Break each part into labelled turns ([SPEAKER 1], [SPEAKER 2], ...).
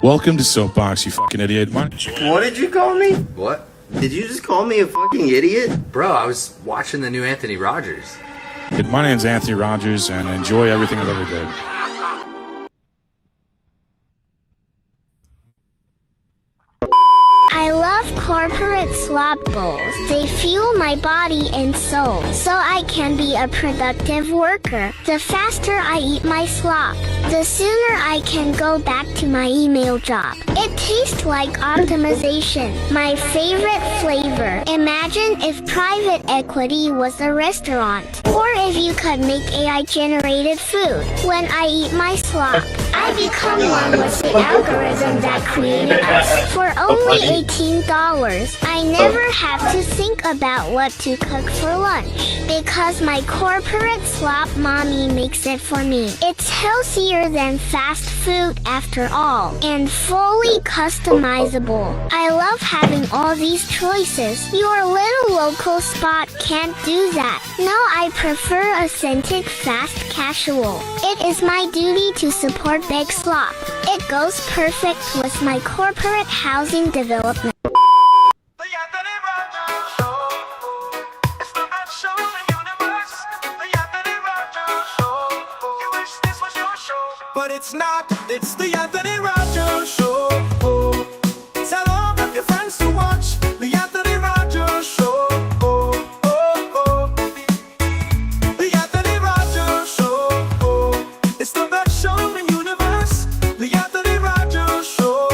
[SPEAKER 1] Welcome to Soapbox, you fucking idiot.
[SPEAKER 2] What did you call me?
[SPEAKER 3] What?
[SPEAKER 2] Did you just call me a fucking idiot?
[SPEAKER 3] Bro, I was watching the new Anthony Rogers.
[SPEAKER 1] My name's Anthony Rogers, and I enjoy everything I've ever did.
[SPEAKER 4] I love corporate slop bowls. They fuel my body and soul, so I can be a productive worker. The faster I eat my slop, the sooner I can go back to my email job. It tastes like optimization. My favorite flavor. Imagine if private equity was a restaurant, or if you could make AI-generated food. When I eat my slop, I become one with the algorithm that created us. For only $18, I never have to think about what to cook for lunch, because my corporate slop mommy makes it for me. It's healthier than fast food after all, and fully customizable. I love having all these choices. Your little local spot can't do that. No, I prefer authentic, fast casual. It is my duty to support Big Slop. It goes perfect with my corporate housing development.
[SPEAKER 5] But it's not, it's the Anthony Rogers Show. Tell all of your friends to watch the Anthony Rogers Show. The Anthony Rogers Show. It's the best show in the universe. The Anthony Rogers Show.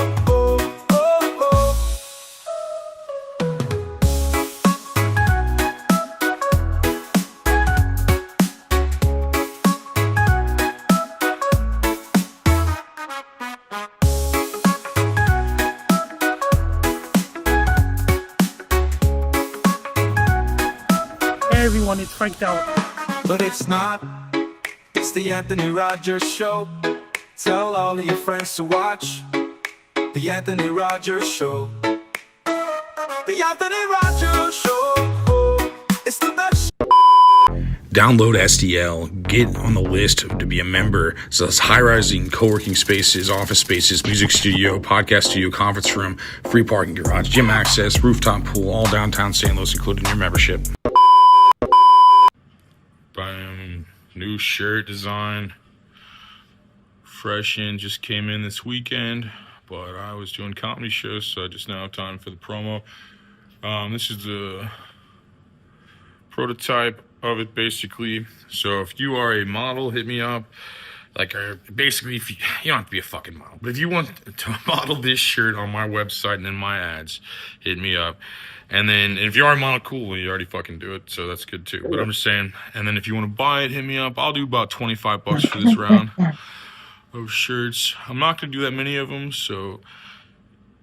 [SPEAKER 6] Everyone is freaked out.
[SPEAKER 5] But it's not, it's the Anthony Rogers Show. Tell all of your friends to watch the Anthony Rogers Show. The Anthony Rogers Show. It's the best.
[SPEAKER 1] Download SDL, get on the list to be a member. So it's high-rising co-working spaces, office spaces, music studio, podcast studio, conference room, free parking garage, gym access, rooftop pool, all downtown St. Louis included in your membership. New shirt design, fresh in, just came in this weekend, but I was doing comedy shows, so I just now have time for the promo. This is the prototype of it, basically. So if you are a model, hit me up. Basically, if you don't have to be a fucking model, but if you want to model this shirt on my website and in my ads, hit me up. And then if you are a model, cool, you already fucking do it, so that's good too. But I'm just saying, and then if you want to buy it, hit me up. I'll do about $25 for this round of shirts. I'm not gonna do that many of them, so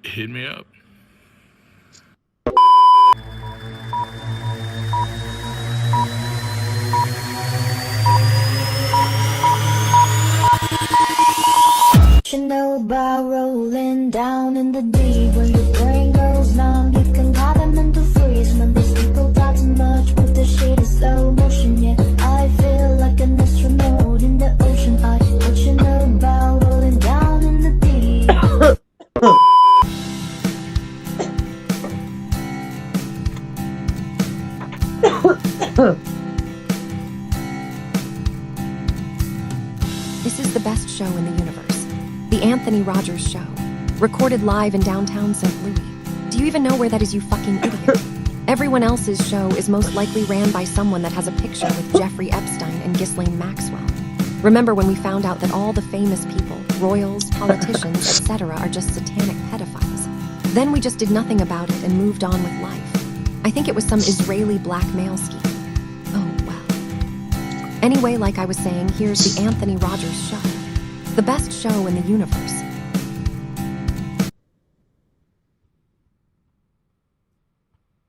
[SPEAKER 1] hit me up.
[SPEAKER 7] You know about rolling down in the deep. When the brain goes numb, you can have them in the freeze. When these people talk too much with the shit in slow motion, yeah, I feel like an astronaut in the ocean. What you know about rolling down in the deep?
[SPEAKER 8] This is the best show in the universe. The Anthony Rogers Show. Recorded live in downtown St. Louis. Do you even know where that is, you fucking idiot? Everyone else's show is most likely ran by someone that has a picture with Jeffrey Epstein and Ghislaine Maxwell. Remember when we found out that all the famous people, royals, politicians, etc. are just satanic pedophiles? Then we just did nothing about it and moved on with life. I think it was some Israeli blackmail scheme. Oh, well. Anyway, like I was saying, here's the Anthony Rogers Show. The best show in the universe.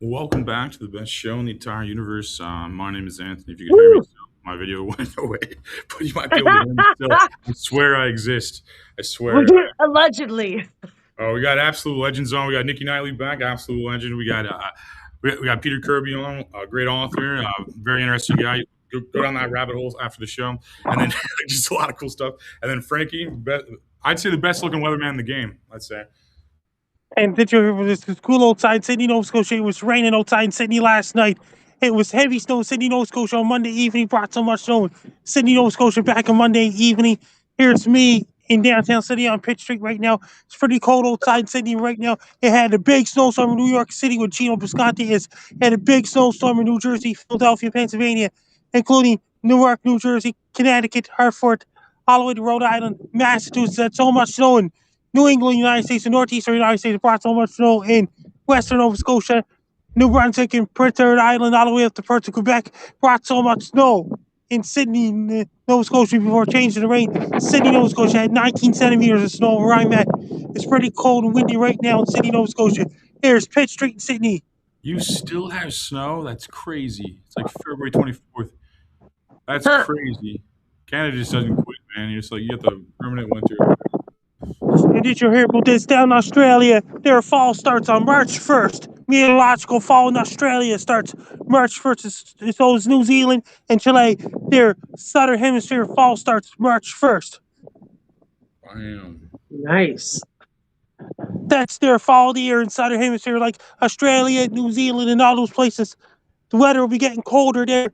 [SPEAKER 1] Welcome back to the best show in the entire universe. My name is Anthony. If you can hear me, still, my video went away, but you might be able to hear me still. I swear I exist. I swear.
[SPEAKER 6] Allegedly.
[SPEAKER 1] Oh, we got absolute legends on. We got Nikki Knightly back, absolute legend. We got Peter Kirby on, a great author, very interesting guy. go down that rabbit hole after the show, and then just a lot of cool stuff. And then Frankie, I'd say the best looking weatherman in the game. I'd say.
[SPEAKER 6] And did you hear this cool outside Sydney, Nova Scotia? It was raining outside in Sydney last night. It was heavy snow in Sydney, Nova Scotia on Monday evening. Brought so much snow in Sydney, Nova Scotia back on Monday evening. Here's me in downtown Sydney on Pitt Street right now. It's pretty cold outside in Sydney right now. It had a big snowstorm in New York City where Gino Bisconti is. It had a big snowstorm in New Jersey, Philadelphia, Pennsylvania, including Newark, New Jersey, Connecticut, Hartford, all the way to Rhode Island, Massachusetts. Had so much snow in New England, United States, and Northeastern United States. It brought so much snow in Western Nova Scotia, New Brunswick, and Prince Edward Island, all the way up to Perth, Quebec. Brought so much snow in Sydney, Nova Scotia before changing the rain. Sydney, Nova Scotia had 19 centimeters of snow where I'm at. It's pretty cold and windy right now in Sydney, Nova Scotia. Here's Pitt Street in Sydney.
[SPEAKER 1] You still have snow? That's crazy. It's like February 24th. That's crazy. Canada just doesn't quit, man. You're just like, you get the permanent winter.
[SPEAKER 6] And did you hear about this down in Australia? Their fall starts on March 1st. Meteorological fall in Australia starts March 1st. So is New Zealand and Chile. Their southern hemisphere fall starts March 1st.
[SPEAKER 1] Damn.
[SPEAKER 9] Nice.
[SPEAKER 6] That's their fall of the year in southern hemisphere, like Australia, New Zealand, and all those places. The weather will be getting colder there,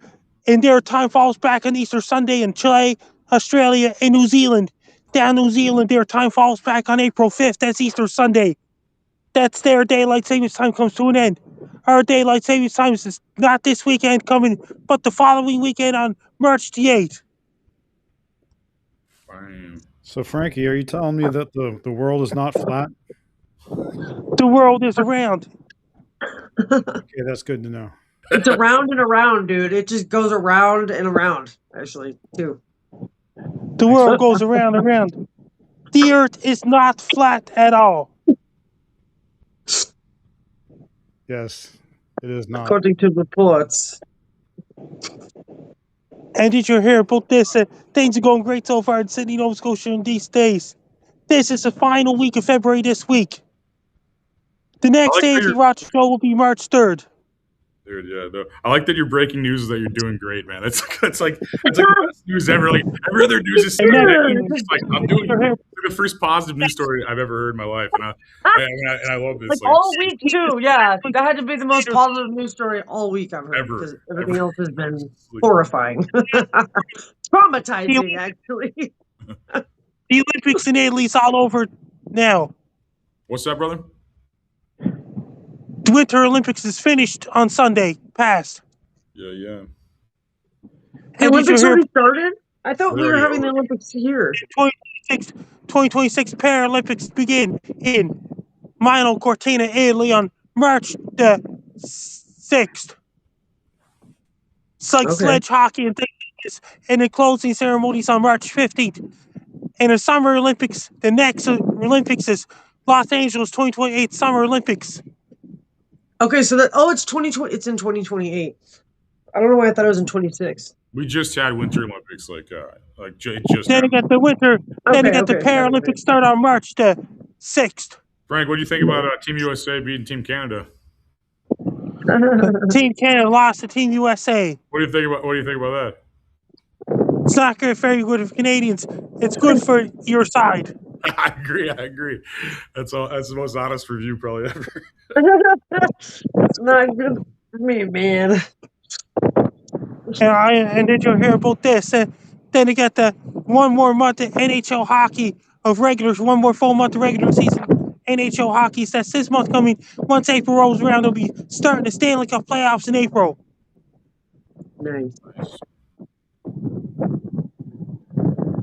[SPEAKER 6] and their time falls back on Easter Sunday in Chile, Australia, and New Zealand. Down New Zealand, their time falls back on April 5th. That's Easter Sunday. That's their daylight savings time comes to an end. Our daylight savings time is not this weekend coming, but the following weekend on March the 8th.
[SPEAKER 1] Damn.
[SPEAKER 10] So, Frankie, are you telling me that the world is not flat?
[SPEAKER 6] The world is around.
[SPEAKER 10] Okay, that's good to know.
[SPEAKER 9] It's around and around, dude. It just goes around and around, actually, too.
[SPEAKER 6] The world goes around and around. The earth is not flat at all.
[SPEAKER 10] Yes, it is not.
[SPEAKER 9] According to reports.
[SPEAKER 6] And did you hear about this? Things are going great so far in Sydney, Nova Scotia in these days. This is the final week of February this week. The next day of the Roger show will be March 3rd.
[SPEAKER 1] Dude, yeah. I like that your breaking news is that you're doing great, man. That's like the best news ever. Like every other news is like I'm doing the first positive news story I've ever heard in my life, and I love this.
[SPEAKER 9] Like all week too, yeah. That had to be the most positive news story all week I've heard.
[SPEAKER 1] Ever.
[SPEAKER 9] Because everything else has been horrifying, traumatizing, actually.
[SPEAKER 6] The Olympics in Italy is all over now.
[SPEAKER 1] What's that, brother?
[SPEAKER 6] The Winter Olympics is finished on Sunday. Passed.
[SPEAKER 1] Yeah.
[SPEAKER 9] The Olympics already started? I thought we were having the Olympics here.
[SPEAKER 6] 2026 Paralympics begin in Milano Cortina, Italy on March the 6th. It's like sledge hockey and things. And the closing ceremonies on March 15th. And the Summer Olympics, the next Olympics is Los Angeles 2028 Summer Olympics.
[SPEAKER 9] Okay, so it's 2020. It's in 2028. I don't know why I thought it was in 26.
[SPEAKER 1] We just had Winter Olympics, just.
[SPEAKER 6] Then you get the winter. Then you get the Paralympics start on March the 6th.
[SPEAKER 1] Frank, what do you think about Team USA beating Team Canada?
[SPEAKER 6] Team Canada lost to Team USA.
[SPEAKER 1] What do you think about that?
[SPEAKER 6] It's not good, very good for Canadians. It's good for your side.
[SPEAKER 1] I agree. That's the most honest review probably ever.
[SPEAKER 9] It's not good for me, man.
[SPEAKER 6] And did you hear about this? Then you got the one more month of NHL hockey of regulars, one more full month of regular season NHL hockey. So that's this month coming. Once April rolls around, they'll be starting the Stanley Cup playoffs in April.
[SPEAKER 9] Nice.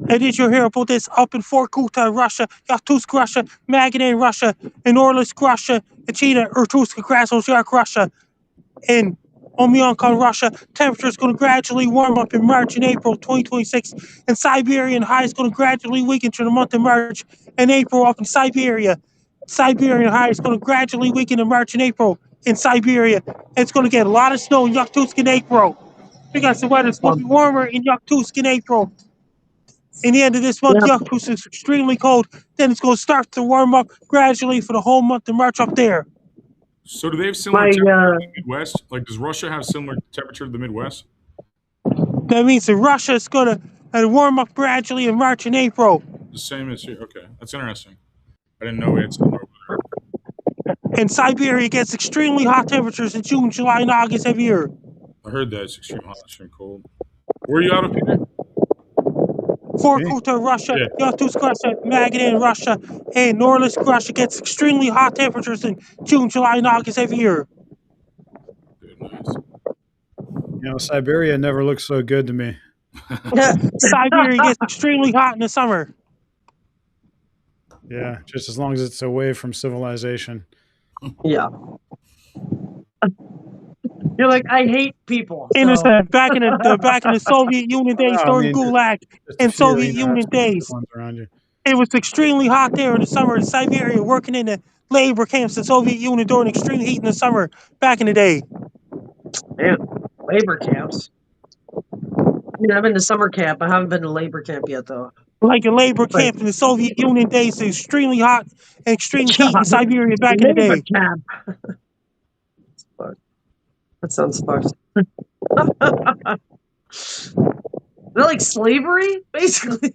[SPEAKER 6] And did you hear about this? Up in Vorkuta, Russia, Yakutsk, Russia, Magadan, Russia, in Orlisk, Russia, Achina, Irkutsk, Krasnoyarsk, Russia, in Omyankan, Russia. Temperature is going to gradually warm up in March and April 2026. In Siberian high is going to gradually weaken through the month of March and April up in Siberia. Siberian high is going to gradually weaken in March and April in Siberia. It's going to get a lot of snow in Yakutsk in April. Because the weather's going to be warmer in Yakutsk in April. In the end of this month, Yakutsk is extremely cold. Then it's going to start to warm up gradually for the whole month of March up there.
[SPEAKER 1] So do they have similar temperature to the Midwest? Like, does Russia have similar temperature to the Midwest?
[SPEAKER 6] That means that Russia's going to warm up gradually in March and April.
[SPEAKER 1] The same as here. Okay, that's interesting. I didn't know we had something over there.
[SPEAKER 6] And Siberia gets extremely hot temperatures in June, July, and August every year.
[SPEAKER 1] I heard that it's extreme hot, extreme cold. Where are you out of here?
[SPEAKER 6] Vorkuta, Russia, Yakutsk, Russia, Magadan, Russia, and Norilsk, Russia gets extremely hot temperatures in June, July, and August every year.
[SPEAKER 10] You know, Siberia never looked so good to me.
[SPEAKER 6] Siberia gets extremely hot in the summer.
[SPEAKER 10] Yeah, just as long as it's away from civilization.
[SPEAKER 9] Yeah. You're like, I hate people.
[SPEAKER 6] In back in the Soviet Union days, during Gulag and Soviet Union days, it was extremely hot there in the summer in Siberia, working in the labor camps in the Soviet Union during extreme heat in the summer back in the day.
[SPEAKER 9] Man, labor camps. I mean, I've been to summer camp. I haven't been to labor camp yet, though.
[SPEAKER 6] Like a labor camp in the Soviet Union days, extremely hot and extreme heat in Siberia back in the day.
[SPEAKER 9] Camp. That sounds fucked. Is that like slavery, basically?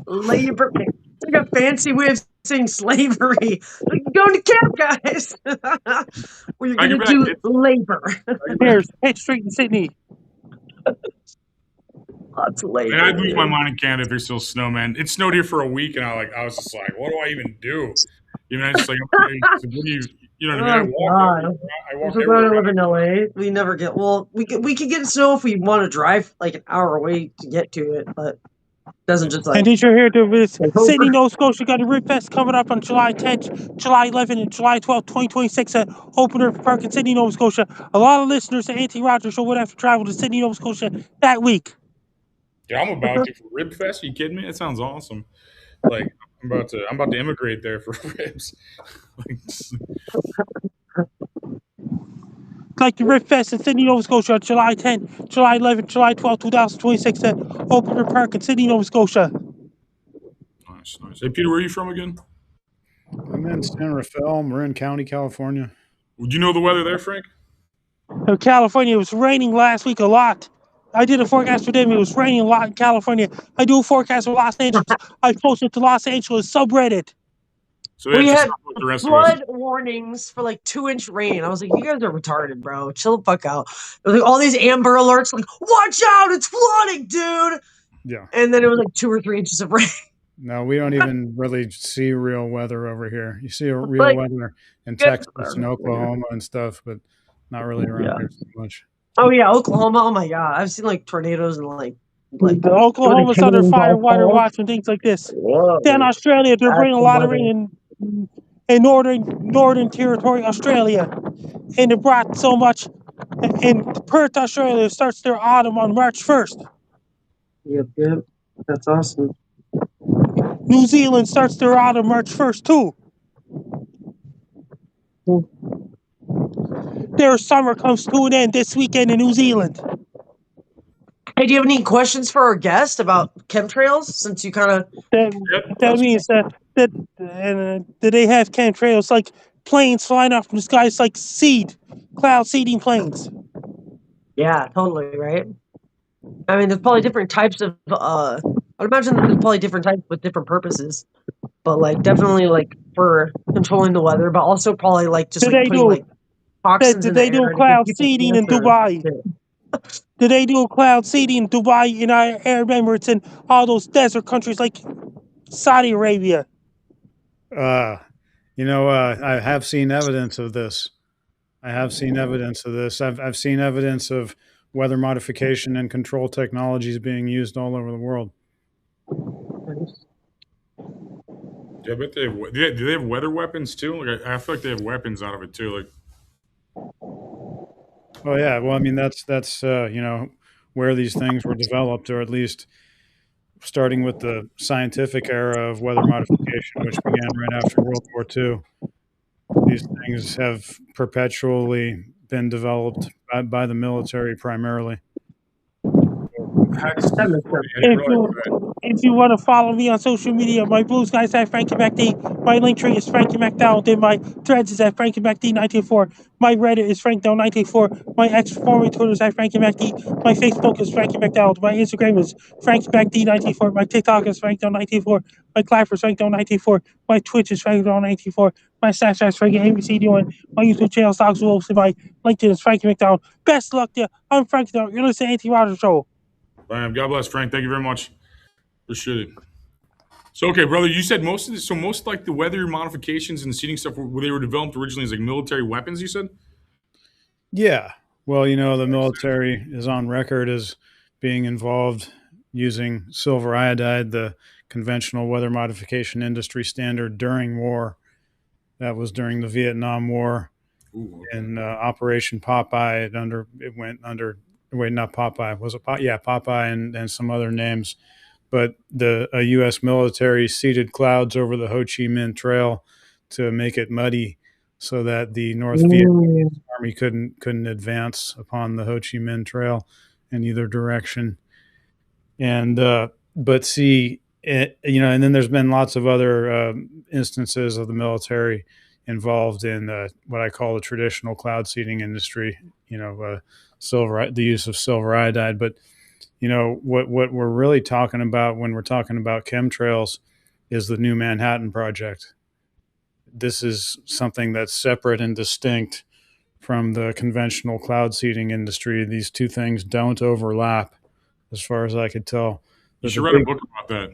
[SPEAKER 9] Labor camp. It's like a fancy way of saying slavery. Like, going to camp, guys. Where you're going to do labor.
[SPEAKER 6] There's Pitt Street in Sydney.
[SPEAKER 9] Lots of labor.
[SPEAKER 1] And I'd lose my mind in Canada if there's still snow, man. It snowed here for a week, and I was just like, what do I even do? You know, it's just like, you know what I mean? I walk
[SPEAKER 9] so glad I live in LA. We never get, well, we could get snow if we want to drive like an hour away to get to it, but it doesn't just like.
[SPEAKER 6] And did you hear Sydney, Nova Scotia got a Rib Fest coming up on July 10th, July 11th, and July 12th, 2026 at Open River Park in Sydney, Nova Scotia. A lot of listeners to Anthony Rogers Show would have to travel to Sydney, Nova Scotia that week.
[SPEAKER 1] Yeah, I'm about to for Rib Fest. Are you kidding me? That sounds awesome. Like I'm about to immigrate there for ribs.
[SPEAKER 6] Like the Rib Fest in Sydney, Nova Scotia on July 10th, July 11th, July 12th, 2026 at Open River Park in Sydney, Nova Scotia.
[SPEAKER 1] Nice. Hey, Peter, where are you from again?
[SPEAKER 10] I'm in San Rafael, Marin County, California.
[SPEAKER 1] Would you know the weather there, Frank?
[SPEAKER 6] California, it was raining last week a lot. I did a forecast for them. It was raining a lot in California. I do a forecast for Los Angeles. I posted to Los Angeles subreddit.
[SPEAKER 1] So
[SPEAKER 9] we had flood warnings for like 2-inch rain. I was like, you guys are retarded, bro. Chill the fuck out. There was like all these Amber Alerts, like, watch out, it's flooding, dude.
[SPEAKER 10] Yeah.
[SPEAKER 9] And then it was like 2 or 3 inches of rain.
[SPEAKER 10] No, we don't even really see real weather over here. You see a real weather in Texas and Oklahoma and stuff, but not really around here so much.
[SPEAKER 9] Oh yeah, Oklahoma. Oh my god, I've seen like tornadoes and like
[SPEAKER 6] Oklahoma's under fire, water watch, and things like this. Then Australia, they're bringing a lot of rain in northern territory, Australia, and it brought so much. In Perth, Australia, starts their autumn on March 1st.
[SPEAKER 9] Yep, that's awesome.
[SPEAKER 6] New Zealand starts their autumn March 1st too. Their summer comes to an end this weekend in New Zealand.
[SPEAKER 9] Hey, do you have any questions for our guest about chemtrails? Since you kind of
[SPEAKER 6] that means that they have chemtrails like planes flying off from the sky. It's like cloud seeding planes.
[SPEAKER 9] Yeah, totally right. I mean, there's probably different types of. I'd imagine there's probably different types with different purposes, but like definitely like for controlling the weather, but also probably like just like putting like toxins in the air.
[SPEAKER 6] Did they do cloud seeding in Dubai? Did they do cloud seeding in Dubai, in our Arab Emirates, and all those desert countries like Saudi Arabia?
[SPEAKER 10] I have seen evidence of this. I've seen evidence of weather modification and control technologies being used all over the world.
[SPEAKER 1] Yeah, I bet they have. Do they have weather weapons too? Like I feel like they have weapons out of it too. Like.
[SPEAKER 10] Oh yeah, well, I mean that's where these things were developed, or at least starting with the scientific era of weather modification, which began right after World War II. These things have perpetually been developed by the military primarily.
[SPEAKER 6] If you want to follow me on social media, my blue sky is at Frankie MacD. My link tree is Frankie MacDonald. And my threads is at Frankie MacD 1984. My Reddit is FrankDown1984. My X formerly Twitter is at Frankie MacD. My Facebook is Frankie MacDonald. My Instagram is Frankie MacD 1984. My TikTok is FrankDown1984. My Clapper is FrankDown1984. My Twitch is FrankDown1984. My Snapchat is Frankie ABC1. My YouTube channel is Dogs Wolves. And my LinkedIn is Frankie MacDonald. Best luck to you. I'm Frankie MacDonald. You're listening to Anthony Rogers Show.
[SPEAKER 1] Bam. God bless, Frank. Thank you very much. Appreciate it. So, okay, brother, you said most of this, so most like the weather modifications and seeding stuff, they were developed originally as like military weapons, you said?
[SPEAKER 10] Yeah. Well, the military is on record as being involved using silver iodide, the conventional weather modification industry standard during war. That was during the Vietnam War.
[SPEAKER 1] Ooh, okay.
[SPEAKER 10] And Operation Popeye. Not Popeye. Was it Popeye? Yeah, Popeye and some other names. But the U.S. military seeded clouds over the Ho Chi Minh Trail to make it muddy, so that the North Vietnamese army couldn't advance upon the Ho Chi Minh Trail in either direction. And but see, and then there's been lots of other instances of the military involved in what I call the traditional cloud seeding industry. The use of silver iodide, but what we're really talking about when we're talking about chemtrails is the new Manhattan Project. This is something that's separate and distinct from the conventional cloud seeding industry. These two things don't overlap, as far as I could tell.
[SPEAKER 1] You should write a book about that.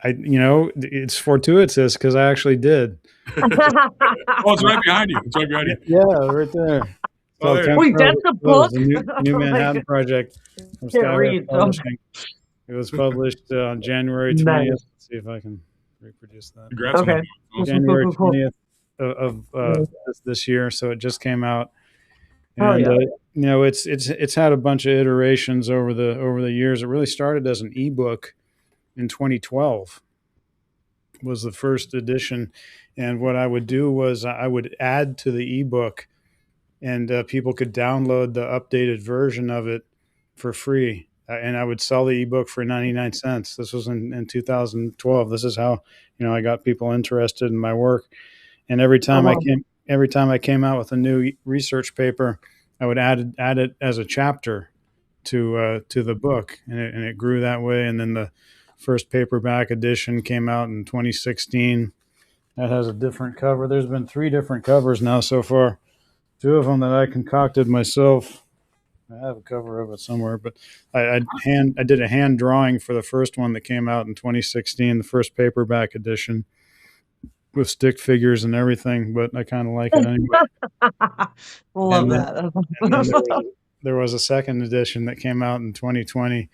[SPEAKER 10] It's fortuitous because I actually did.
[SPEAKER 1] Oh, it's right behind you. It's right behind you.
[SPEAKER 10] Yeah, right there.
[SPEAKER 9] Wait, that's the book?
[SPEAKER 10] The new Manhattan Project from Skyward Publishing. It was published on January 20th.
[SPEAKER 9] Nice.
[SPEAKER 10] Let's see if I can reproduce that.
[SPEAKER 1] Congrats on
[SPEAKER 9] Okay.
[SPEAKER 1] that.
[SPEAKER 10] January
[SPEAKER 9] Cool.
[SPEAKER 10] 20th of this year, so it just came out.
[SPEAKER 9] Oh,
[SPEAKER 10] And
[SPEAKER 9] yeah.
[SPEAKER 10] it's had a bunch of iterations over the years. It really started as an ebook in 2012. Was the first edition, and what I would do was I would add to the ebook, and people could download the updated version of it for free. And I would sell the ebook for 99 cents. This was in 2012. This is how I got people interested in my work. And every time I came out with a new research paper, I would add it as a chapter to the book, and it grew that way. And then the first paperback edition came out in 2016. That has a different cover. There's been 3 different covers now so far. 2 of them that I concocted myself. I have a cover of it somewhere, but I did a hand drawing for the first one that came out in 2016, the first paperback edition, with stick figures and everything. But I kind of like it anyway.
[SPEAKER 9] Love
[SPEAKER 10] And
[SPEAKER 9] that.
[SPEAKER 10] And then there was a second edition that came out in 2020,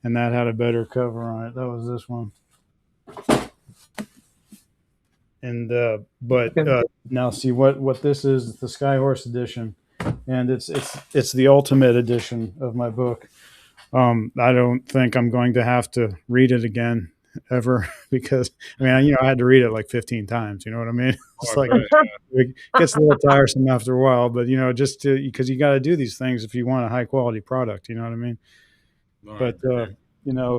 [SPEAKER 10] and that had a better cover on it. That was this one. And but now see what this is the Skyhorse edition, and it's the ultimate edition of my book. I don't think I'm going to have to read it again ever, because I had to read it like 15 times. You know what I mean? It's like it gets a little tiresome after a while, but just because you got to do these things if you want a high quality product. You know what I mean? But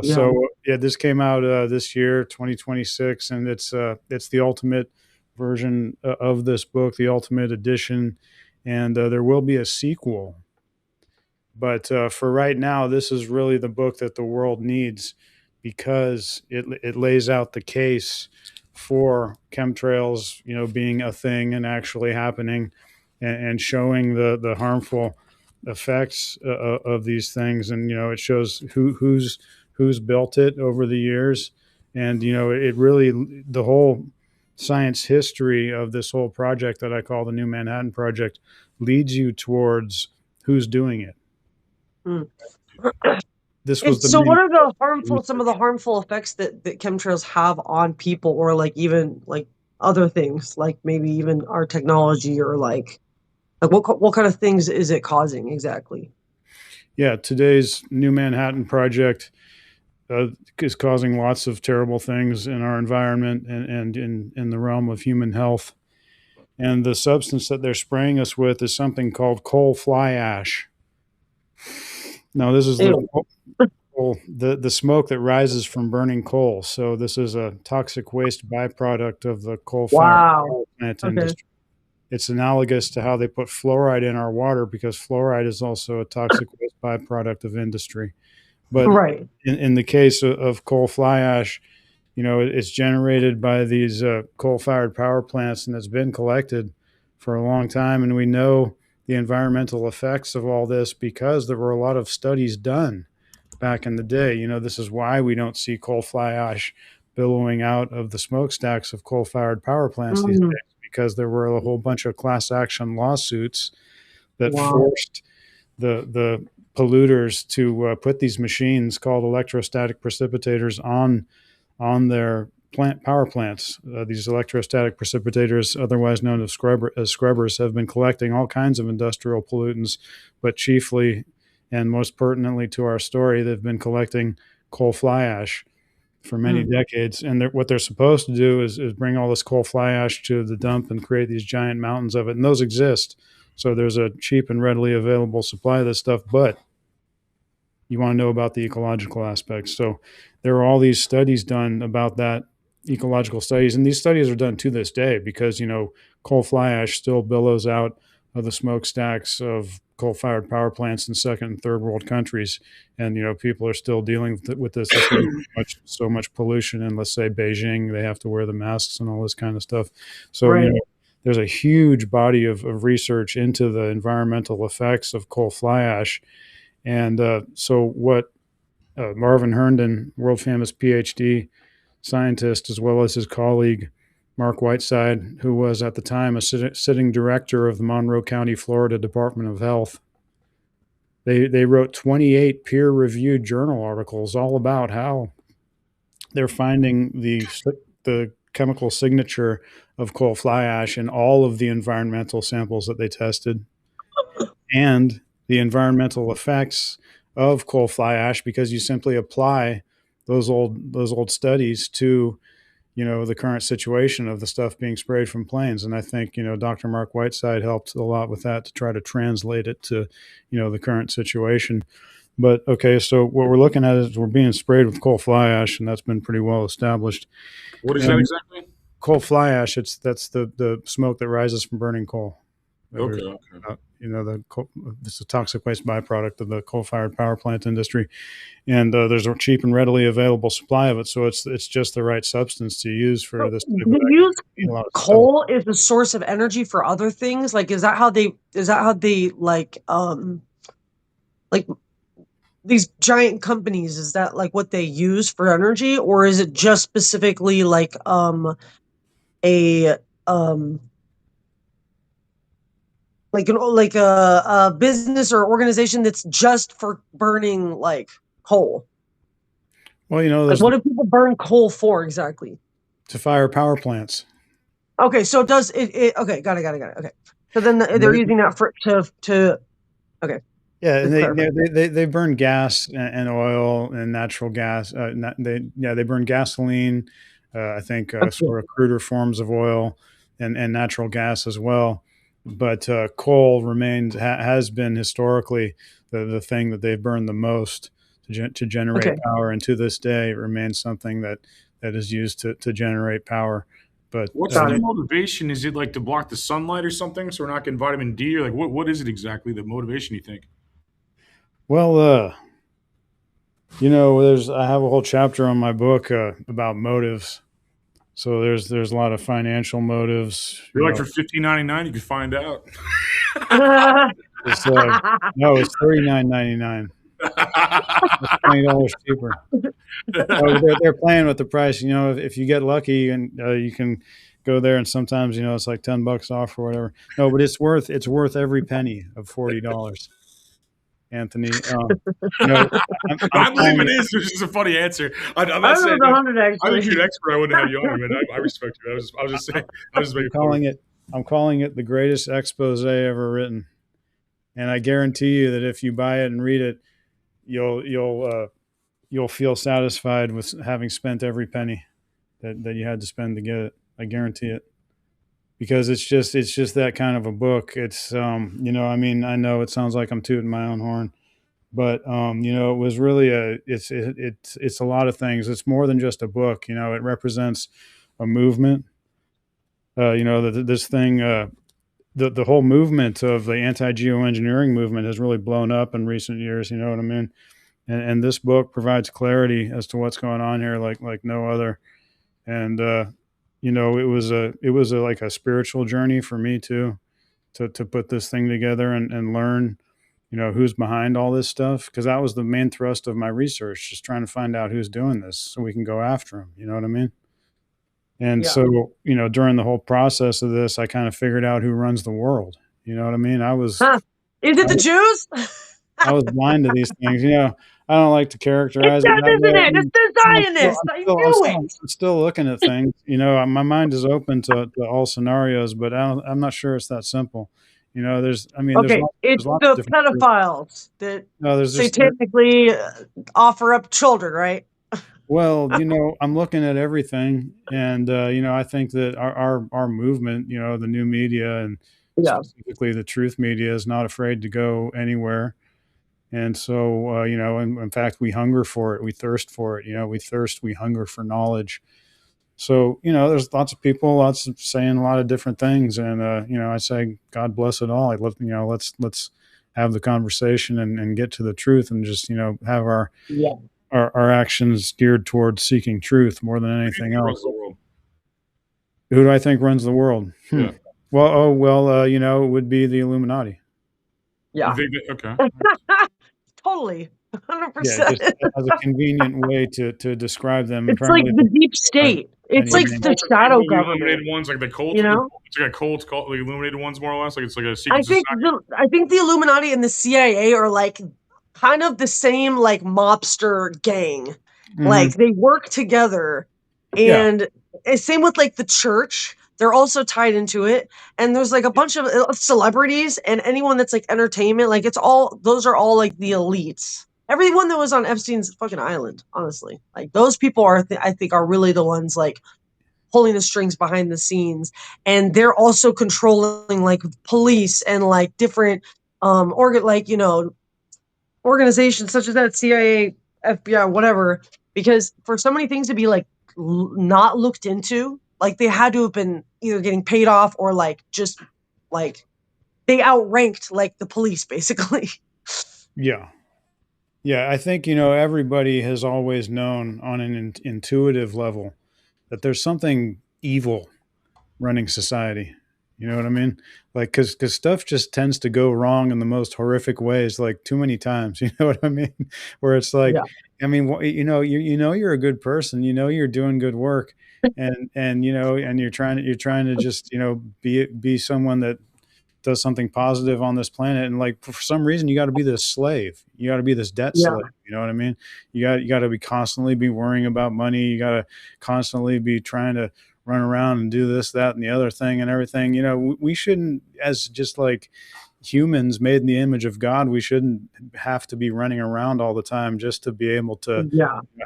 [SPEAKER 10] so this came out this year, 2026, and it's the ultimate version of this book, the ultimate edition, and there will be a sequel. But for right now, this is really the book that the world needs, because it lays out the case for chemtrails, being a thing and actually happening, and showing the harmful effects of these things. And it shows who's built it over the years, and it really, the whole science history of this whole project that I call the New Manhattan Project leads you towards who's doing it. This was
[SPEAKER 9] So what are some of the harmful effects that chemtrails have on people, or like even like other things, like maybe even our technology, or like what kind of things is it causing exactly?
[SPEAKER 10] Yeah, today's New Manhattan Project is causing lots of terrible things in our environment and in the realm of human health. And the substance that they're spraying us with is something called coal fly ash. Now, this is the Well, the smoke that rises from burning coal. So this is a toxic waste byproduct of the coal-fired
[SPEAKER 9] Wow.
[SPEAKER 10] power plant
[SPEAKER 9] Okay.
[SPEAKER 10] industry. It's analogous to how they put fluoride in our water because fluoride is also a toxic waste byproduct of industry. But
[SPEAKER 9] Right.
[SPEAKER 10] in the case of coal fly ash, it's generated by these coal-fired power plants, and it's been collected for a long time. And we know the environmental effects of all this because there were a lot of studies done back in the day. This is why we don't see coal fly ash billowing out of the smokestacks of coal-fired power plants these days, because there were a whole bunch of class action lawsuits that forced the polluters to put these machines called electrostatic precipitators on their power plants. These electrostatic precipitators, otherwise known as scrubbers, have been collecting all kinds of industrial pollutants, but chiefly and most pertinently to our story, they've been collecting coal fly ash for many decades. And what they're supposed to do is bring all this coal fly ash to the dump and create these giant mountains of it. And those exist. So there's a cheap and readily available supply of this stuff, but you want to know about the ecological aspects. So there are all these studies done about that, ecological studies. And these studies are done to this day because, coal fly ash still billows out of the smokestacks of coal-fired power plants in second and third world countries. And, people are still dealing with this. So much pollution in, let's say, Beijing. They have to wear the masks and all this kind of stuff. So, there's a huge body of research into the environmental effects of coal fly ash. And so what Marvin Herndon, world famous PhD scientist, as well as his colleague, Mark Whiteside, who was at the time a sitting director of the Monroe County, Florida Department of Health, they wrote 28 peer-reviewed journal articles all about how they're finding the chemical signature of coal fly ash in all of the environmental samples that they tested, and the environmental effects of coal fly ash, because you simply apply those old studies to the current situation of the stuff being sprayed from planes. And I think Dr. Mark Whiteside helped a lot with that to try to translate it to the current situation. But okay, so what we're looking at is we're being sprayed with coal fly ash, and that's been pretty well established.
[SPEAKER 1] What is that exactly?
[SPEAKER 10] Coal fly ash. That's the smoke that rises from burning coal.
[SPEAKER 1] Okay.
[SPEAKER 10] It's a toxic waste byproduct of the coal-fired power plant industry, and there's a cheap and readily available supply of it. So it's just the right substance to use for this.
[SPEAKER 9] They use coal as a source of energy for other things. Like, is that how they like these giant companies? Is that like what they use for energy, or is it just specifically like a business or organization that's just for burning like coal?
[SPEAKER 10] Well,
[SPEAKER 9] like, what do people burn coal for exactly?
[SPEAKER 10] To fire power plants.
[SPEAKER 9] Okay, so does it okay, got it. Okay. So then they're using that to okay.
[SPEAKER 10] Yeah, and they burn gas and oil and natural gas. They burn gasoline, I think sort of cruder forms of oil and natural gas as well. But coal has been historically the thing that they've burned the most to generate power, and to this day it remains something that is used to generate power. But
[SPEAKER 1] what's the motivation? Is it like to block the sunlight or something, so we're not getting vitamin D? Or like what is it exactly, the motivation, you think?
[SPEAKER 10] Well, I have a whole chapter on my book about motives. So there's a lot of financial motives.
[SPEAKER 1] You're like, for $15.99, you can find out.
[SPEAKER 10] It's $39.99. $20 cheaper. They're playing with the price. If you get lucky, and you can go there, and sometimes it's like $10 off or whatever. No, but it's worth every penny of $40. Anthony,
[SPEAKER 1] I believe it is. It's just a funny answer. I'm not saying I think you're an expert. I wouldn't have you on, man. I respect you. I was just saying.
[SPEAKER 10] I'm calling it the greatest expose ever written, and I guarantee you that if you buy it and read it, you'll feel satisfied with having spent every penny that you had to spend to get it. I guarantee it. Because it's just that kind of a book. It's I know it sounds like I'm tooting my own horn, But it was really it's a lot of things. It's more than just a book. It represents a movement. This thing, the whole movement of the anti-geoengineering movement has really blown up in recent years. You know what I mean? And this book provides clarity as to what's going on here, like no other. And it was like a spiritual journey for me too, to put this thing together and learn, who's behind all this stuff, because that was the main thrust of my research, just trying to find out who's doing this so we can go after them. You know what I mean? And so, during the whole process of this, I kind of figured out who runs the world. You know what I mean?
[SPEAKER 9] Is it the Jews?
[SPEAKER 10] I was blind to these things. I don't like to characterize
[SPEAKER 9] it's them, isn't it? It's the Zionists.
[SPEAKER 10] I'm still looking at things. My mind is open to all scenarios, but I'm not sure it's that simple. There's
[SPEAKER 9] it's the pedophiles that satanically offer up children, right?
[SPEAKER 10] Well, I'm looking at everything, and I think that our movement, the new media, and specifically the truth media, is not afraid to go anywhere. And so, in fact, we hunger for it. We thirst for it. We hunger for knowledge. So, there's lots of people, saying a lot of different things. And, I say, God bless it all. Let's have the conversation and get to the truth, and just, have our actions geared towards seeking truth more than anything else. Who do I think runs the world?
[SPEAKER 1] Yeah.
[SPEAKER 10] Well, it would be the Illuminati.
[SPEAKER 9] Yeah.
[SPEAKER 1] Okay.
[SPEAKER 9] Totally. 100%.
[SPEAKER 10] Yeah, just as a convenient way to describe them.
[SPEAKER 9] It's like the deep state. It's like the shadow government.
[SPEAKER 1] Illuminated ones, like the cult. It's like a cult, the illuminated ones, more or less. Like it's like a secret
[SPEAKER 9] society. I think the Illuminati and the CIA are like kind of the same, like mobster gang. Mm-hmm. Like they work together, and same with like the church. They're also tied into it. And there's like a bunch of celebrities and anyone that's like entertainment. Like those are all like the elites. Everyone that was on Epstein's fucking island, honestly. Like those people I think are really the ones like pulling the strings behind the scenes. And they're also controlling like police and like different organizations such as that CIA, FBI, whatever. Because for so many things to be like not looked into, like they had to have been either getting paid off or like just like they outranked like the police basically.
[SPEAKER 10] Yeah. Yeah. I think, everybody has always known on an intuitive level that there's something evil running society. You know what I mean? Like, cause stuff just tends to go wrong in the most horrific ways, like too many times, you know what I mean? Where it's like, I mean, you're a good person, you're doing good work. And you're trying to just be someone that does something positive on this planet, and like for some reason you got to be this slave, you got to be this debt slave. You know what I mean? You got to be constantly be worrying about money. You got to constantly be trying to run around and do this, that, and the other thing and everything. We shouldn't, as just like humans made in the image of God, we shouldn't have to be running around all the time just to be able to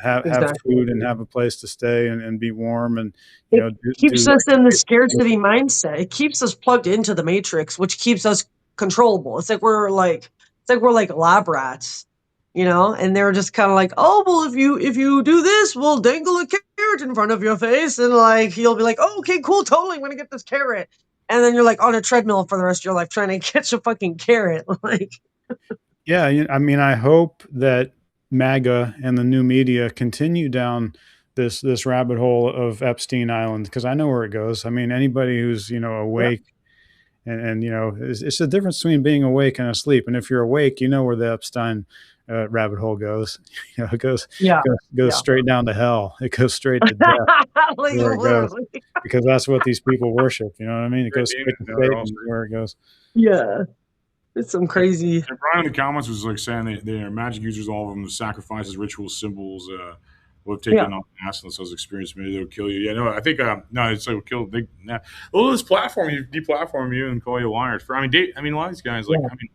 [SPEAKER 10] have food and have a place to stay and be warm. And
[SPEAKER 9] it keeps us in the scarcity mindset. It keeps us plugged into the matrix, which keeps us controllable. It's like we're like lab rats, and they're just kind of like, oh well, if you do this, we'll dangle a carrot in front of your face, and like you'll be like, oh, okay, cool, totally, I'm gonna get this carrot. And then you're like on a treadmill for the rest of your life trying to catch a fucking carrot. Like,
[SPEAKER 10] yeah, I mean, I hope that MAGA and the new media continue down this rabbit hole of Epstein Island, because I know where it goes. I mean, anybody who's awake, and it's the difference between being awake and asleep. And if you're awake, you know where the Epstein rabbit hole goes. It goes straight down to hell. It goes straight to death.
[SPEAKER 9] Like,
[SPEAKER 10] where it goes. Because that's what these people worship. You know what I mean? It goes straight to Satan, where it goes.
[SPEAKER 9] Yeah. It's some crazy.
[SPEAKER 1] And Brian in the comments was like saying they are magic users, all of them, sacrifices, rituals, symbols, will have taken on acid those experiences. Maybe they'll kill you. Yeah, no, I think it's like kill big. Well, this platform, you deplatform you and call you liars. A lot of these guys, like, I mean,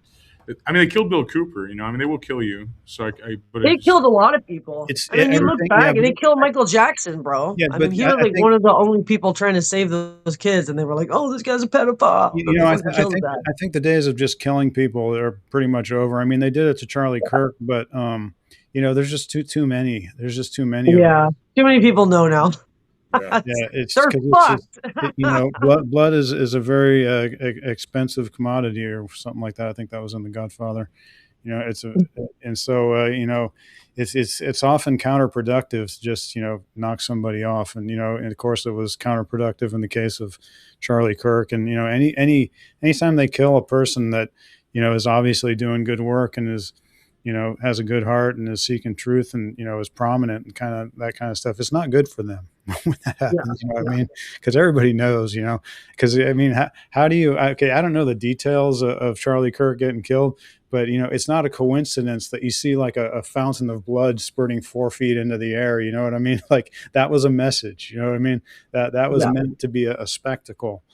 [SPEAKER 11] I mean, they killed Bill Cooper. I mean, they will kill you. So but
[SPEAKER 9] They killed a lot of people. I mean, you look back and they killed Michael Jackson, bro.
[SPEAKER 10] Yeah,
[SPEAKER 9] I mean, he was like one of the only people trying to save those kids, and they were like, "Oh, this guy's a pedophile."
[SPEAKER 10] I think the days of just killing people are pretty much over. I mean, they did it to Charlie Kirk, but there's just too many. There's just too many.
[SPEAKER 9] Yeah, too many people know now.
[SPEAKER 10] Yeah, it's blood is a very expensive commodity or something like that. I think that was in The Godfather. It's often counterproductive to just knock somebody off, and of course it was counterproductive in the case of Charlie Kirk. And anytime they kill a person that is obviously doing good work and is has a good heart and is seeking truth and is prominent and that kind of stuff, it's not good for them when that happens. What I mean? Because everybody knows, because I mean, how do you? Okay, I don't know the details of Charlie Kirk getting killed, but it's not a coincidence that you see like a fountain of blood spurting 4 feet into the air. You know what I mean? Like that was a message. You know what I mean? That was meant to be a spectacle.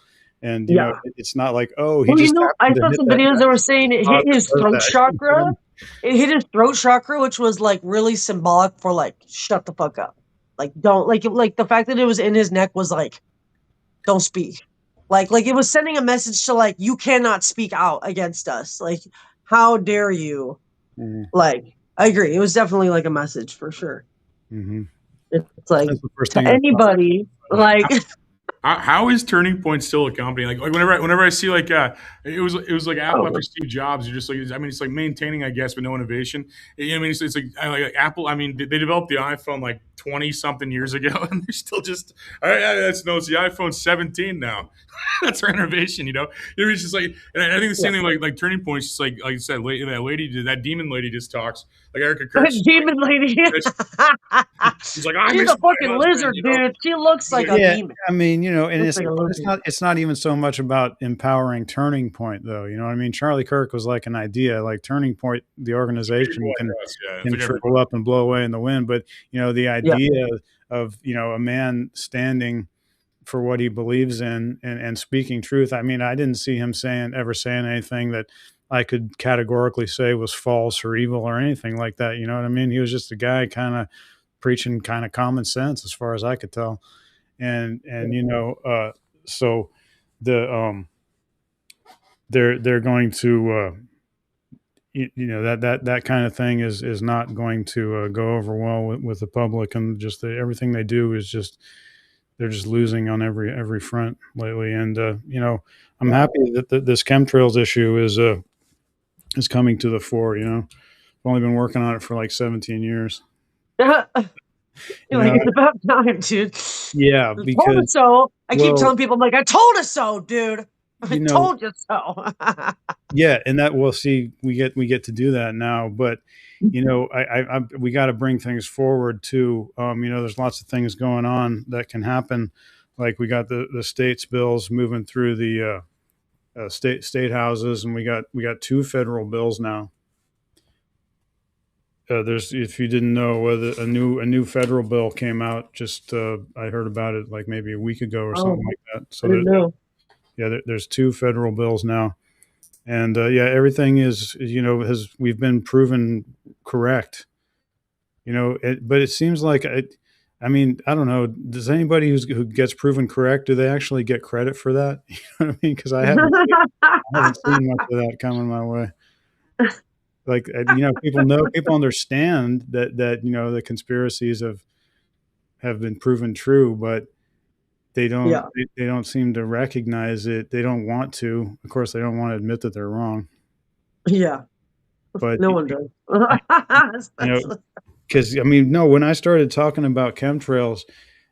[SPEAKER 10] And it's not like, oh, he just.
[SPEAKER 9] I saw some videos that were saying it hit his throat chakra. It hit his throat chakra, which was like really symbolic for like shut the fuck up, like don't like the fact that it was in his neck was like don't speak, like it was sending a message to like you cannot speak out against us, like how dare you. Like I agree, it was definitely like a message for sure. It's like to anybody like.
[SPEAKER 11] How is Turning Point still a company? Like whenever I see like it was like Apple after Steve Jobs. You're just like, I mean, it's like maintaining, I guess, but no innovation. I mean, it's like Apple. I mean, they developed the iPhone like 20 something years ago, and they're still just. It's the iPhone 17 now. That's our innovation, It's just like, and I think the same thing like Turning Point's just like you said, that demon lady just talks like Erica Kurtz.
[SPEAKER 9] Demon lady.
[SPEAKER 11] She's like,
[SPEAKER 9] she's a fucking lizard, dude. She looks like a demon.
[SPEAKER 10] I mean, and it's not even so much about empowering Turning Point, though. You know what I mean? Charlie Kirk was like an idea, like Turning Point, the organization can trickle up and blow away in the wind. But the idea of a man standing for what he believes in and speaking truth. I mean, I didn't see him ever saying anything that I could categorically say was false or evil or anything like that. You know what I mean? He was just a guy kind of preaching kind of common sense as far as I could tell. And so the they're going to that kind of thing is not going to go over well with the public, and just everything they do is just they're just losing on every front lately. And I'm happy that this chemtrails issue is coming to the fore. I've only been working on it for like 17 years.
[SPEAKER 9] It's about time, dude.
[SPEAKER 10] Yeah, because
[SPEAKER 9] told us so. I keep telling people, I'm like, I told us so, dude. I told you so.
[SPEAKER 10] Yeah, and we get to do that now, but we got to bring things forward too. There's lots of things going on that can happen. Like we got the states bills moving through the state houses, and we got 2 federal bills now. There's, if you didn't know, whether a new federal bill came out, just I heard about it like maybe a week ago or something like that. So
[SPEAKER 9] I didn't know.
[SPEAKER 10] There's 2 federal bills now, and everything is we've been proven correct. But it seems like I mean, I don't know. Does anybody who gets proven correct, do they actually get credit for that? You know what I mean? Because I haven't seen much of that coming my way. Like, people understand that the conspiracies have been proven true, but they don't seem to recognize it. They don't want to. Of course, they don't want to admit that they're wrong.
[SPEAKER 9] Yeah,
[SPEAKER 10] but
[SPEAKER 9] no one does.
[SPEAKER 10] Because when I started talking about chemtrails,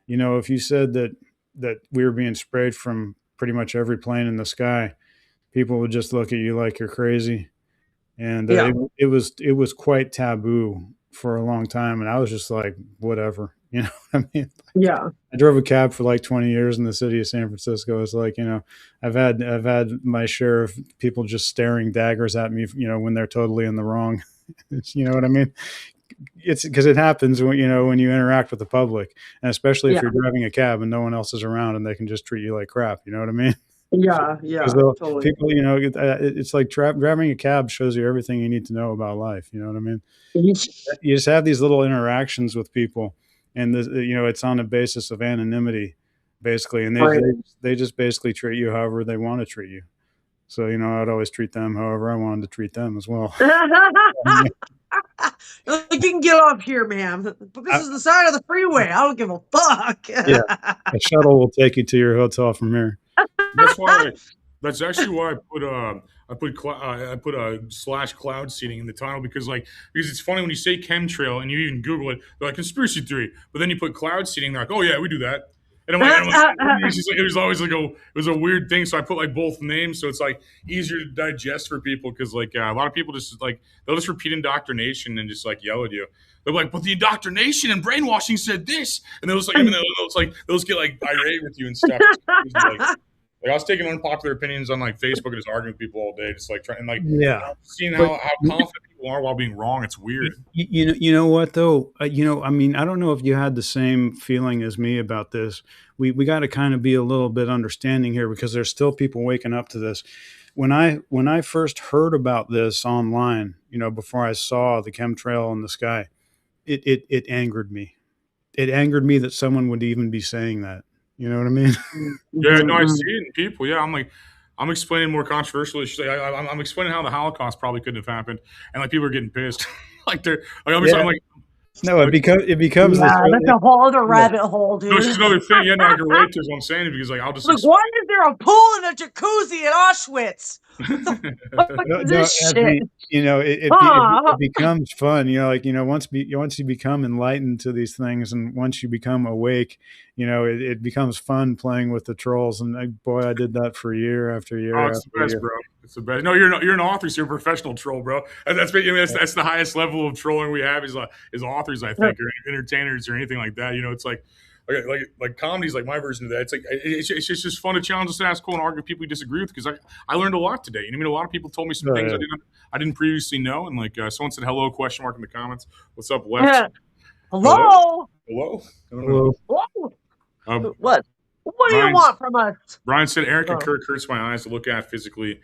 [SPEAKER 10] if you said that we were being sprayed from pretty much every plane in the sky, people would just look at you like you're crazy. And it was quite taboo for a long time, and I was just like, whatever, what I mean? I drove a cab for like 20 years in the city of San Francisco. It's like, I've had my share of people just staring daggers at me, when they're totally in the wrong. You know what I mean? It's because it happens when you interact with the public, and especially if you're driving a cab and no one else is around and they can just treat you like crap. You know what I mean?
[SPEAKER 9] Yeah, totally.
[SPEAKER 10] People, it's like driving a cab shows you everything you need to know about life. You know what I mean? You just have these little interactions with people, and it's on the basis of anonymity, basically, and they just basically treat you however they want to treat you. So I'd always treat them however I wanted to treat them as well.
[SPEAKER 9] You can get off here, ma'am. But this is the side of the freeway. I don't give a fuck.
[SPEAKER 10] Yeah, a shuttle will take you to your hotel from here.
[SPEAKER 11] That's actually why I put a slash cloud seeding in the title because it's funny when you say chemtrail and you even Google it, they're like conspiracy theory, but then you put cloud seeding, they're like, oh yeah, we do that. And it was always it was a weird thing. So I put both names, so it's easier to digest for people because a lot of people just they'll just repeat indoctrination and just yell at you. They're like, but the indoctrination and brainwashing said this, and they'll just they'll just get irate with you and stuff. I was taking unpopular opinions on Facebook and just arguing with people all day, just trying seeing how confident people are while being wrong. It's weird.
[SPEAKER 10] You know what though? I don't know if you had the same feeling as me about this. We got to kind of be a little bit understanding here because there's still people waking up to this. When I first heard about this online, before I saw the chemtrail in the sky, it angered me. It angered me that someone would even be saying that. You know what I mean?
[SPEAKER 11] Yeah, no, I see it in people. Yeah, I'm explaining more controversial issues. I'm explaining how the Holocaust probably couldn't have happened, and people are getting pissed.
[SPEAKER 10] No, it becomes.
[SPEAKER 9] Yeah, that's a whole other rabbit hole, dude.
[SPEAKER 11] No, it's just another thing. Yeah, no, I can relate to what I'm saying because I'll just
[SPEAKER 9] why is there a pool and a jacuzzi at Auschwitz?
[SPEAKER 10] It becomes fun. Once you become enlightened to these things, and once you become awake, it becomes fun playing with the trolls. And boy, I did that for year after year.
[SPEAKER 11] Oh, it's the best, bro. It's the best. No, you're an author, so you're a professional troll, bro. And that's the highest level of trolling we have is authors, I think, or entertainers or anything like that. It's like comedy's my version of that. It's just fun to challenge us and ask cool and argue with people you disagree with because I learned a lot today. A lot of people told me some things I didn't previously know, and someone said hello ? In the comments. What's up, Lex?
[SPEAKER 9] Yeah. Hello.
[SPEAKER 10] Hello.
[SPEAKER 9] What? What do you want from us?
[SPEAKER 11] Brian said Erica Kirk hurts my eyes to look at physically.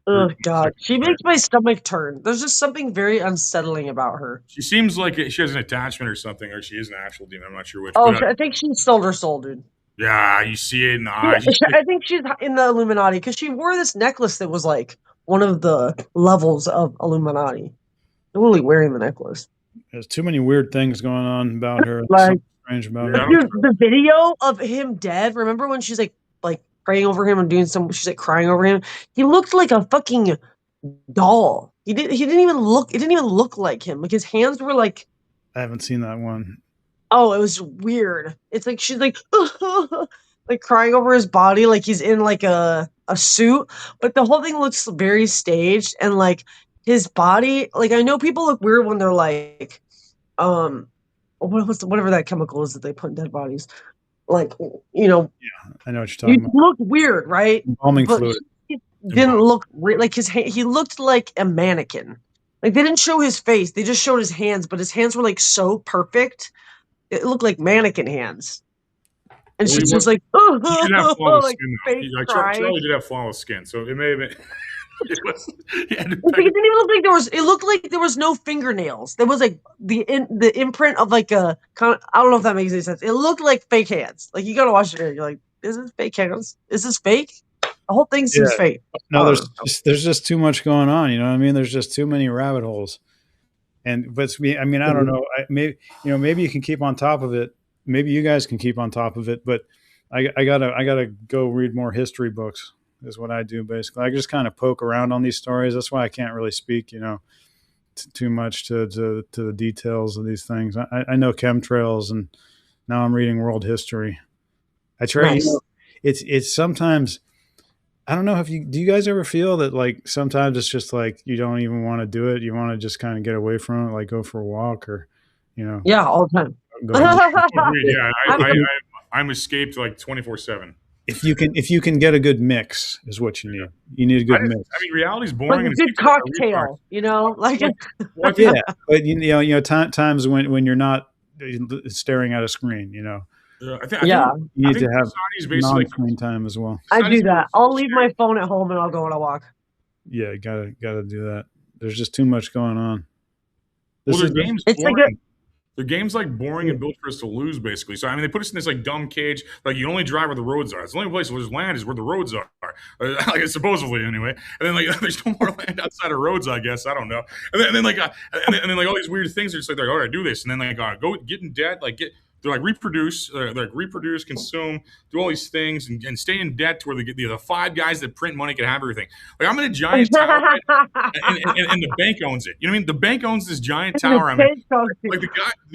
[SPEAKER 9] Oh God, she makes my stomach turn. There's just something very unsettling about her.
[SPEAKER 11] She seems like she has an attachment or something, or she is an actual demon. I'm not sure which.
[SPEAKER 9] Oh, I think she sold her soul, dude.
[SPEAKER 11] Yeah, you see it in the eyes.
[SPEAKER 9] I think she's in the Illuminati because she wore this necklace that was one of the levels of Illuminati. Literally wearing the necklace.
[SPEAKER 10] There's too many weird things going on about her. Strange about her.
[SPEAKER 9] Dude, the video of him dead. Remember when she's praying over him and doing she's crying over him. He looked like a fucking doll. He didn't even look like him. His hands were
[SPEAKER 10] I haven't seen that one.
[SPEAKER 9] Oh, it was weird. It's she's crying over his body he's in a suit, but the whole thing looks very staged and his body, I know people look weird when they're whatever that chemical is that they put in dead bodies.
[SPEAKER 10] Yeah, I know what you're talking about.
[SPEAKER 9] He looked weird, right?
[SPEAKER 10] Embalming fluid.
[SPEAKER 9] He didn't look he looked like a mannequin. They didn't show his face; they just showed his hands. But his hands were so perfect, it looked like mannequin hands. And she's just
[SPEAKER 11] he did have flawless skin. Charlie did have flawless skin, so it may have been. It didn't even
[SPEAKER 9] look like there was. It looked like there was no fingernails. There was the imprint of a kind of. I don't know if that makes any sense. It looked like fake hands. You gotta watch it. You're like, is this fake hands? Is this fake? The whole thing seems fake.
[SPEAKER 10] No, there's just too much going on. You know what I mean? There's just too many rabbit holes. But I don't know. Maybe you can keep on top of it. Maybe you guys can keep on top of it. But I gotta go read more history books. Is what I do basically. I just kind of poke around on these stories. That's why I can't really speak, too much to the details of these things. I know chemtrails, and now I'm reading world history. I try. Nice. It's sometimes. I don't know if do you guys ever feel that sometimes it's just you don't even want to do it. You want to just kind of get away from it, go for a walk or,
[SPEAKER 9] Yeah, all the time.
[SPEAKER 11] I'm escaped 24/7.
[SPEAKER 10] If you can get a good mix is what you need. You need a good mix.
[SPEAKER 11] Reality's boring.
[SPEAKER 9] A good cocktail,
[SPEAKER 10] Yeah, but times when you're not staring at a screen,
[SPEAKER 11] I think
[SPEAKER 10] You need to have
[SPEAKER 11] society's basically like,
[SPEAKER 10] non-screen time as well.
[SPEAKER 9] I do that. I'll leave my phone at home and I'll go on a walk.
[SPEAKER 10] Yeah, gotta do that. There's just too much going on.
[SPEAKER 11] Well, their game's
[SPEAKER 9] It's like
[SPEAKER 11] boring. Their game's like boring and built for us to lose, basically. So I mean, they put us in this like dumb cage. Like you only drive where the roads are. It's the only place where there's land is where the roads are. Like supposedly, anyway. And then like there's no more land outside of roads, I guess. I don't know. And then like all these weird things are just like, all right, do this, and then like go get in debt, like get. They're like reproduce, consume, do all these things, and stay in debt to where the five guys that print money can have everything. Like I'm in a giant tower, right? and the bank owns it. You know what I mean? The bank owns this giant tower. I mean, like the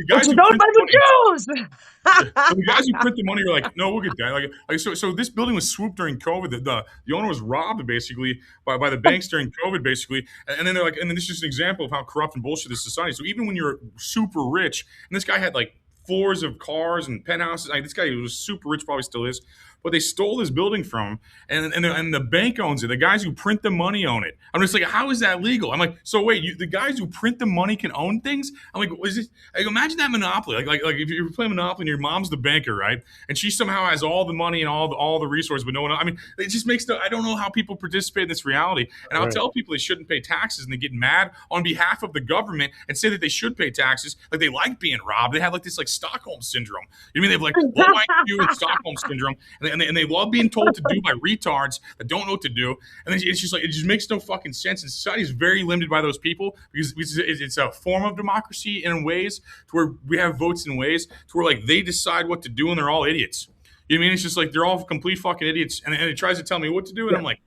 [SPEAKER 11] guys who
[SPEAKER 9] don't
[SPEAKER 11] print
[SPEAKER 9] buy the Jews.
[SPEAKER 11] the guys who print the money are like, no, we'll get that. Like so this building was swooped during COVID. The owner was robbed basically by the banks during COVID, basically. And then they're like, and then this is just an example of how corrupt and bullshit this society. So even when you're super rich, and this guy had like floors of cars and penthouses. Like, this guy was super rich, probably still is. But they stole this building from him, and the bank owns it. The guys who print the money own it. I'm just like, how is that legal? I'm like, so wait, the guys who print the money can own things? I'm like, is it? Like, imagine that monopoly. Like if you're playing Monopoly and your mom's the banker, right? And she somehow has all the money and all the resources, but no one. I mean, it just makes I don't know how people participate in this reality. And I'll tell people they shouldn't pay taxes, and they get mad on behalf of the government and say that they should pay taxes. Like they like being robbed. They have like this like Stockholm syndrome. You know what I mean? They have like low IQ and Stockholm syndrome, and they love being told to do by retards that don't know what to do. And then it's just like, it just makes no fucking sense. And society is very limited by those people because it's a form of democracy in ways to where we have votes in ways to where like they decide what to do and they're all idiots. You know what I mean? It's just like they're all complete fucking idiots. And it tries to tell me what to do. And I'm like,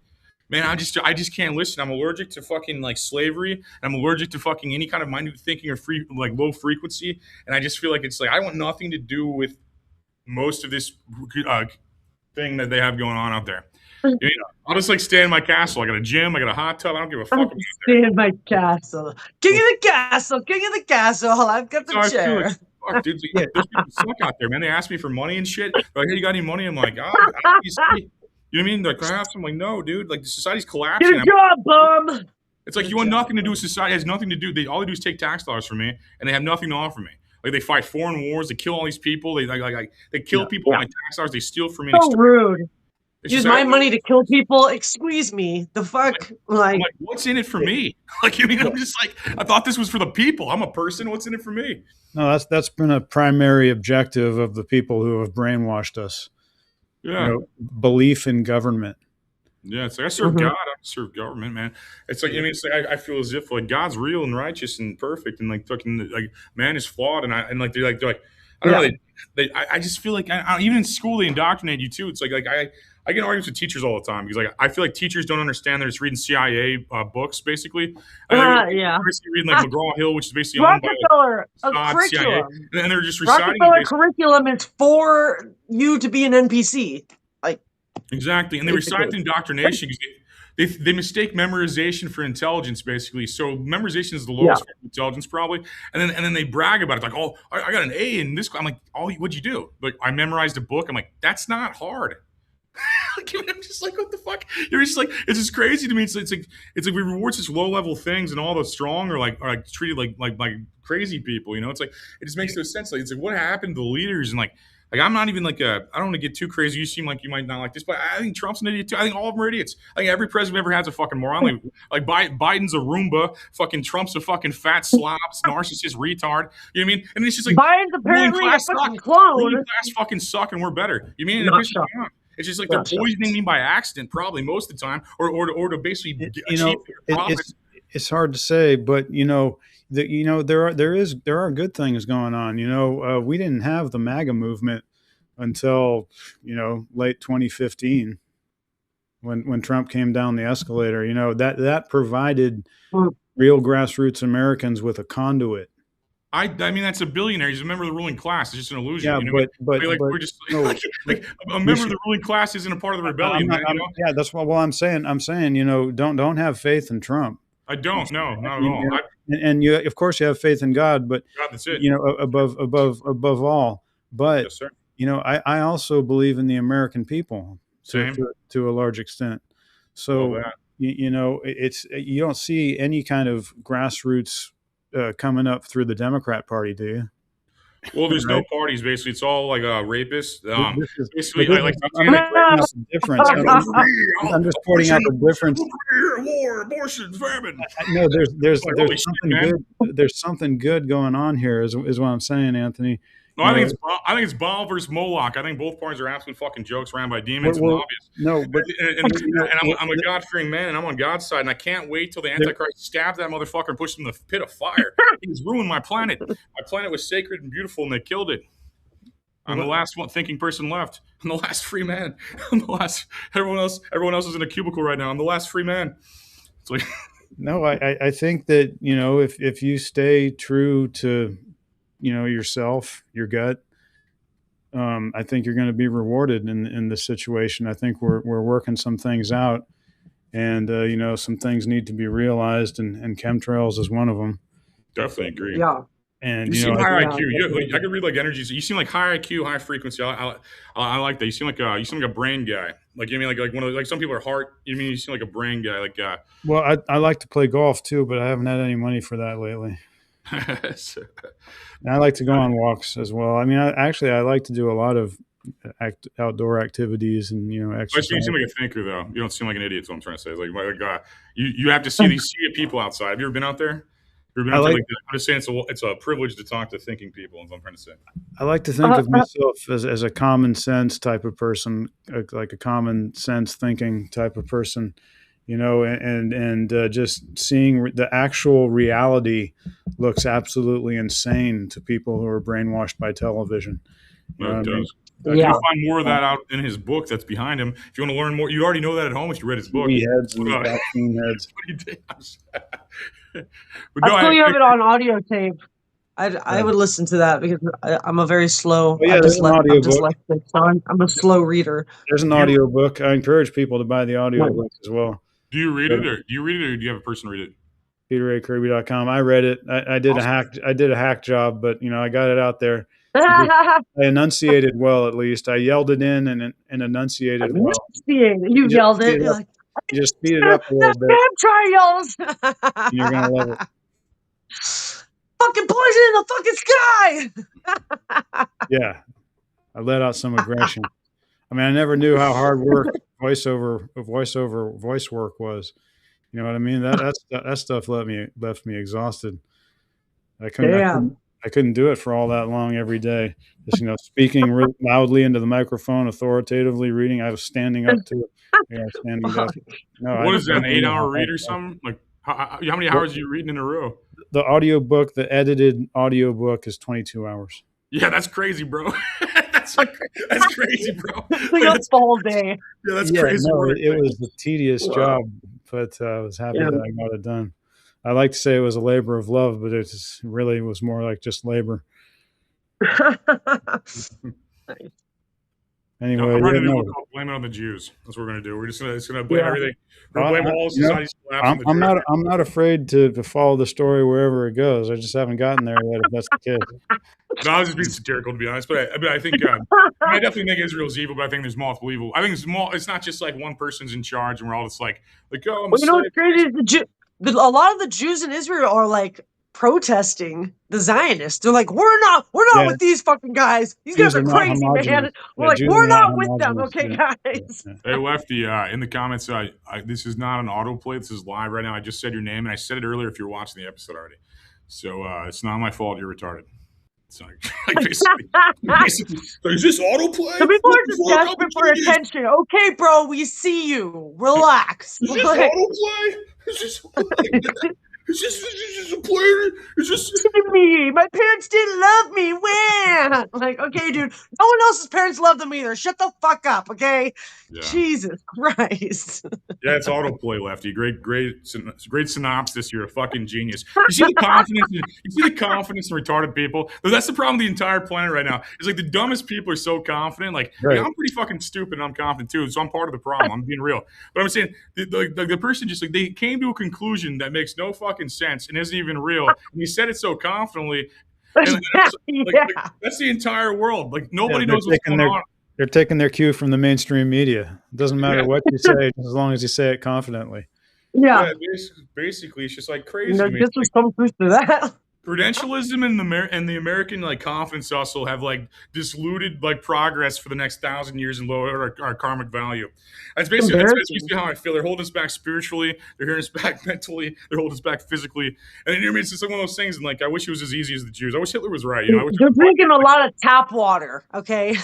[SPEAKER 11] man, I just can't listen. I'm allergic to fucking like slavery. I'm allergic to fucking any kind of minute thinking or low frequency. And I just feel like it's like, I want nothing to do with most of this thing that they have going on out there. You know, I'll just like stay in my castle. I got a gym. I got a hot tub. I don't give a fuck.
[SPEAKER 9] Stay in my castle. King of the castle. King of the castle. I've got the chair.
[SPEAKER 11] Like, fuck, dude. Those people suck out there, man. They ask me for money and shit. They're like, hey, you got any money? I'm like, oh, you know what I mean? Like, I have some. I'm like, no, dude. Like, the society's collapsing.
[SPEAKER 9] Get a job, bum.
[SPEAKER 11] It's like you want nothing to do with society. It has nothing to do. All they do is take tax dollars from me, and they have nothing to offer me. Like they fight foreign wars. They kill all these people. They kill people with my tax dollars. They steal from me.
[SPEAKER 9] So rude. Use my
[SPEAKER 11] like,
[SPEAKER 9] money to kill people. Excuse me. The fuck? Like,
[SPEAKER 11] I'm like, what's in it for me? Like, I mean, I'm just like, I thought this was for the people. I'm a person. What's in it for me?
[SPEAKER 10] No, that's been a primary objective of the people who have brainwashed us.
[SPEAKER 11] Yeah.
[SPEAKER 10] You know, belief in government.
[SPEAKER 11] Yeah, it's like I serve God, I don't serve government, man. It's like, I mean, it's like I feel as if like God's real and righteous and perfect, and like fucking like man is flawed, and they're like I don't know. I just feel like even in school they indoctrinate you too. It's like I get arguments with teachers all the time because like I feel like teachers don't understand. They're just reading CIA books basically.
[SPEAKER 9] Yeah.
[SPEAKER 11] Reading like McGraw-Hill, which is basically owned by
[SPEAKER 9] Rockefeller
[SPEAKER 11] CIA, and they're just reciting.
[SPEAKER 9] Rockefeller curriculum is for you to be an NPC. Like
[SPEAKER 11] exactly, and they recite indoctrination because they mistake memorization for intelligence, basically. So memorization is the lowest form of intelligence, probably. And then they brag about it, like, oh, I got an A in this. I'm like, oh, what'd you do? Like, I memorized a book. I'm like, that's not hard. Like, I'm just like, what the fuck? You're just like, it's just crazy to me. It's like we reward such low level things, and all the strong are like treated like crazy people. You know, it's like it just makes no sense. Like, it's like what happened to the leaders and like I'm not even like I don't want to get too crazy. You seem like you might not like this, but I think Trump's an idiot too. I think all of them are idiots. I think every president ever has a fucking moron. Like Biden's a Roomba. Fucking Trump's a fucking fat slops, narcissist, retard. You know what I mean? And it's just like
[SPEAKER 9] Biden's apparently a fucking clone.
[SPEAKER 11] Ruling class fucking suck, and we're better. You mean? It's just like they're poisoning me by accident, probably most of the time, or to basically achieve profits.
[SPEAKER 10] It's hard to say, but there are good things going on. We didn't have the MAGA movement until late 2015 when Trump came down the escalator. That provided real grassroots Americans with a conduit.
[SPEAKER 11] I mean, that's a billionaire. He's a member of the ruling class. It's just an illusion.
[SPEAKER 10] Yeah, but
[SPEAKER 11] we're just like a member of the ruling class isn't a part of the rebellion.
[SPEAKER 10] Yeah, that's what. Well, I'm saying, don't have faith in Trump.
[SPEAKER 11] I don't. No, not at all.
[SPEAKER 10] And you, of course, you have faith in God, but
[SPEAKER 11] God, that's it.
[SPEAKER 10] Above all. But
[SPEAKER 11] yes, sir.
[SPEAKER 10] I also believe in the American people to a large extent. So it's you don't see any kind of grassroots coming up through the Democrat Party, do you?
[SPEAKER 11] Well, there's no
[SPEAKER 10] Right?
[SPEAKER 11] parties. Basically, it's all like rapists.
[SPEAKER 10] This is,
[SPEAKER 11] Basically,
[SPEAKER 10] but this
[SPEAKER 11] like
[SPEAKER 10] is, I'm just pointing out the difference. I'm just pointing out the difference.
[SPEAKER 11] war, abortion, famine.
[SPEAKER 10] No, there's
[SPEAKER 11] Like, holy shit,
[SPEAKER 10] something
[SPEAKER 11] man.
[SPEAKER 10] good. There's something good going on here. Is what I'm saying, Anthony.
[SPEAKER 11] No, I think it's Baal versus Moloch. I think both parties are absolute fucking jokes ran by demons and lobbyists.
[SPEAKER 10] No, but
[SPEAKER 11] I'm a God-fearing man, and I'm on God's side, and I can't wait till the Antichrist stabs that motherfucker and pushes him in the pit of fire. He's ruined my planet. My planet was sacred and beautiful, and they killed it. I'm the last one thinking person left. I'm the last free man. I'm the last. Everyone else is in a cubicle right now. I'm the last free man. It's like
[SPEAKER 10] no, I think that if you stay true to yourself, your gut, I think you're going to be rewarded in this situation. I think we're working some things out, and some things need to be realized, and chemtrails is one of them.
[SPEAKER 11] definitely agree.
[SPEAKER 9] Yeah.
[SPEAKER 10] And
[SPEAKER 11] You seem high IQ. I could read like energies. You seem like high IQ, high frequency. I like that. You seem like a brain guy. Like you mean like one of like some people are heart. You seem like a brain guy. Like
[SPEAKER 10] well, I like to play golf too, but I haven't had any money for that lately. And I like to go on walks as well. I mean, I like to do a lot of outdoor activities and exercise.
[SPEAKER 11] You seem like a thinker though. You don't seem like an idiot. That's what I'm trying to say. It's like you have to see these people outside. Have you ever been out there? I'm just saying it's a privilege to talk to thinking people. Is what I'm trying to say.
[SPEAKER 10] I like to think of myself as a common sense type of person, like a common sense thinking type of person, and just seeing the actual reality looks absolutely insane to people who are brainwashed by television.
[SPEAKER 11] No, it does. You can find more of that out in his book that's behind him. If you want to learn more, you already know that at home if you read his book.
[SPEAKER 10] Heads and vaccine heads.
[SPEAKER 9] I still have it on audio tape. I would listen to that because I'm a very slow.
[SPEAKER 10] Yeah, there's an audio book.
[SPEAKER 9] I'm a slow reader.
[SPEAKER 10] There's an audio book. I encourage people to buy the audio book as well.
[SPEAKER 11] Do you read it, or do you have a person read it?
[SPEAKER 10] PeterAKirby.com. I read it. I did a hack job, but I got it out there. I enunciated well, at least. I yelled it in and enunciated well.
[SPEAKER 9] You yelled it.
[SPEAKER 10] You just speed it up a little bit.
[SPEAKER 9] Chemtrails!
[SPEAKER 10] You're gonna love it.
[SPEAKER 9] Fucking poison in the fucking sky!
[SPEAKER 10] Yeah, I let out some aggression. I mean, I never knew how hard work voice work was. You know what I mean? That stuff left me exhausted. I couldn't do it for all that long every day. Just speaking loudly into the microphone, authoritatively reading. I was standing up to it. Yeah, standing up. No,
[SPEAKER 11] what is that? An 8-hour read or something? Like how many hours are you reading in a row?
[SPEAKER 10] The audiobook, the edited audiobook, is 22 hours.
[SPEAKER 11] Yeah, that's crazy, bro. that's crazy, bro.
[SPEAKER 9] That's the whole day.
[SPEAKER 11] Yeah, that's crazy.
[SPEAKER 10] No, it was a tedious job, but I was happy that I got it done. I like to say it was a labor of love, but it really was more like just labor.
[SPEAKER 9] Nice.
[SPEAKER 10] Anyway,
[SPEAKER 11] we're going to blame it on the Jews. That's what we're going to do. We're just going to blame everything. We're going to blame all society's collapse.
[SPEAKER 10] I'm not afraid to follow the story wherever it goes. I just haven't gotten there yet. If that's the case.
[SPEAKER 11] No, I was just being satirical, to be honest. But I think I definitely think Israel's evil. But I think there's multiple evil. I think it's not just like one person's in charge and we're all just like oh.
[SPEAKER 9] Well, what's crazy is a lot of the Jews in Israel are like protesting the Zionists. They're like, we're not with these fucking guys. These guys are crazy, man. We're like, we're not with them, okay, guys.
[SPEAKER 11] Hey, Lefty, in the comments, this is not an autoplay. This is live right now. I just said your name, and I said it earlier if you're watching the episode already. So it's not my fault you're retarded. It's like basically, is this autoplay?
[SPEAKER 9] The people are just desperate for attention. Okay, bro, we see you. Relax.
[SPEAKER 11] Is this autoplay? Is this a player? Is this
[SPEAKER 9] me? My parents didn't love me. When? Like, okay, dude. No one else's parents loved them either. Shut the fuck up, okay? Yeah. Jesus Christ.
[SPEAKER 11] Yeah, it's autoplay, Lefty. Great synopsis. You're a fucking genius. You see the confidence. In retarded people. That's the problem with the entire planet right now. It's like the dumbest people are so confident. Like, right. I'm pretty fucking stupid and I'm confident too. So I'm part of the problem. I'm being real. But I'm saying the person just like they came to a conclusion that makes no fucking sense and isn't even real. And he said it so confidently. And that's the entire world. Like nobody knows what's going on.
[SPEAKER 10] They're taking their cue from the mainstream media. It doesn't matter what you say, as long as you say it confidently.
[SPEAKER 9] Yeah.
[SPEAKER 11] Basically, it's just like crazy.
[SPEAKER 9] This was some truth to that.
[SPEAKER 11] Prudentialism and the American like confidence hustle have like diluted like progress for the next 1,000 years and lowered our karmic value. That's basically how I feel. They're holding us back spiritually. They're holding us back mentally. They're holding us back physically. And then, it's just like one of those things. And like, I wish it was as easy as the Jews. I wish Hitler was right. You know, I wish
[SPEAKER 9] they're drinking a lot of tap water. Okay.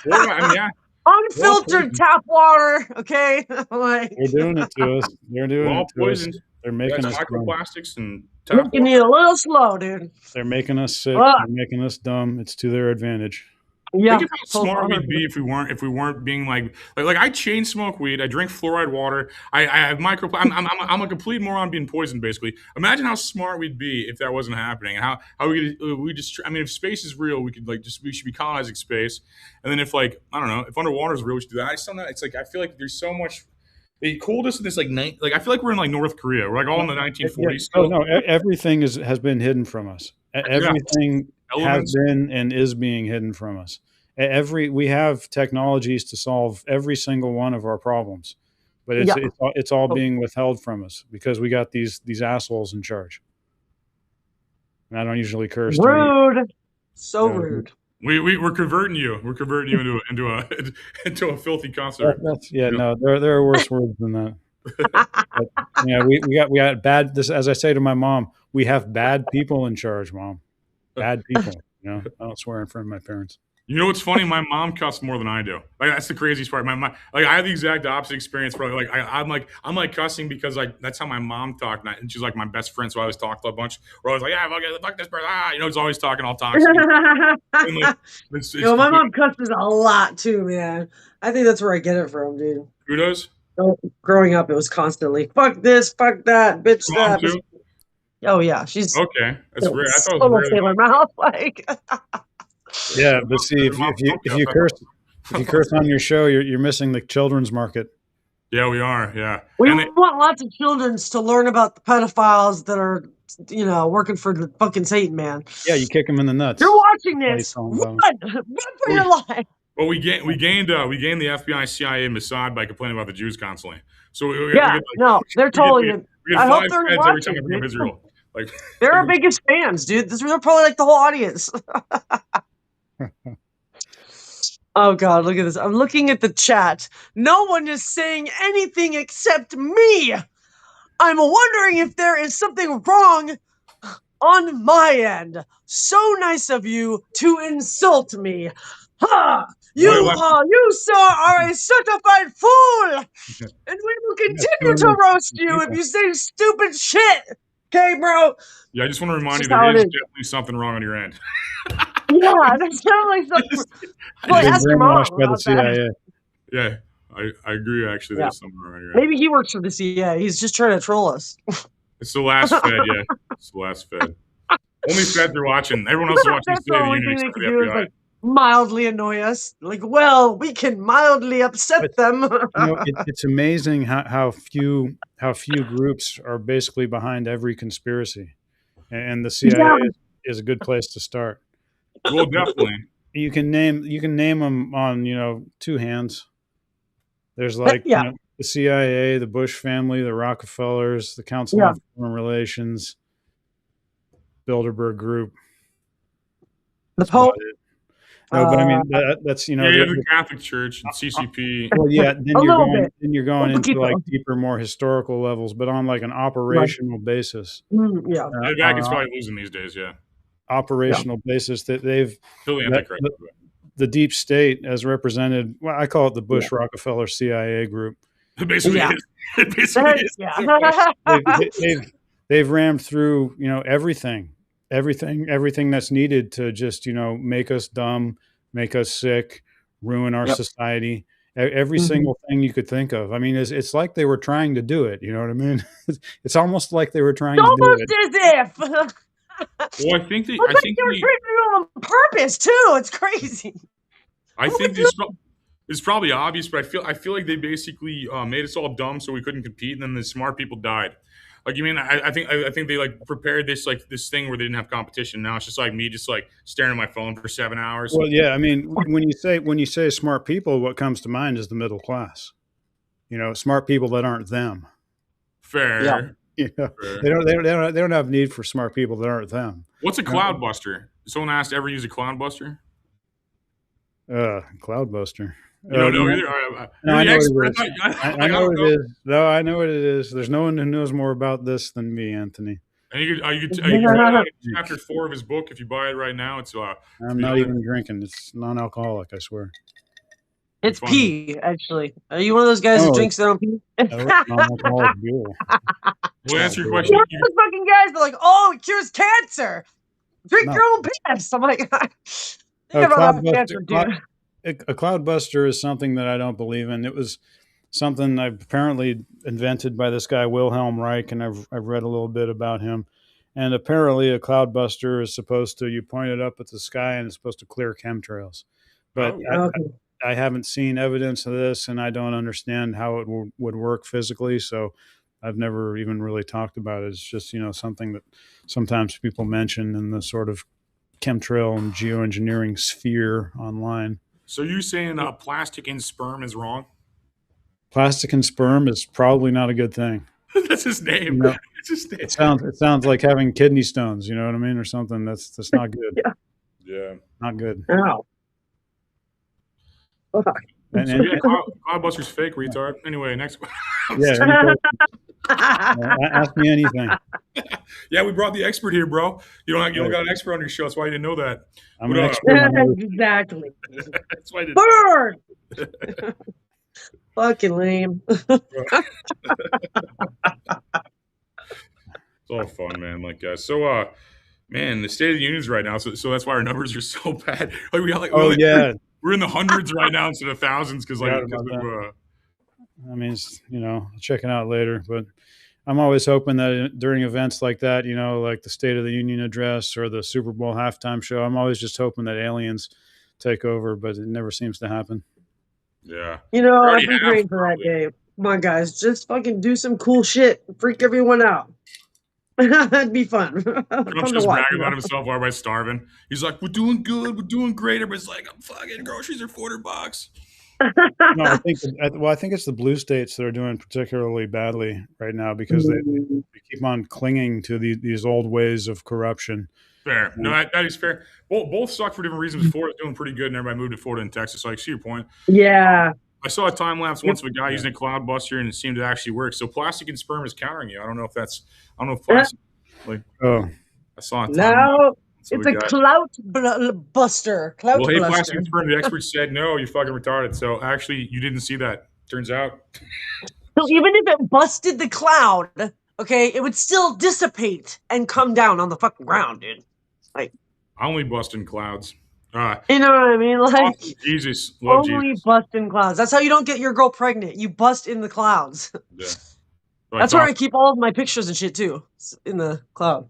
[SPEAKER 11] Well, I mean, yeah.
[SPEAKER 9] Unfiltered tap water. Okay. Like,
[SPEAKER 10] they're doing it to us. They're doing it to
[SPEAKER 11] poisoned.
[SPEAKER 10] us. They're making us
[SPEAKER 11] microplastics and
[SPEAKER 9] making you a little slow, dude.
[SPEAKER 10] They're making us sick. They're making us dumb. It's to their advantage.
[SPEAKER 9] Yeah.
[SPEAKER 11] Think of how smart we'd be if we weren't being like I chain smoke weed. I drink fluoride water. I have I'm a complete moron being poisoned. Basically, imagine how smart we'd be if that wasn't happening. And how we just. I mean, if space is real, we should be colonizing space. And then if like I don't know if underwater is real, we should do that. I just don't know. It's like I feel like there's so much. They cooled us in this like I feel like we're in like North Korea. We're like all in the 1940s.
[SPEAKER 10] Yeah. No, everything has been hidden from us. Everything has been and is being hidden from us. We have technologies to solve every single one of our problems, but it's all being withheld from us because we got these assholes in charge. And I don't usually curse.
[SPEAKER 9] Rude. So rude.
[SPEAKER 11] We're converting you. We're converting you into a filthy concert.
[SPEAKER 10] No, there are worse words than that. But, we got bad. This, as I say to my mom, we have bad people in charge, Mom. Bad people. I don't swear in front of my parents.
[SPEAKER 11] You know what's funny? My mom cussed more than I do. Like that's the craziest part. My I have the exact opposite experience. Probably I'm like cussing because that's how my mom talked, and she's like my best friend, so I always talked a bunch. Or I was like, fuck this person. It's always talking all toxic.
[SPEAKER 9] My mom cusses a lot too, man. I think that's where I get it from, dude.
[SPEAKER 11] Who does?
[SPEAKER 9] Growing up, it was constantly fuck this, fuck that, bitch that.
[SPEAKER 11] Too?
[SPEAKER 9] Oh yeah, she's
[SPEAKER 11] okay. That's rare. I thought it was
[SPEAKER 9] Taylor mouth like.
[SPEAKER 10] Yeah, but see, if you curse on your show, you're missing the children's market.
[SPEAKER 11] Yeah, we are. Yeah,
[SPEAKER 9] we want lots of children to learn about the pedophiles that are, working for the fucking Satan, man.
[SPEAKER 10] Yeah, you kick them in the nuts.
[SPEAKER 9] You're watching this. Run for your life.
[SPEAKER 11] Well, we gained the FBI, CIA, and Mossad by complaining about the Jews constantly. So
[SPEAKER 9] they're totally.
[SPEAKER 11] I hope they're watching every time we bring up Israel. Like
[SPEAKER 9] they're our biggest fans, dude. They're probably like the whole audience. Oh God, look at this. I'm looking at the chat. No one is saying anything except me. I'm wondering if there is something wrong on my end. So nice of you to insult me. Ha! You sir are a certified fool, and we will continue to roast you if you say stupid shit. Okay, bro?
[SPEAKER 11] Yeah, I just want to remind you there is definitely something wrong on your end.
[SPEAKER 9] Yeah, there's definitely something. Well, ask your mom
[SPEAKER 10] by the CIA.
[SPEAKER 11] Yeah, I agree. Actually, there's something wrong on your end.
[SPEAKER 9] Maybe he works for the CIA. He's just trying to troll us.
[SPEAKER 11] It's the last Fed, yeah. It's the last Fed. Only Feds are watching. Everyone else is watching the State of the Union except for the FBI.
[SPEAKER 9] Like, mildly annoy us. Like, well, we can mildly upset them.
[SPEAKER 10] It's amazing how few groups are basically behind every conspiracy, and the CIA is a good place to start.
[SPEAKER 11] Well, definitely.
[SPEAKER 10] You can name them on two hands. There's the CIA, the Bush family, the Rockefellers, the Council on Foreign Relations, Bilderberg Group.
[SPEAKER 9] The Pope.
[SPEAKER 10] No, but I mean that's
[SPEAKER 11] you have the Catholic Church and CCP.
[SPEAKER 10] Well, yeah, then you're going into like deeper, more historical levels, but on like an operational basis.
[SPEAKER 9] Yeah,
[SPEAKER 11] Vatican's probably losing these days. Yeah,
[SPEAKER 10] operational basis that they've the deep state as represented. Well, I call it the Bush Rockefeller CIA group.
[SPEAKER 11] It basically is.
[SPEAKER 10] They've rammed through everything that's needed to just make us dumb, make us sick, ruin our society. Every single thing you could think of. I mean, it's like they were trying to do it. You know what I mean? It's almost like they were trying to do it.
[SPEAKER 9] Almost as if.
[SPEAKER 11] Well, I think they
[SPEAKER 9] were treating it on purpose too. It's crazy.
[SPEAKER 11] I think it's probably obvious, but I feel like they basically made us all dumb so we couldn't compete, and then the smart people died. Like, you mean, I think they like prepared this thing where they didn't have competition. Now it's just like me just like staring at my phone for 7 hours.
[SPEAKER 10] Well, yeah, I mean, when you say smart people, what comes to mind is the middle class. Smart people that aren't them.
[SPEAKER 11] Fair.
[SPEAKER 10] You know,
[SPEAKER 11] Fair.
[SPEAKER 10] they don't have need for smart people that aren't them.
[SPEAKER 11] What's a cloud buster? Someone asked, ever use a cloud buster?
[SPEAKER 10] Cloud buster.
[SPEAKER 11] You don't know either?
[SPEAKER 10] No, I know what it is.
[SPEAKER 11] I
[SPEAKER 10] know what it is. No, I know what it is. There's no one who knows more about this than me, Anthony.
[SPEAKER 11] And you can try out chapter 4 of his book if you buy it right now. It's
[SPEAKER 10] I'm not even drinking. It's non-alcoholic, I swear.
[SPEAKER 9] It's pee, actually. Are you one of those guys who drinks their own pee?
[SPEAKER 10] Non-alcoholic beer.
[SPEAKER 11] We'll answer your question.
[SPEAKER 9] You're those fucking guys that are like, oh, it cures cancer. Drink your own piss. I'm like, think about cancer, dude.
[SPEAKER 10] A cloud buster is something that I don't believe in. It was something I've apparently invented by this guy Wilhelm Reich, and I've read a little bit about him. And apparently, a cloud buster is supposed to, you point it up at the sky and it's supposed to clear chemtrails. But I haven't seen evidence of this, and I don't understand how it would work physically. So I've never even really talked about it. It's just, something that sometimes people mention in the sort of chemtrail and geoengineering sphere online.
[SPEAKER 11] So you're saying plastic in sperm is wrong?
[SPEAKER 10] Plastic in sperm is probably not a good thing.
[SPEAKER 11] That's his name. It's his name.
[SPEAKER 10] It sounds like having kidney stones, you know what I mean, or something. That's not good.
[SPEAKER 11] Yeah.
[SPEAKER 10] Not good.
[SPEAKER 9] No.
[SPEAKER 11] Cloudbuster's fake, retard. Anyway, next question.
[SPEAKER 10] Ask me anything.
[SPEAKER 11] Yeah, we brought the expert here, bro. You don't got an expert on your show. That's why you didn't know that.
[SPEAKER 10] I'm an expert.
[SPEAKER 9] Exactly.
[SPEAKER 11] That's why I didn't.
[SPEAKER 9] Bird. Fucking lame.
[SPEAKER 11] It's all fun, man. Man, the State of the Union's right now, so that's why our numbers are so bad. We're in the hundreds right now instead of thousands because
[SPEAKER 10] I mean, check it out later. But I'm always hoping that during events like that, like the State of the Union address or the Super Bowl halftime show, I'm always just hoping that aliens take over, but it never seems to happen.
[SPEAKER 11] Yeah.
[SPEAKER 9] I'd be great for that day. Come on, guys, just fucking do some cool shit, freak everyone out. That'd be fun.
[SPEAKER 11] Trump's just bragging about himself while everybody's starving. He's like, "We're doing good. We're doing great." Everybody's like, "I'm fucking groceries are $4."
[SPEAKER 10] No, I think it's the blue states that are doing particularly badly right now because they keep on clinging to these old ways of corruption.
[SPEAKER 11] Fair. No, that is fair. Both suck for different reasons. Florida's doing pretty good, and everybody moved to Florida and Texas. So I see your point.
[SPEAKER 9] Yeah.
[SPEAKER 11] I saw a time lapse once of a guy using a cloud buster, and it seemed to actually work. So plastic and sperm is countering you. I don't know if plastic. I saw it.
[SPEAKER 9] No, it's a clout buster.
[SPEAKER 11] Well, hey, plastic and sperm. The expert said no. You're fucking retarded. So actually, you didn't see that. Turns out.
[SPEAKER 9] So even if it busted the cloud, okay, it would still dissipate and come down on the fucking ground, dude. I
[SPEAKER 11] only bust in clouds.
[SPEAKER 9] You know what I mean? Like
[SPEAKER 11] Jesus, love
[SPEAKER 9] only
[SPEAKER 11] Jesus.
[SPEAKER 9] bust in clouds. That's how you don't get your girl pregnant. You bust in the clouds.
[SPEAKER 11] Yeah.
[SPEAKER 9] That's where I keep all of my pictures and shit too. It's in the cloud.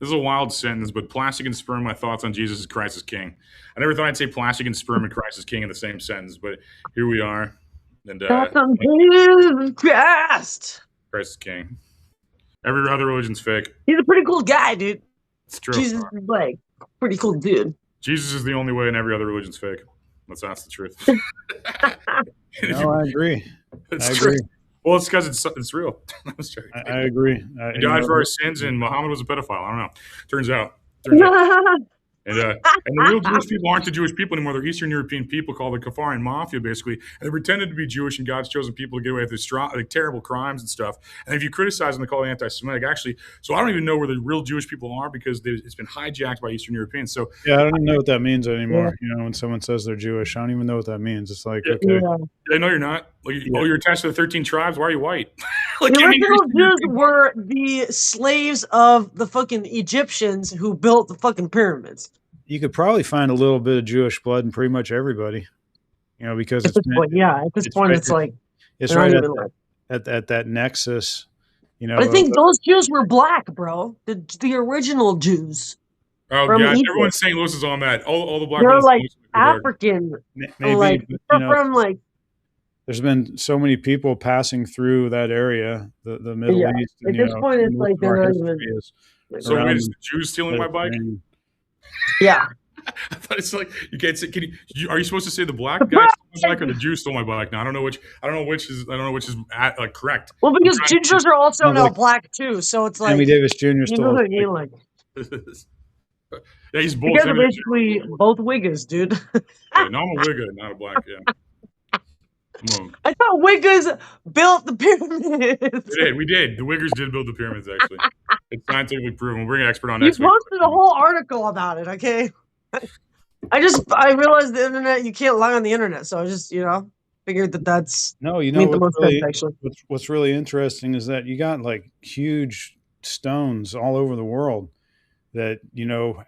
[SPEAKER 11] This is a wild sentence, but plastic and sperm. My thoughts on Jesus is Christ is King. I never thought I'd say plastic and sperm and Christ is King in the same sentence, but here we are. And
[SPEAKER 9] thoughts on Jesus Christ.
[SPEAKER 11] Christ is King. Every other religion's fake.
[SPEAKER 9] He's a pretty cool guy, dude.
[SPEAKER 11] It's true.
[SPEAKER 9] Jesus is like pretty cool dude.
[SPEAKER 11] Jesus is the only way, and every other religion's fake. That's the truth.
[SPEAKER 10] No, I agree.
[SPEAKER 11] I agree. Well, it's because it's real.
[SPEAKER 10] I agree.
[SPEAKER 11] He died for our sins, and Muhammad was a pedophile. I don't know. Turns out. And the real Jewish people aren't the Jewish people anymore. They're Eastern European people called the Kafarian Mafia, basically. And they pretended to be Jewish, and God's chosen people to get away with this terrible crimes and stuff. And if you criticize them, they call it anti-Semitic. Actually, so I don't even know where the real Jewish people are because it's been hijacked by Eastern Europeans. So
[SPEAKER 10] yeah, I don't even know what that means anymore. Yeah. When someone says they're Jewish, I don't even know what that means. It's like, okay.
[SPEAKER 11] Yeah, no, you're not. Oh, you're attached to the 13 tribes. Why are you white?
[SPEAKER 9] The original Jews were the slaves of the fucking Egyptians who built the fucking pyramids.
[SPEAKER 10] You could probably find a little bit of Jewish blood in pretty much everybody, because
[SPEAKER 9] at this point, it's like
[SPEAKER 10] it's right at that nexus,
[SPEAKER 9] But I think those Jews were black, bro. The original Jews.
[SPEAKER 11] Oh yeah, everyone in St. Louis is on that. All the black.
[SPEAKER 9] They're like African,
[SPEAKER 10] maybe
[SPEAKER 9] from like.
[SPEAKER 10] There's been so many people passing through that area, the Middle East.
[SPEAKER 9] At this point, it's like they're not even.
[SPEAKER 11] So wait, is the Jews stealing my bike?
[SPEAKER 9] Yeah.
[SPEAKER 11] I thought it's like you can't say. Are you supposed to say the black guy stole my bike or the Jew stole my bike? Now I don't know which. I don't know which is correct.
[SPEAKER 9] Well, because gingers are also
[SPEAKER 10] Sounds
[SPEAKER 9] now
[SPEAKER 10] like
[SPEAKER 9] black too, so it's like
[SPEAKER 10] Sammy Davis Jr.
[SPEAKER 9] you
[SPEAKER 10] stole
[SPEAKER 9] know what I
[SPEAKER 10] his
[SPEAKER 9] mean.
[SPEAKER 10] bike.
[SPEAKER 9] Like
[SPEAKER 11] Yeah, he's
[SPEAKER 9] you
[SPEAKER 11] both.
[SPEAKER 9] guys are basically both Wiggers, dude.
[SPEAKER 11] Yeah, no, I'm a Wigga, not a black. Yeah.
[SPEAKER 9] I thought Wiggers built the pyramids.
[SPEAKER 11] We did. The Wiggers did build the pyramids, actually. It's scientifically proven. We'll bring an expert on
[SPEAKER 9] You
[SPEAKER 11] next week.
[SPEAKER 9] posted a whole article about it, okay? I realized the internet, you can't lie on the internet, so I just, figured that's
[SPEAKER 10] No, you know
[SPEAKER 9] made the
[SPEAKER 10] what's
[SPEAKER 9] most sense,
[SPEAKER 10] really,
[SPEAKER 9] actually.
[SPEAKER 10] what's really interesting is that you got like huge stones all over the world that,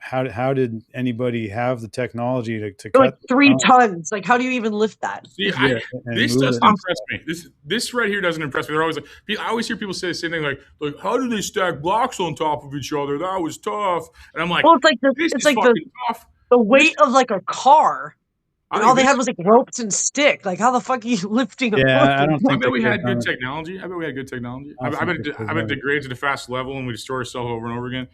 [SPEAKER 10] how did anybody have the technology to
[SPEAKER 9] They're like
[SPEAKER 10] cut
[SPEAKER 9] 3
[SPEAKER 10] stones?
[SPEAKER 9] tons. Like, how do you even lift that?
[SPEAKER 11] See,
[SPEAKER 10] Yeah, and
[SPEAKER 11] this
[SPEAKER 10] move
[SPEAKER 11] doesn't
[SPEAKER 10] it.
[SPEAKER 11] impress me. This right here doesn't impress me. They're always like, I always hear people say the same thing, like how do they stack blocks on top of each other? That was tough. And I'm like,
[SPEAKER 9] Well, it's like
[SPEAKER 11] this is fucking tough.
[SPEAKER 9] the weight of like a car. And
[SPEAKER 11] I
[SPEAKER 9] all they
[SPEAKER 11] think
[SPEAKER 9] had was like ropes and stick. Like, how the fuck are you lifting a
[SPEAKER 10] Yeah, I don't
[SPEAKER 11] I
[SPEAKER 10] think
[SPEAKER 11] bet we
[SPEAKER 10] they
[SPEAKER 11] had
[SPEAKER 10] could've
[SPEAKER 11] good
[SPEAKER 10] done it.
[SPEAKER 11] technology. I bet we had good technology.
[SPEAKER 10] I
[SPEAKER 11] I
[SPEAKER 10] don't
[SPEAKER 11] bet
[SPEAKER 10] think they
[SPEAKER 11] it
[SPEAKER 10] could've.
[SPEAKER 11] degrades at a fast level and we destroy ourselves over and over again.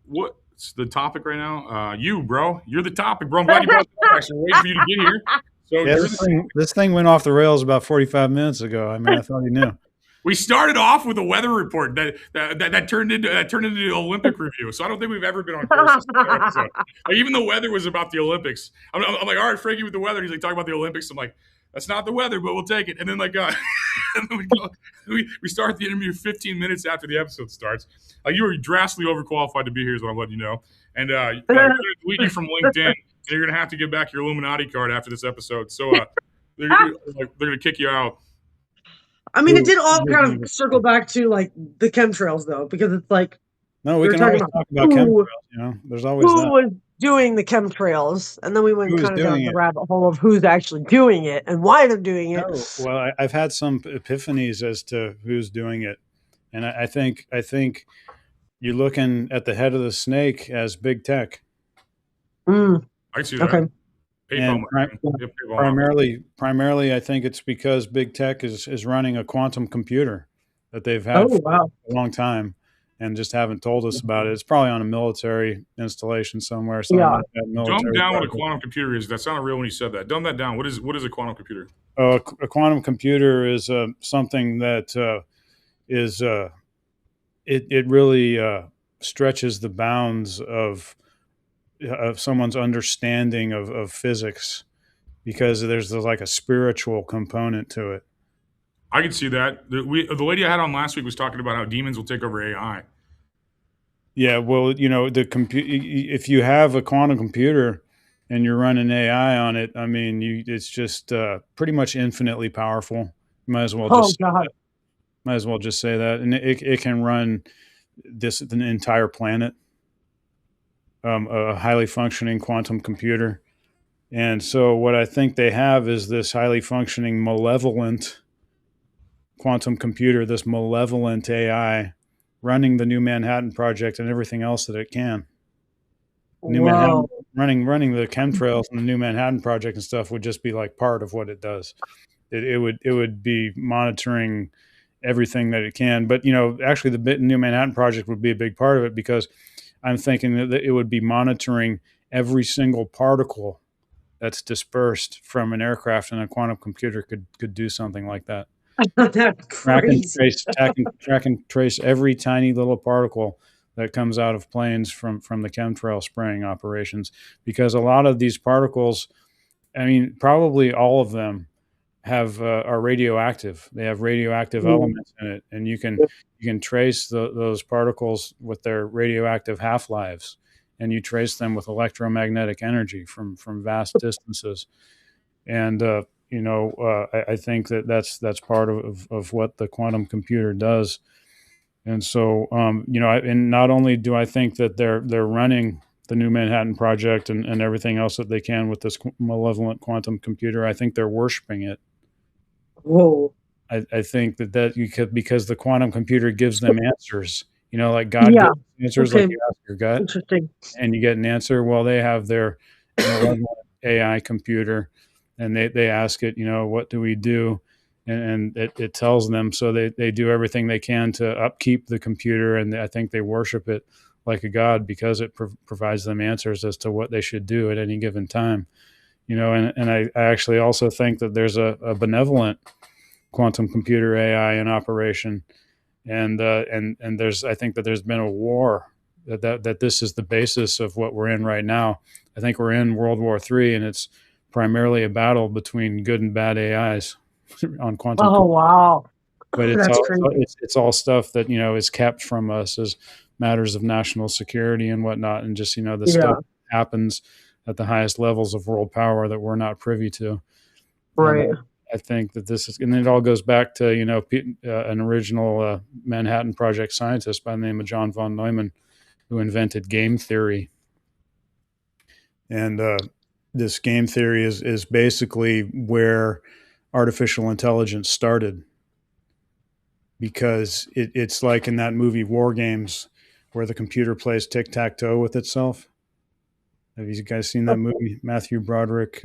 [SPEAKER 11] What's the topic right now? You, bro. You're the topic, bro. I'm glad you brought it up. Actually, waiting for you to get here. So
[SPEAKER 10] Yeah, this thing went off the rails about 45 minutes ago. I mean, I thought you knew.
[SPEAKER 11] we started off with a weather report that turned into the Olympic review. So I don't think we've ever been on course. Like, even the weather was about the Olympics. I'm like, all right, Frankie, with the weather. He's like talking about the Olympics. I'm like, that's not the weather, but we'll take it. And then and then we start the interview 15 minutes after the episode starts. You are drastically overqualified to be here, is what I'm letting you know. And I'm going to delete you from LinkedIn. And you're going to have to give back your Illuminati card after this episode. So they're going to kick you out.
[SPEAKER 9] I mean, it did all kind of circle back to like the chemtrails, though, because it's like
[SPEAKER 10] No, we
[SPEAKER 9] were
[SPEAKER 10] can
[SPEAKER 9] talking
[SPEAKER 10] always talk about chemtrails. There's always
[SPEAKER 9] who
[SPEAKER 10] that.
[SPEAKER 9] was doing the chemtrails, and then we went
[SPEAKER 10] Who was
[SPEAKER 9] kind of down
[SPEAKER 10] doing
[SPEAKER 9] the
[SPEAKER 10] it?
[SPEAKER 9] rabbit hole of who's actually doing it and why they're doing it.
[SPEAKER 10] No, well, I've had some epiphanies as to who's doing it, and I think you're looking at the head of the snake as big tech.
[SPEAKER 11] I see that.
[SPEAKER 9] Okay.
[SPEAKER 10] And primarily, I think it's because big tech is running a quantum computer that they've had for a long time and just haven't told us about it. It's probably on a military installation somewhere.
[SPEAKER 11] Dumb down what a quantum computer is. That sounded real when you said that. Dumb that down. What is a quantum computer?
[SPEAKER 10] A quantum computer is something that it really stretches the bounds of someone's understanding of physics, because there's like a spiritual component to it.
[SPEAKER 11] I can see that. The lady I had on last week was talking about how demons will take over AI.
[SPEAKER 10] Yeah, well, if you have a quantum computer and you're running AI on it, I mean, it's just pretty much infinitely powerful. You might as well just say that, and it can run an entire planet, a highly functioning quantum computer. And so what I think they have is this highly functioning malevolent quantum computer, this malevolent AI running the New Manhattan Project and everything else that it can. Manhattan, running the chemtrails and the New Manhattan Project and stuff would just be like part of what it does. It would be monitoring everything that it can. But actually the New Manhattan Project would be a big part of it, because I'm thinking that it would be monitoring every single particle that's dispersed from an aircraft, and a quantum computer could do something like that. Track and trace every tiny little particle that comes out of planes from the chemtrail spraying operations, because a lot of these particles, I mean, probably all of them are radioactive. They have radioactive elements in it, and you can trace those particles with their radioactive half-lives, and you trace them with electromagnetic energy from vast distances. And I think that's part of what the quantum computer does. And so, and not only do I think that they're running the New Manhattan Project and everything else that they can with this malevolent quantum computer, I think they're worshiping it.
[SPEAKER 9] Whoa.
[SPEAKER 10] I think that you could, because the quantum computer gives them answers, like God gives answers, like you ask your gut and you get an answer. Well, they have their malevolent AI computer, and they ask it, what do we do? And it tells them, so they do everything they can to upkeep the computer, and I think they worship it like a god because it provides them answers as to what they should do at any given time. And I actually also think that there's a benevolent quantum computer AI in operation, and I think that there's been a war that this is the basis of what we're in right now. I think we're in World War III, and it's primarily a battle between good and bad AIs on quantum.
[SPEAKER 9] Oh wow!
[SPEAKER 10] But
[SPEAKER 9] That's crazy.
[SPEAKER 10] it's all stuff that is kept from us as matters of national security and whatnot, and just the stuff that happens at the highest levels of world power that we're not privy to.
[SPEAKER 9] Right.
[SPEAKER 10] And I think that this is, and it all goes back to an original Manhattan Project scientist by the name of John von Neumann, who invented game theory. And this game theory is basically where artificial intelligence started, because it's like in that movie War Games, where the computer plays tic-tac-toe with itself. Have you guys seen that movie? Matthew Broderick.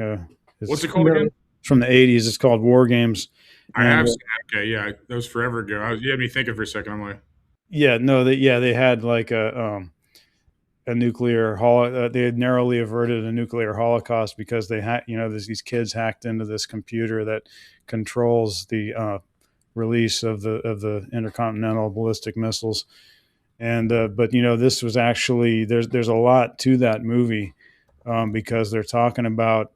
[SPEAKER 11] What's it called again?
[SPEAKER 10] From the 80s. It's called War Games.
[SPEAKER 11] I have seen it. Okay, yeah, that was forever ago. You had me thinking for a second. I'm like,
[SPEAKER 10] they had like a nuclear they had narrowly averted a nuclear holocaust because they had these kids hacked into this computer that controls the release of the intercontinental ballistic missiles. And but this was actually there's a lot to that movie, because they're talking about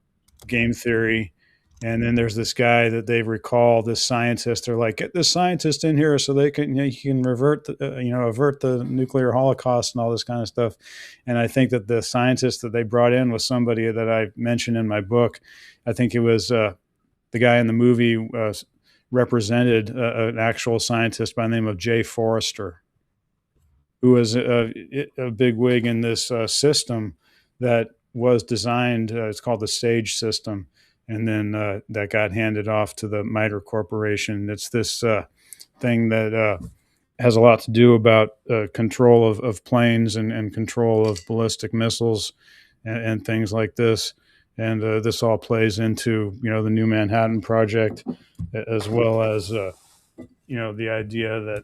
[SPEAKER 10] game theory, and then there's this guy that they recall, this scientist. They're like, get this scientist in here so they can he can avert the nuclear holocaust and all this kind of stuff. And I think that the scientist that they brought in was somebody that I mentioned in my book. I think it was the guy in the movie represented an actual scientist by the name of Jay Forrester, who was a big wig in this system that was designed. It's called the SAGE system. And then that got handed off to the MITRE Corporation. It's this thing that has a lot to do about control of planes and control of ballistic missiles and things like this. And this all plays into, the new Manhattan Project, as well as, the idea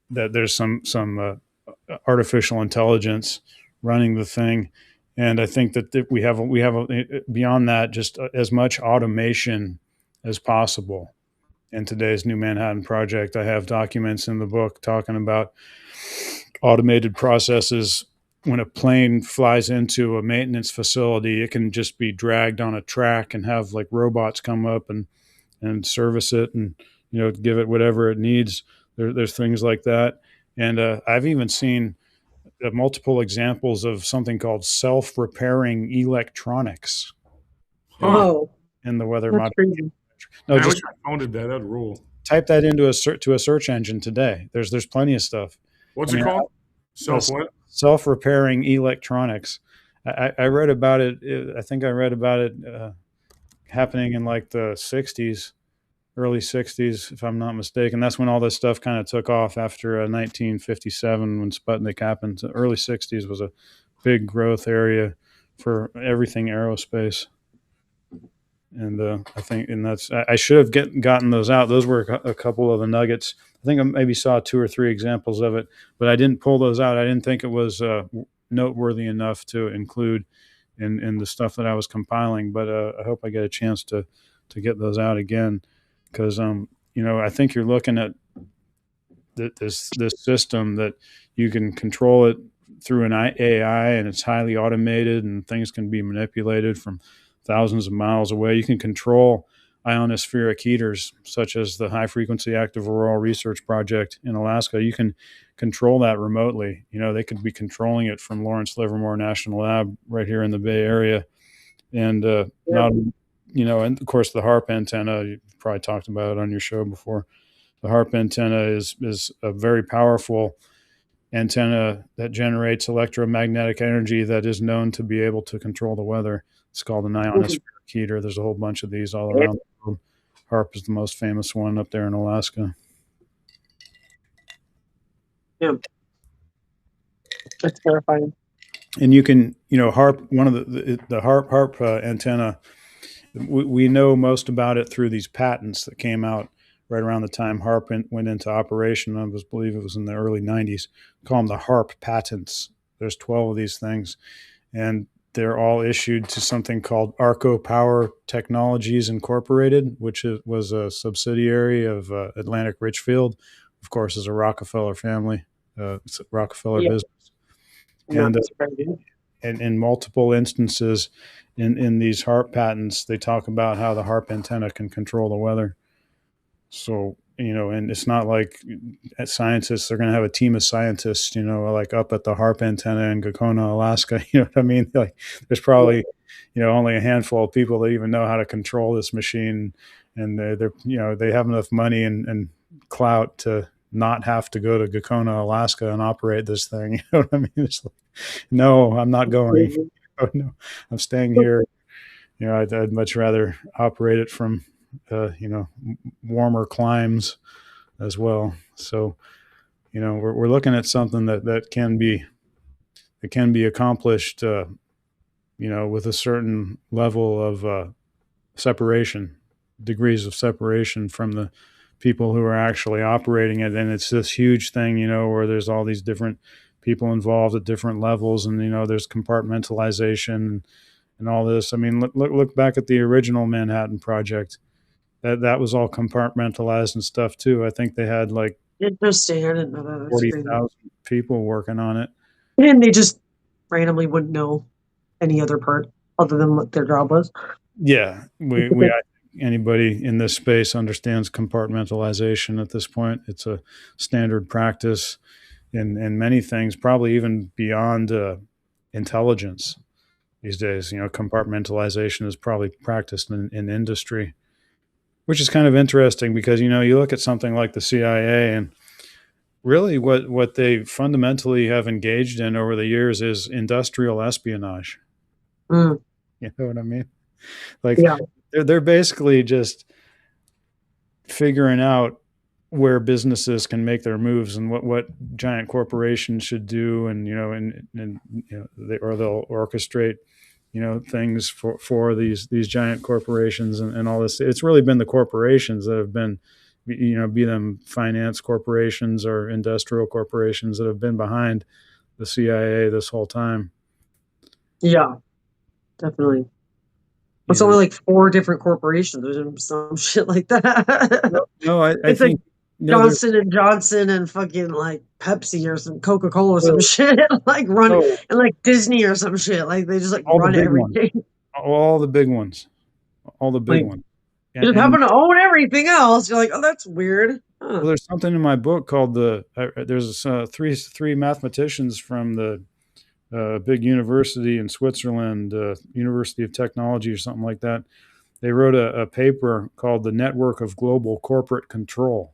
[SPEAKER 10] that there's some artificial intelligence running the thing. And I think that we have beyond that, just as much automation as possible in today's new Manhattan Project. I have documents in the book talking about automated processes. When a plane flies into a maintenance facility, it can just be dragged on a track and have like robots come up and service it and give it whatever it needs. There's things like that. And I've even seen multiple examples of something called self-repairing electronics.
[SPEAKER 9] Oh,
[SPEAKER 10] in the weather
[SPEAKER 9] that's crazy.
[SPEAKER 11] No, I wish I founded that. That'd rule.
[SPEAKER 10] Type that into a search engine today. There's plenty of stuff.
[SPEAKER 11] What's it called?
[SPEAKER 10] Self-repairing electronics. I read about it. I think I read about it happening in like the 60s, early 60s, if I'm not mistaken. That's when all this stuff kind of took off after 1957, when Sputnik happened. The early 60s was a big growth area for everything aerospace. And I think, and I should have gotten those out. Those were a couple of the nuggets. I think I maybe saw 2 or 3 examples of it, but I didn't pull those out. I didn't think it was noteworthy enough to include in the stuff that I was compiling. But I hope I get a chance to get those out again. Because I think you're looking at this system that you can control it through an AI, and it's highly automated, and things can be manipulated from thousands of miles away. You can control ionospheric heaters, such as the High Frequency Active Auroral Research Project in Alaska. You can control that remotely. They could be controlling it from Lawrence Livermore National Lab right here in the Bay Area, and and of course the HAARP antenna. You probably talked about it on your show before. The HAARP antenna is a very powerful antenna that generates electromagnetic energy that is known to be able to control the weather. It's called an ionospheric heater. There's a whole bunch of these all around the world. HAARP is the most famous one up there in Alaska.
[SPEAKER 9] Yeah, that's terrifying.
[SPEAKER 10] And you can, HAARP, one of the HAARP antenna. We know most about it through these patents that came out right around the time HAARP went into operation. I believe it was in the early 90s. We call them the HAARP patents. There's 12 of these things, and they're all issued to something called Arco Power Technologies Incorporated, which was a subsidiary of Atlantic Richfield, of course, is a Rockefeller family, it's a Rockefeller business. And in multiple instances in these HAARP patents, they talk about how the HAARP antenna can control the weather. So, and it's not like scientists are going to have a team of scientists, like up at the HAARP antenna in Gakona, Alaska. You know what I mean? Like there's probably, only a handful of people that even know how to control this machine. And they have enough money and clout to not have to go to Gakona, Alaska and operate this thing. You know what I mean? It's like, no, I'm not going. Oh, no, I'm staying here. I'd much rather operate it from, warmer climes as well. So, we're looking at something that can be accomplished, with a certain level of separation, degrees of separation from the people who are actually operating it. And it's this huge thing, where there's all these different people involved at different levels, and there's compartmentalization and all this. I mean, look back at the original Manhattan Project. That was all compartmentalized and stuff too. I think they had like
[SPEAKER 9] interesting. I didn't know that.
[SPEAKER 10] 40,000 people working on it,
[SPEAKER 9] and they just randomly wouldn't know any other part other than what their job was.
[SPEAKER 10] Yeah, anybody in this space understands compartmentalization at this point. It's a standard practice in many things, probably even beyond intelligence these days. Compartmentalization is probably practiced in industry, which is kind of interesting because, you look at something like the CIA, and really what they fundamentally have engaged in over the years is industrial espionage.
[SPEAKER 9] Mm.
[SPEAKER 10] You know what I mean? Like, they're basically just figuring out where businesses can make their moves and what giant corporations should do, and they'll orchestrate things for these giant corporations and all this. It's really been the corporations that have been, be them finance corporations or industrial corporations, that have been behind the CIA this whole time.
[SPEAKER 9] Yeah, definitely. It's only like 4 different corporations or some shit like that.
[SPEAKER 10] No, I
[SPEAKER 9] it's
[SPEAKER 10] think
[SPEAKER 9] like Johnson and Johnson and fucking like Pepsi or some Coca-Cola or some shit, like and like Disney or some shit. Like they just like run everything.
[SPEAKER 10] All the big ones. All the big ones.
[SPEAKER 9] You just happen to own everything else. You're like, oh, that's weird. Huh.
[SPEAKER 10] Well, there's something in my book called there's three mathematicians from the big university in Switzerland, University of Technology or something like that. They wrote a paper called The Network of Global Corporate Control.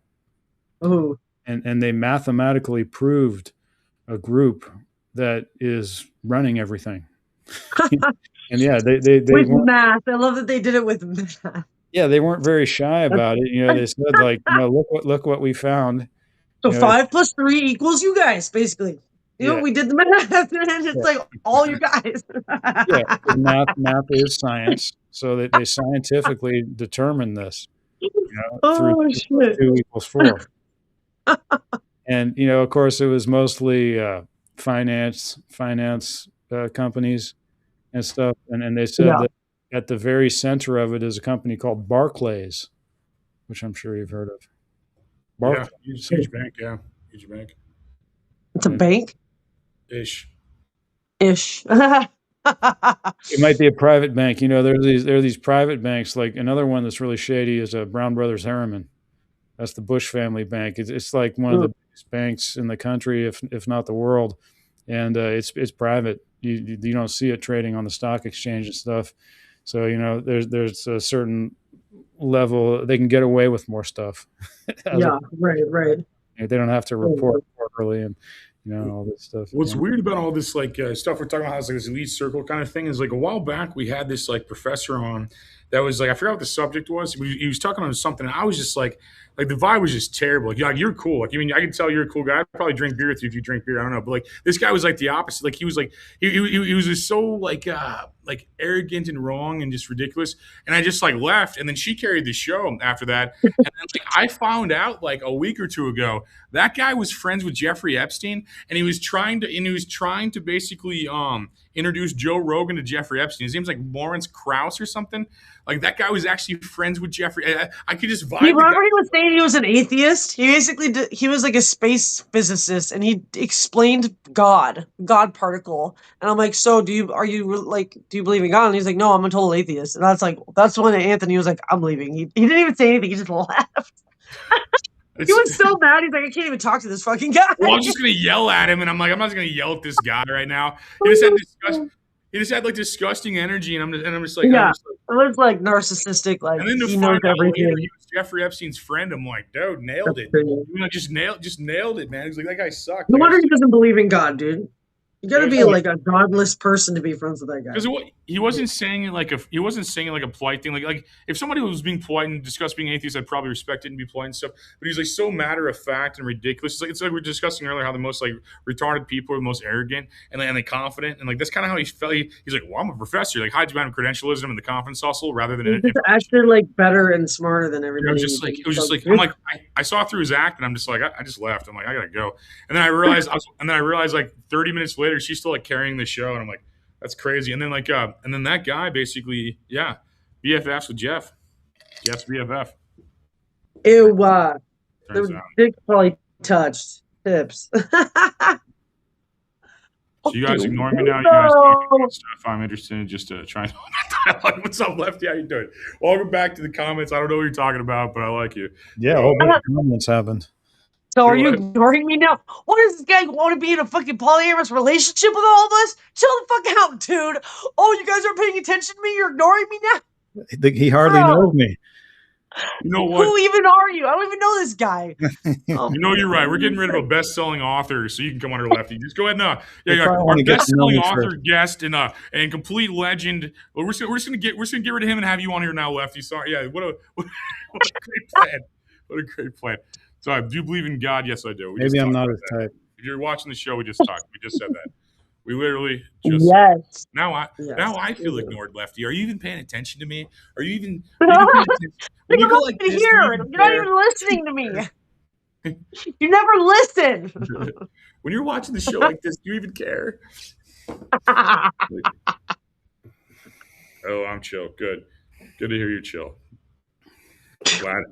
[SPEAKER 9] Oh.
[SPEAKER 10] And they mathematically proved a group that is running everything. And yeah, they
[SPEAKER 9] with math. I love that they did it with math.
[SPEAKER 10] Yeah, they weren't very shy about it. They said like, look what we found.
[SPEAKER 9] So 5 plus 3 equals you guys, basically. We did the math, and it's like all you guys.
[SPEAKER 10] Yeah, math is science, so they scientifically determined this. Through
[SPEAKER 9] shit.
[SPEAKER 10] 2 equals 4. And of course, it was mostly finance companies and stuff, and they said that at the very center of it is a company called Barclays, which I'm sure you've heard of.
[SPEAKER 11] Barclays, huge bank, huge bank.
[SPEAKER 9] It's a bank.
[SPEAKER 11] Ish.
[SPEAKER 10] It might be a private bank. There are these private banks. Like another one that's really shady is Brown Brothers Harriman. That's the Bush family bank. It's like one of the biggest banks in the country, if not the world. And it's private. You don't see it trading on the stock exchange and stuff. So there's a certain level they can get away with more stuff.
[SPEAKER 9] Right.
[SPEAKER 10] They don't have to report quarterly and all this stuff.
[SPEAKER 11] What's weird about all this stuff we're talking about, how it's like this elite circle kind of thing, is like a while back we had this like professor on that was like, I forgot what the subject was. He was talking on something, and I was just like, like the vibe was just terrible. Like you're cool. Like, I mean, I can tell you're a cool guy. I'd probably drink beer with you if you drink beer. I don't know, but like this guy was like the opposite. Like he was like he was just so like arrogant and wrong and just ridiculous. And I just like left, and then she carried the show after that. And then like I found out like a week or two ago that guy was friends with Jeffrey Epstein, and he was trying to basically introduce Joe Rogan to Jeffrey Epstein. His name's like Lawrence Krauss or something. Like that guy was actually friends with Jeffrey. I could just vibe.
[SPEAKER 9] You remember he was saying he was an atheist? He basically he was like a space physicist, and he explained God particle. And I'm like, so do you believe in God? And he's like, no, I'm a total atheist. And that's when Anthony was like, I'm leaving. He didn't even say anything. He just left. He was so mad. He's like, I can't even talk to this fucking guy.
[SPEAKER 11] Well, I'm just gonna yell at him, and I'm like, I'm not gonna yell at this guy right now. He just had like disgusting energy, and I'm just like,
[SPEAKER 9] yeah, it was like narcissistic. Like,
[SPEAKER 11] and then to
[SPEAKER 9] he
[SPEAKER 11] find
[SPEAKER 9] knows
[SPEAKER 11] out
[SPEAKER 9] everything.
[SPEAKER 11] later he was Jeffrey Epstein's friend, I'm like, dude, nailed it. You know, just nailed it, man. He's like, that guy sucked.
[SPEAKER 9] No wonder he doesn't believe in God, dude. You got to be like a godless person to be friends with that guy.
[SPEAKER 11] Because he wasn't saying it like a polite thing. Like if somebody was being polite and discussed being atheist, I'd probably respect it and be polite and stuff. But he's like so matter of fact and ridiculous. It's like we were discussing earlier how the most like retarded people are the most arrogant and they confident, and like that's kind of how he felt. He's like, well, I'm a professor. Like hides behind credentialism and the confidence hustle rather than
[SPEAKER 9] he just acted like better and smarter than everybody.
[SPEAKER 11] It was just like I'm like I saw through his act, and I'm just like I just left. I'm like I gotta go. And then I realized like 30 minutes later she's still like carrying the show, and I'm like, that's crazy. And then like and then that guy basically BFFs with Jeff's BFF.
[SPEAKER 9] Ew, the dick probably touched tips.
[SPEAKER 11] So you guys ignore me now. You guys do stuff. I'm interested in just trying to dialogue. What's up, Lefty? How you doing? Welcome back to the comments. I don't know what you're talking about, but I like you.
[SPEAKER 10] Yeah, a whole bunch of comments happened.
[SPEAKER 9] So are you ignoring me now? What does this guy want to be in a fucking polyamorous relationship with all of us? Chill the fuck out, dude. Oh, you guys aren't paying attention to me? You're ignoring me now?
[SPEAKER 10] He hardly knows me.
[SPEAKER 11] You know what?
[SPEAKER 9] Who even are you? I don't even know this guy.
[SPEAKER 11] You know, you're right. We're getting rid of a best-selling author, so you can come under Lefty. Just go ahead and our best-selling author guest and complete legend. Well, we're just gonna get rid of him and have you on here now, Lefty. Sorry, what a great plan. What a great plan. So, do you believe in God? Yes, I do.
[SPEAKER 10] Maybe I'm not his type.
[SPEAKER 11] If you're watching the show, we just talked. We just said that. We literally just now I feel ignored, Lefty. Are you even paying attention to me? Are you even paying attention?
[SPEAKER 9] When you go like this, you're not even listening to me. You never listen.
[SPEAKER 11] When you're watching the show like this, do you even care? Oh, I'm chill. Good to hear you chill.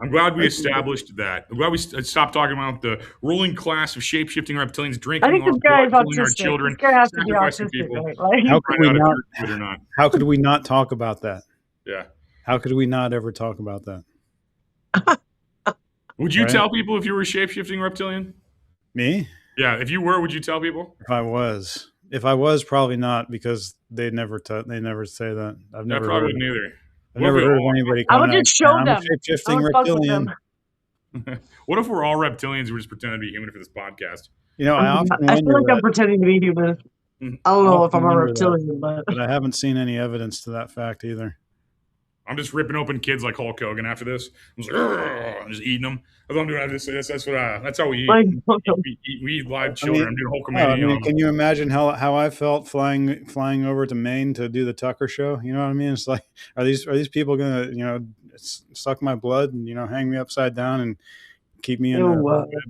[SPEAKER 11] I'm glad we established that. I'm glad we stopped talking about the ruling class of shape-shifting reptilians drinking.
[SPEAKER 9] I think this guy is autistic.
[SPEAKER 11] Our children,
[SPEAKER 9] this guy has to be autistic, right?
[SPEAKER 10] How could we not talk about that?
[SPEAKER 11] Yeah.
[SPEAKER 10] How could we not ever talk about that?
[SPEAKER 11] Would you tell people if you were a shape-shifting reptilian?
[SPEAKER 10] Me?
[SPEAKER 11] Yeah. If you were, would you tell people?
[SPEAKER 10] If I was, probably not, because they never say that. I've never
[SPEAKER 11] probably wouldn't either.
[SPEAKER 10] I've never heard of anybody
[SPEAKER 9] I would just show them.
[SPEAKER 10] I'm a shape-shifting reptilian.
[SPEAKER 11] What if we're all reptilians? We're just pretending to be human for this podcast.
[SPEAKER 10] You know, I
[SPEAKER 9] feel like I'm pretending to be human. I don't know if I'm a reptilian, but
[SPEAKER 10] I haven't seen any evidence to that fact either.
[SPEAKER 11] I'm just ripping open kids like Hulk Hogan after this. I'm just eating them. That's what I'm doing. That's how we eat. We eat live children. I'm doing Hulkamania.
[SPEAKER 10] Can you imagine how I felt flying over to Maine to do the Tucker show? You know what I mean? It's like, are these people gonna suck my blood and hang me upside down and keep me in?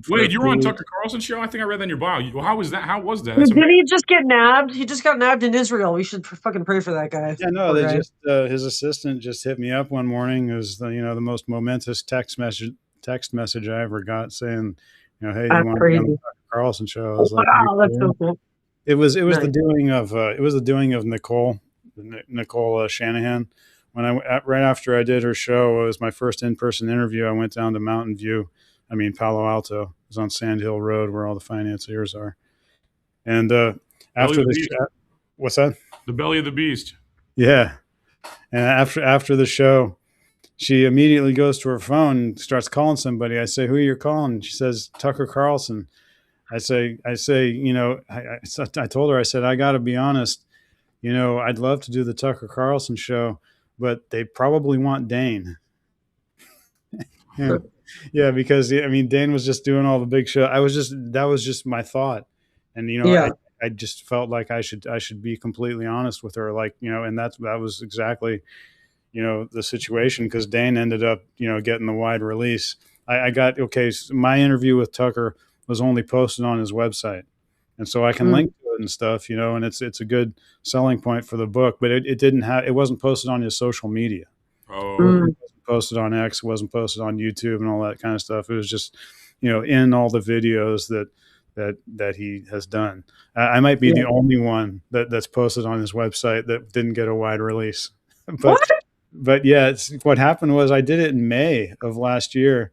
[SPEAKER 11] Wait, you were on Tucker Carlson's show? I think I read that in your bio. How was that? How was that?
[SPEAKER 9] Did he just get nabbed? He just got nabbed in Israel. We should fucking pray for that guy.
[SPEAKER 10] Yeah, no, his assistant just hit me up one morning. It was the most momentous text message I ever got, saying, hey, you want to be on the Tucker Carlson show? I was like,
[SPEAKER 9] wow, that's so cool.
[SPEAKER 10] It was nice. the doing of Nicole Shanahan. When right after I did her show, it was my first in-person interview. I went down to Palo Alto. It was on Sand Hill Road, where all the financiers are. And after the what's that?
[SPEAKER 11] The belly of the beast.
[SPEAKER 10] Yeah. And after the show, she immediately goes to her phone and starts calling somebody. I say, "Who are you calling?" She says, "Tucker Carlson." I say, I told her, I said, I got to be honest. I'd love to do the Tucker Carlson show, but they probably want Dane. Yeah, because I mean, Dane was just doing all the big show. That was just my thought, and
[SPEAKER 9] Yeah.
[SPEAKER 10] I just felt like I should be completely honest with her, like and that was exactly the situation, because Dane ended up getting the wide release. I got okay. So my interview with Tucker was only posted on his website, and so I can link to it and stuff, and it's a good selling point for the book. But it wasn't posted on his social media.
[SPEAKER 11] Oh.
[SPEAKER 10] It wasn't posted on X, it wasn't posted on YouTube and all that kind of stuff. It was just, in all the videos that he has done. I might be the only one that's posted on his website that didn't get a wide release. But yeah, what happened was I did it in May of last year,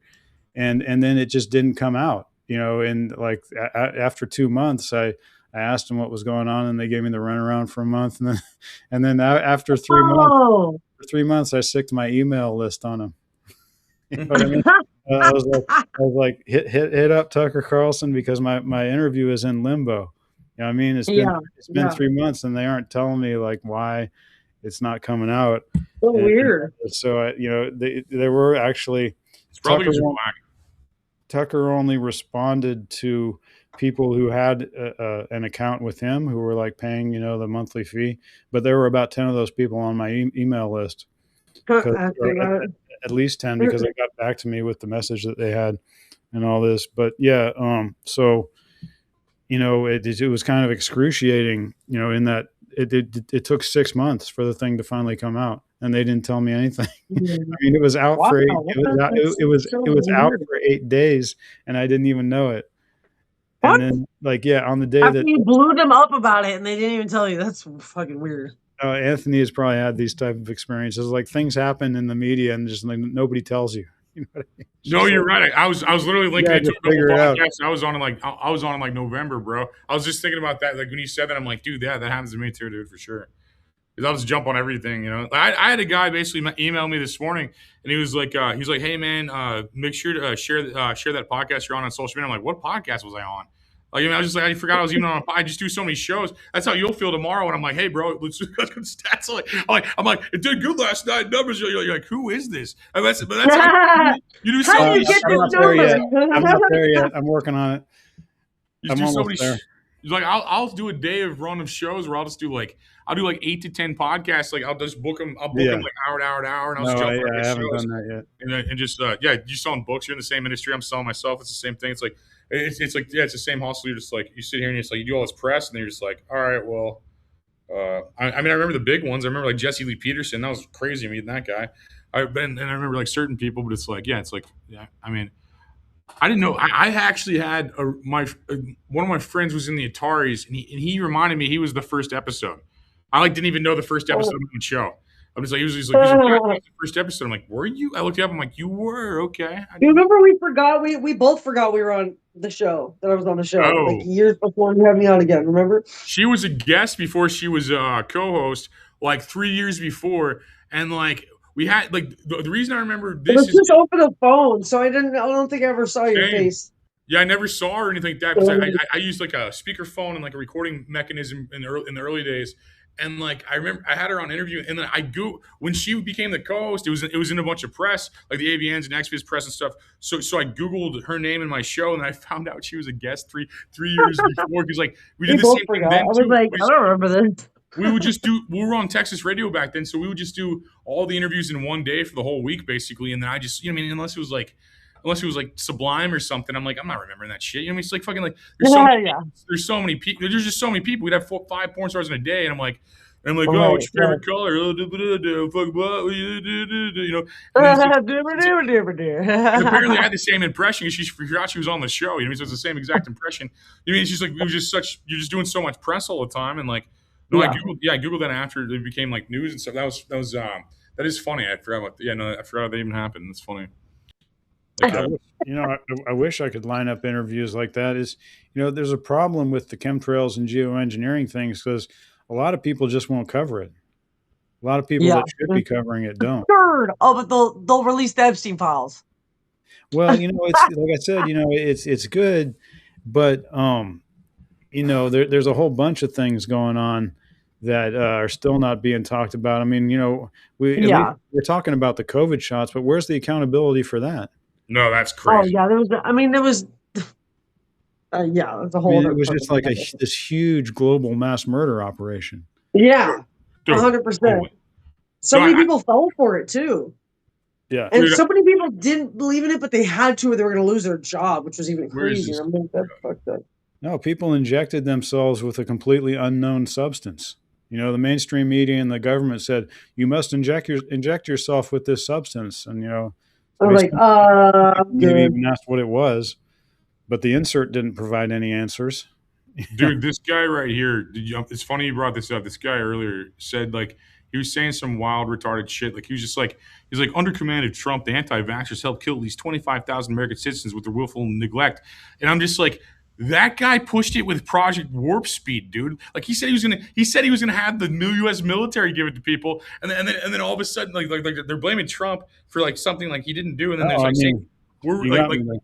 [SPEAKER 10] and then it just didn't come out. And like after 2 months, I asked them what was going on, and they gave me the runaround for a month, and then after 3 months. For 3 months, I sicked my email list on him. You know what I mean? I was like, hit up Tucker Carlson, because my interview is in limbo. You know what I mean? It's been 3 months, and they aren't telling me like why it's not coming out.
[SPEAKER 9] So weird.
[SPEAKER 10] So they were actually
[SPEAKER 11] It's probably just black.
[SPEAKER 10] Tucker only responded to people who had an account with him, who were like paying, the monthly fee. But there were about 10 of those people on my email list, at least 10, because they got back to me with the message that they had and all this. But yeah, so it was kind of excruciating, in that it took 6 months for the thing to finally come out, and they didn't tell me anything. I mean, it was out for it was out for 8 days, and I didn't even know it.
[SPEAKER 9] What?
[SPEAKER 10] And then, on the day
[SPEAKER 9] After
[SPEAKER 10] that
[SPEAKER 9] you blew them up about it and they didn't even tell you, that's fucking weird.
[SPEAKER 10] Anthony has probably had these type of experiences. Like, things happen in the media and just like nobody tells you. You know what I mean?
[SPEAKER 11] No, you're right. I was literally linking it to a
[SPEAKER 10] figure
[SPEAKER 11] couple
[SPEAKER 10] it out.
[SPEAKER 11] podcasts. I was on in like November, bro. I was just thinking about that. Like when you said that, I'm like, dude, that happens to me too, dude, for sure. Because I'll just jump on everything, I had a guy basically email me this morning, and he was like, hey man, make sure to share that podcast you're on social media. I'm like, what podcast was I on? Like, I was just like, I forgot I was even on. I just do so many shows. That's how you'll feel tomorrow. And I'm like, hey, bro, let's do stats. I'm like, it did good last night. Numbers. You're like, who is this? And that's like, you do so
[SPEAKER 9] How do
[SPEAKER 11] many.
[SPEAKER 9] you get
[SPEAKER 10] I'm not
[SPEAKER 9] this
[SPEAKER 10] there yet.
[SPEAKER 9] number?
[SPEAKER 10] I'm not there yet. I'm working on it.
[SPEAKER 11] You
[SPEAKER 10] I'm
[SPEAKER 11] do so
[SPEAKER 10] almost
[SPEAKER 11] many.
[SPEAKER 10] there.
[SPEAKER 11] Like I'll do a day of random shows where I'll do like 8 to 10 podcasts. Like I'll just book them. I'll book them like hour to hour, and I'll just jump on
[SPEAKER 10] I haven't
[SPEAKER 11] shows.
[SPEAKER 10] done that yet.
[SPEAKER 11] And just you're selling books. You're in the same industry. I'm selling myself. It's the same thing. It's like it's the same hustle. You're just like, you sit here and you do all this press, and then you're just like, all right, well, I remember the big ones. I remember like Jesse Lee Peterson. That was crazy meeting that guy. And I remember like certain people, but it's like, I mean, I didn't know. I actually had one of my friends was in the Ataris, and he reminded me he was the first episode. I didn't even know the first episode of the show. I'm just like, he was like, the first episode. I'm like, were you? I looked it up. I'm like, you were, okay.
[SPEAKER 9] You remember we both forgot we were on the show, that I was on the show,
[SPEAKER 11] Oh.
[SPEAKER 9] like years before you had me on again, remember?
[SPEAKER 11] She was a guest before she was a co-host, like 3 years before, and like we had like the reason I remember
[SPEAKER 9] It
[SPEAKER 11] this
[SPEAKER 9] was
[SPEAKER 11] is
[SPEAKER 9] just over the phone, so I don't think I ever saw your
[SPEAKER 11] Same.
[SPEAKER 9] face.
[SPEAKER 11] Yeah, I never saw her or anything like that, because I used like a speakerphone and like a recording mechanism in the early days. And like I remember I had her on interview, and then when she became the co-host, it was in a bunch of press, like the AVNs and XViz press and stuff. So I Googled her name in my show, and I found out she was a guest three years before, because like we did the
[SPEAKER 9] both
[SPEAKER 11] same thing
[SPEAKER 9] forgot.
[SPEAKER 11] then
[SPEAKER 9] I was
[SPEAKER 11] too.
[SPEAKER 9] like, I don't remember this.
[SPEAKER 11] We were on Texas radio back then, so we would just do all the interviews in one day for the whole week, basically. And then I just, unless it was like Sublime or something, I'm like, I'm not remembering that shit. It's like fucking like there's so many people. There's just so many people. We'd have 5 porn stars in a day, and I'm like, oh, what's your favorite color? And apparently I had the same impression, because she forgot she was on the show. So it's the same exact impression. It's just like, it was just you're just doing so much press all the time, and like, I googled that after it became like news and stuff. That is funny. I forgot I forgot that even happened. That's funny.
[SPEAKER 10] I wish I could line up interviews like that. There's a problem with the chemtrails and geoengineering things, because a lot of people just won't cover it. A lot of people that should be covering it don't.
[SPEAKER 9] But they'll release the Epstein files.
[SPEAKER 10] Well, it's like I said, it's good, but there's a whole bunch of things going on that are still not being talked about. I mean, we're talking about the COVID shots, but where's the accountability for that?
[SPEAKER 1] No, that's
[SPEAKER 9] Oh
[SPEAKER 1] crazy.
[SPEAKER 9] yeah, there was. I mean, there was. Yeah, it's a
[SPEAKER 10] I
[SPEAKER 9] whole.
[SPEAKER 10] mean,
[SPEAKER 9] other
[SPEAKER 10] it was just like
[SPEAKER 9] fucking-
[SPEAKER 10] this huge global mass murder operation.
[SPEAKER 9] Yeah,
[SPEAKER 1] Dude,
[SPEAKER 9] 100%.
[SPEAKER 1] totally.
[SPEAKER 9] So
[SPEAKER 1] No,
[SPEAKER 9] many
[SPEAKER 1] I-
[SPEAKER 9] people fell for it too,
[SPEAKER 10] Yeah.
[SPEAKER 9] and
[SPEAKER 1] Dude,
[SPEAKER 9] so many people didn't believe in it, but they had to, or they were going to lose their job, which was even
[SPEAKER 1] Where is
[SPEAKER 9] crazier.
[SPEAKER 1] this?
[SPEAKER 9] I'm like, that's fucked up.
[SPEAKER 10] No, people injected themselves with a completely unknown substance. You know, the mainstream media and the government said you must inject yourself with this substance, and you know,
[SPEAKER 9] I was like, I'm
[SPEAKER 10] maybe
[SPEAKER 9] good.
[SPEAKER 10] even asked what it was, but the insert didn't provide any answers.
[SPEAKER 1] Dude, this guy right here, it's funny you brought this up. This guy earlier said, like, he was saying some wild, retarded shit. Like, he was just like, he's like, under command of Trump, the anti-vaxxers helped kill at least 25,000 American citizens with their willful neglect. And I'm just like, that guy pushed it with Project Warp Speed, dude. Like, he said he was gonna have the new U.S. military give it to people, and then all of a sudden, like they're blaming Trump for like something like he didn't do, and then there's like saying we're
[SPEAKER 10] you
[SPEAKER 1] like,
[SPEAKER 10] got me there.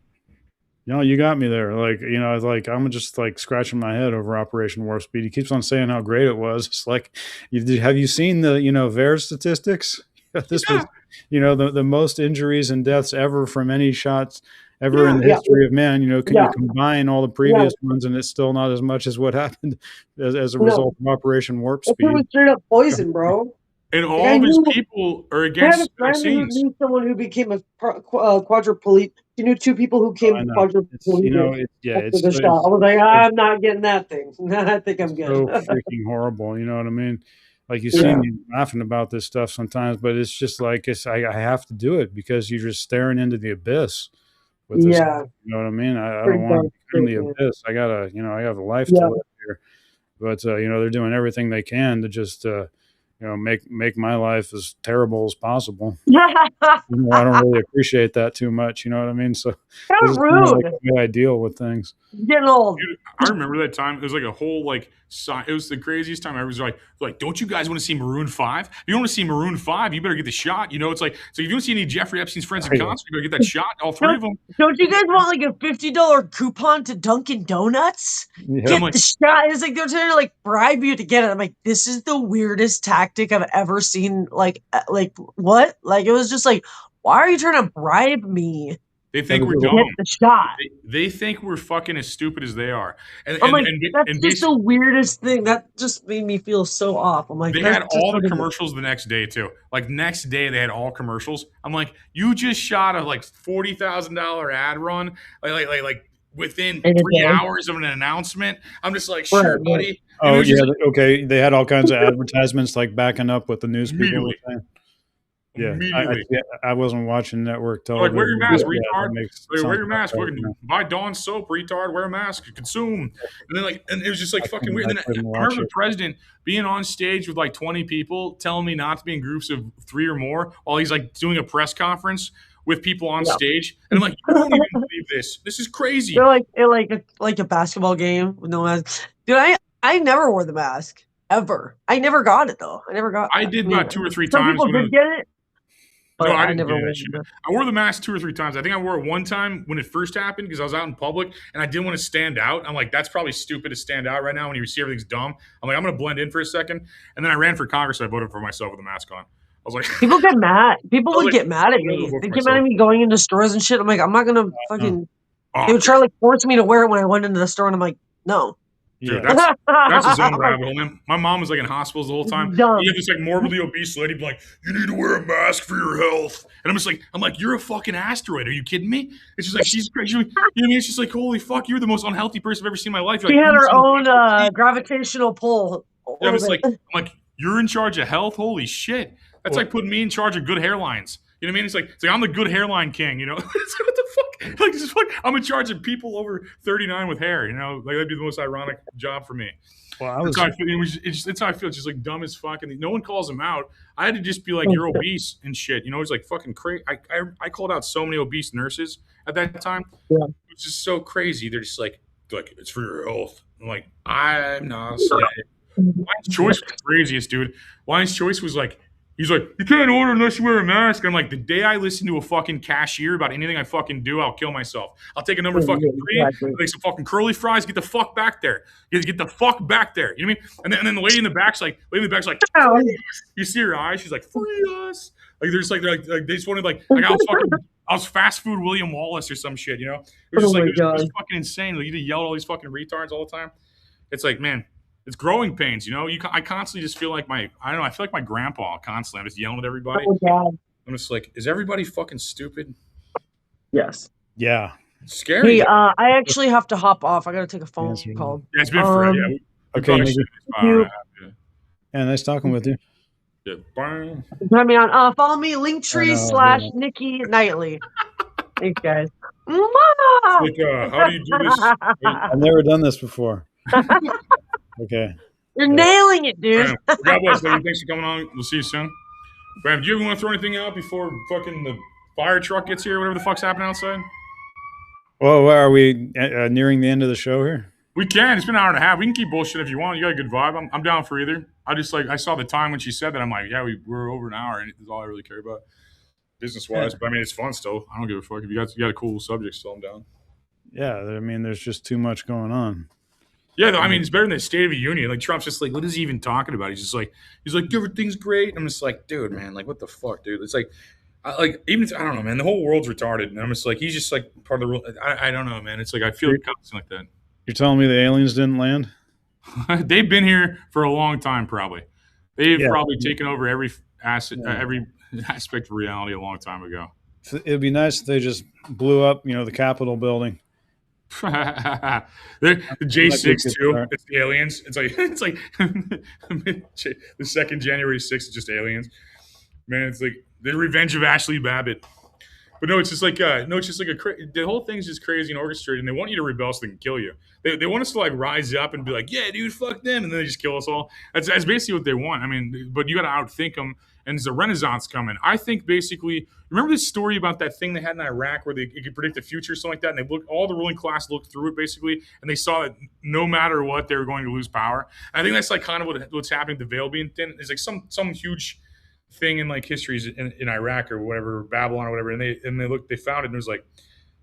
[SPEAKER 10] No, you got me there. Like, you know, it's like I'm just like scratching my head over Operation Warp Speed. He keeps on saying how great it was. It's like, have you seen the VAERS statistics? This was, you know, the most injuries and deaths ever from any shots ever in the history of man. You know, can you combine all the previous ones, and it's still not as much as what happened as a result of Operation Warp Speed.
[SPEAKER 9] It was straight up poison, bro.
[SPEAKER 1] and all of his people are
[SPEAKER 9] I had
[SPEAKER 1] against
[SPEAKER 9] a friend who
[SPEAKER 1] vaccines.
[SPEAKER 9] knew someone who became a quadriplegic. He knew two people who came
[SPEAKER 10] I know.
[SPEAKER 9] quadriplegic
[SPEAKER 10] You know,
[SPEAKER 9] after the shot. I was like, I'm not getting that thing. I think I'm good.
[SPEAKER 10] so freaking horrible. You know what I mean? Like, you see me laughing about this stuff sometimes, but it's just like I have to do it because you're just staring into the abyss with this.
[SPEAKER 9] Yeah.
[SPEAKER 10] You know what I mean? I
[SPEAKER 9] Pretty
[SPEAKER 10] don't want to
[SPEAKER 9] dark
[SPEAKER 10] be in the
[SPEAKER 9] shit,
[SPEAKER 10] abyss. I gotta, you know, I have a life
[SPEAKER 9] Yeah.
[SPEAKER 10] to live here. But you know, they're doing everything they can to just you know, make my life as terrible as possible. You know, I don't really appreciate that too much. You know what I mean? So
[SPEAKER 9] Kind
[SPEAKER 10] this
[SPEAKER 9] of
[SPEAKER 10] is kind of
[SPEAKER 9] rude.
[SPEAKER 10] like the way I deal with things.
[SPEAKER 9] Getting old.
[SPEAKER 1] Dude, I remember that time. It was like a whole like it was the craziest time. I was like, don't you guys want to see Maroon 5? If you want to see Maroon 5, you better get the shot. You know, it's like, so if you want to see any Jeffrey Epstein's friends in concert, you better get that shot. All three of them.
[SPEAKER 9] Don't you guys want like a $50 coupon to Dunkin' Donuts?
[SPEAKER 10] Yeah.
[SPEAKER 9] Get
[SPEAKER 1] like-
[SPEAKER 9] the shot. It's like they're trying to like bribe you to get it. I'm like, this is the weirdest tactic I've ever seen. Like what? Like it was just like, why are you trying to bribe me?
[SPEAKER 1] They think we're
[SPEAKER 9] to
[SPEAKER 1] dumb.
[SPEAKER 9] get the shot.
[SPEAKER 1] They think we're fucking as stupid as they are. And,
[SPEAKER 9] I'm like,
[SPEAKER 1] and
[SPEAKER 9] that's just the weirdest thing. That just made me feel so off. I'm like,
[SPEAKER 1] they
[SPEAKER 9] that's
[SPEAKER 1] had
[SPEAKER 9] just
[SPEAKER 1] all the
[SPEAKER 9] ridiculous.
[SPEAKER 1] commercials the next day too. Like next day they had all commercials. I'm like, you just shot a like $40,000 ad run, like within
[SPEAKER 9] In a
[SPEAKER 1] 3
[SPEAKER 9] day.
[SPEAKER 1] hours of an announcement. I'm just like,
[SPEAKER 9] Right,
[SPEAKER 1] sure,
[SPEAKER 9] right.
[SPEAKER 1] buddy. And it
[SPEAKER 10] Oh
[SPEAKER 1] was
[SPEAKER 10] yeah,
[SPEAKER 1] just
[SPEAKER 10] okay. They had all kinds of advertisements like backing up what the news people were
[SPEAKER 1] Immediately.
[SPEAKER 10] saying. Yeah,
[SPEAKER 1] Immediately.
[SPEAKER 10] I wasn't watching network
[SPEAKER 1] like,
[SPEAKER 10] television.
[SPEAKER 1] wear your mask,
[SPEAKER 10] Yeah, that
[SPEAKER 1] retard.
[SPEAKER 10] makes
[SPEAKER 1] Like, wear your
[SPEAKER 10] sense.
[SPEAKER 1] mask.
[SPEAKER 10] Right,
[SPEAKER 1] Fucking
[SPEAKER 10] yeah.
[SPEAKER 1] buy Dawn soap, retard. Wear a mask. Consume. And then and it was just like fucking
[SPEAKER 10] couldn't-
[SPEAKER 1] weird. And
[SPEAKER 10] I
[SPEAKER 1] then
[SPEAKER 10] couldn't
[SPEAKER 1] I
[SPEAKER 10] watch
[SPEAKER 1] remember the
[SPEAKER 10] it.
[SPEAKER 1] president being on stage with like 20 people, telling me not to be in groups of 3 or more, while he's like doing a press conference with people on
[SPEAKER 9] Yeah.
[SPEAKER 1] stage. And I'm like, you don't even believe this. This is crazy.
[SPEAKER 9] They're like a basketball game with no mask. Dude, I never wore the mask ever. I never got it though. I never got.
[SPEAKER 1] I did about 2 or 3
[SPEAKER 9] Some
[SPEAKER 1] times.
[SPEAKER 9] people
[SPEAKER 1] when
[SPEAKER 9] did get it, but
[SPEAKER 1] No, I
[SPEAKER 9] I
[SPEAKER 1] didn't
[SPEAKER 9] never
[SPEAKER 1] do that
[SPEAKER 9] wore
[SPEAKER 1] shit.
[SPEAKER 9] it.
[SPEAKER 1] I wore the mask 2 or 3 times. I think I wore it one time when it first happened because I was out in public and I didn't want to stand out. I'm like, that's probably stupid to stand out right now when you see everything's dumb. I'm like, I'm going to blend in for a second. And then I ran for Congress. I voted for myself with a mask on. I was like,
[SPEAKER 9] People get mad. People
[SPEAKER 1] I was
[SPEAKER 9] would
[SPEAKER 1] like,
[SPEAKER 9] get mad at
[SPEAKER 1] I'm gonna
[SPEAKER 9] me.
[SPEAKER 1] vote
[SPEAKER 9] They
[SPEAKER 1] for
[SPEAKER 9] get mad at
[SPEAKER 1] myself.
[SPEAKER 9] me going into stores and shit. I'm like, I'm not gonna fucking.
[SPEAKER 1] oh,
[SPEAKER 9] They would try to like force me to wear it when I went into the store, and I'm like, no.
[SPEAKER 1] dude,
[SPEAKER 10] Yeah.
[SPEAKER 1] that's his own rabbit hole, man. My mom was like in hospitals the whole time.
[SPEAKER 9] Dumb.
[SPEAKER 1] You have this like morbidly obese lady be like, you need to wear a mask for your health. And I'm like, you're a fucking asteroid. Are you kidding me? It's just like, she's crazy. You know what I mean? It's just like, holy fuck, you're the most unhealthy person I've ever seen in my life. You're
[SPEAKER 9] She
[SPEAKER 1] like,
[SPEAKER 9] had
[SPEAKER 1] "You
[SPEAKER 9] her
[SPEAKER 1] seem
[SPEAKER 9] own
[SPEAKER 1] like-"
[SPEAKER 9] gravitational pull.
[SPEAKER 1] Yeah, I'm like, you're in charge of health? Holy shit. That's like putting me in charge of good hairlines. You know what I mean? It's like I'm the good hairline king, you know? It's like, what the fuck? Like, just fuck, I'm in charge of people over 39 with hair, you know? Like, that'd be the most ironic job for me.
[SPEAKER 10] Well,
[SPEAKER 1] That's how I feel. It's how I feel. It's just like dumb as fuck. And no one calls him out. I had to just be like, you're obese and shit. You know, it's like fucking crazy. I called out so many obese nurses at that time.
[SPEAKER 9] Yeah.
[SPEAKER 1] It's just so crazy. They're just like, it's for your health. I'm like, I'm not saying it. Lions Choice was the craziest, dude. Lions Choice was like,
[SPEAKER 11] He's like, you can't order unless you wear a mask. And I'm like, the day I listen to a fucking cashier about anything I fucking do, I'll kill myself. I'll take a number fucking 3, make some fucking curly fries, get the fuck back there. Get the fuck back there. You know what I mean? And then the lady in the back's like, you see her eyes, she's like, free us. Like they just wanted like I was fast food William Wallace or some shit, you know? It was it was fucking insane. Like, you just yell at all these fucking retards all the time. It's like, man, it's growing pains, you know. I constantly just feel like I feel like my grandpa constantly. I'm just yelling at everybody.
[SPEAKER 9] Oh, God.
[SPEAKER 11] I'm just like, is everybody fucking stupid?
[SPEAKER 9] Yes.
[SPEAKER 10] Yeah.
[SPEAKER 11] It's scary.
[SPEAKER 9] Hey, I actually have to hop off. I got to take a phone call.
[SPEAKER 11] Yeah, it's been Fred. Yeah.
[SPEAKER 10] Okay. Yeah, nice talking with you.
[SPEAKER 11] Yeah.
[SPEAKER 9] Put me on. Follow me, Linktree / Nikki Knightly. Thanks, guys.
[SPEAKER 11] Like, how do you do this?
[SPEAKER 10] I've never done this before. Okay.
[SPEAKER 9] You're nailing it, dude.
[SPEAKER 11] God bless, lady. Thanks for coming on. We'll see you soon. Graham, do you ever want to throw anything out before fucking the fire truck gets here, whatever the fuck's happening outside?
[SPEAKER 10] Well, are we nearing the end of the show here?
[SPEAKER 11] We can. It's been an hour and a half. We can keep bullshit if you want. You got a good vibe. I'm down for either. I saw the time when she said that. I'm like, yeah, we're over an hour, and it's all I really care about, business-wise. But I mean, it's fun still. I don't give a fuck. If you got a cool subject still, I'm down.
[SPEAKER 10] Yeah, I mean, there's just too much going on.
[SPEAKER 11] Yeah, I mean, it's better than the State of the Union. Like, Trump's just like, what is he even talking about? He's like, everything's great. I'm just like, dude, man, like, what the fuck, dude? It's like, I don't know, man. The whole world's retarded, and I'm just like, he's just like part of the rule. I don't know, man. It's like I feel constantly like that.
[SPEAKER 10] You're telling me the aliens didn't land?
[SPEAKER 11] They've been here for a long time, probably. They've probably taken over every aspect of reality a long time ago.
[SPEAKER 10] It'd be nice if they just blew up, the Capitol building.
[SPEAKER 11] The J6 too. It's the aliens. It's like the second January 6th is just aliens. Man, it's like the Revenge of Ashley Babbitt. But no, it's just like the whole thing's just crazy and orchestrated, and they want you to rebel so they can kill you. They want us to like rise up and be like, yeah, dude, fuck them, and then they just kill us all. That's basically what they want. I mean, but you got to outthink them, and there's a renaissance coming. I think basically, remember this story about that thing they had in Iraq where it could predict the future or something like that, and all the ruling class looked through it basically, and they saw that no matter what, they were going to lose power. And I think that's like kind of what's happening. The veil being thin is like some huge thing in like histories in Iraq or whatever, Babylon or whatever, and they found it and it was like,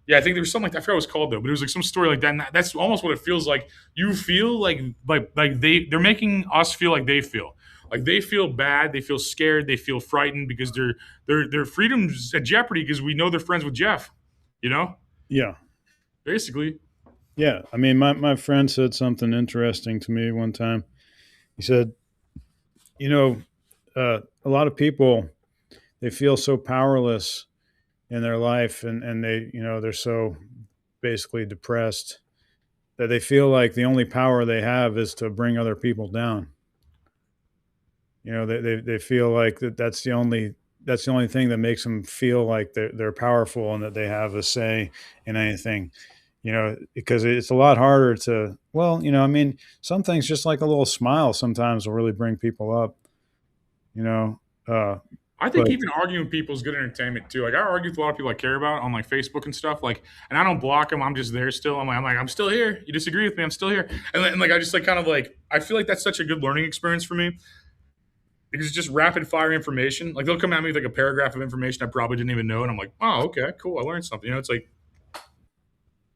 [SPEAKER 11] yeah, I think there was something like that. I forgot what it was called though, but it was like some story like that. And that's almost what it feels like. You feel like they're making us feel like they feel. Like they feel bad, they feel scared, they feel frightened because their freedom's at jeopardy because we know they're friends with Jeff. You know? Yeah. Basically.
[SPEAKER 10] Yeah. I mean, my friend said something interesting to me one time. He said, a lot of people, they feel so powerless in their life and they, they're so basically depressed that they feel like the only power they have is to bring other people down. They feel like that's the only thing that makes them feel like they're powerful and that they have a say in anything, because it's a lot harder to, some things just like a little smile sometimes will really bring people up.
[SPEAKER 11] I think even arguing with people is good entertainment too. Like I argue with a lot of people I care about on like Facebook and stuff. Like, and I don't block them. I'm just there still. I'm like, I'm still here. You disagree with me? I'm still here. And like, I just like kind of like, I feel like that's such a good learning experience for me because it's just rapid fire information. Like they'll come at me with like a paragraph of information I probably didn't even know, and I'm like, oh, okay, cool. I learned something. It's like,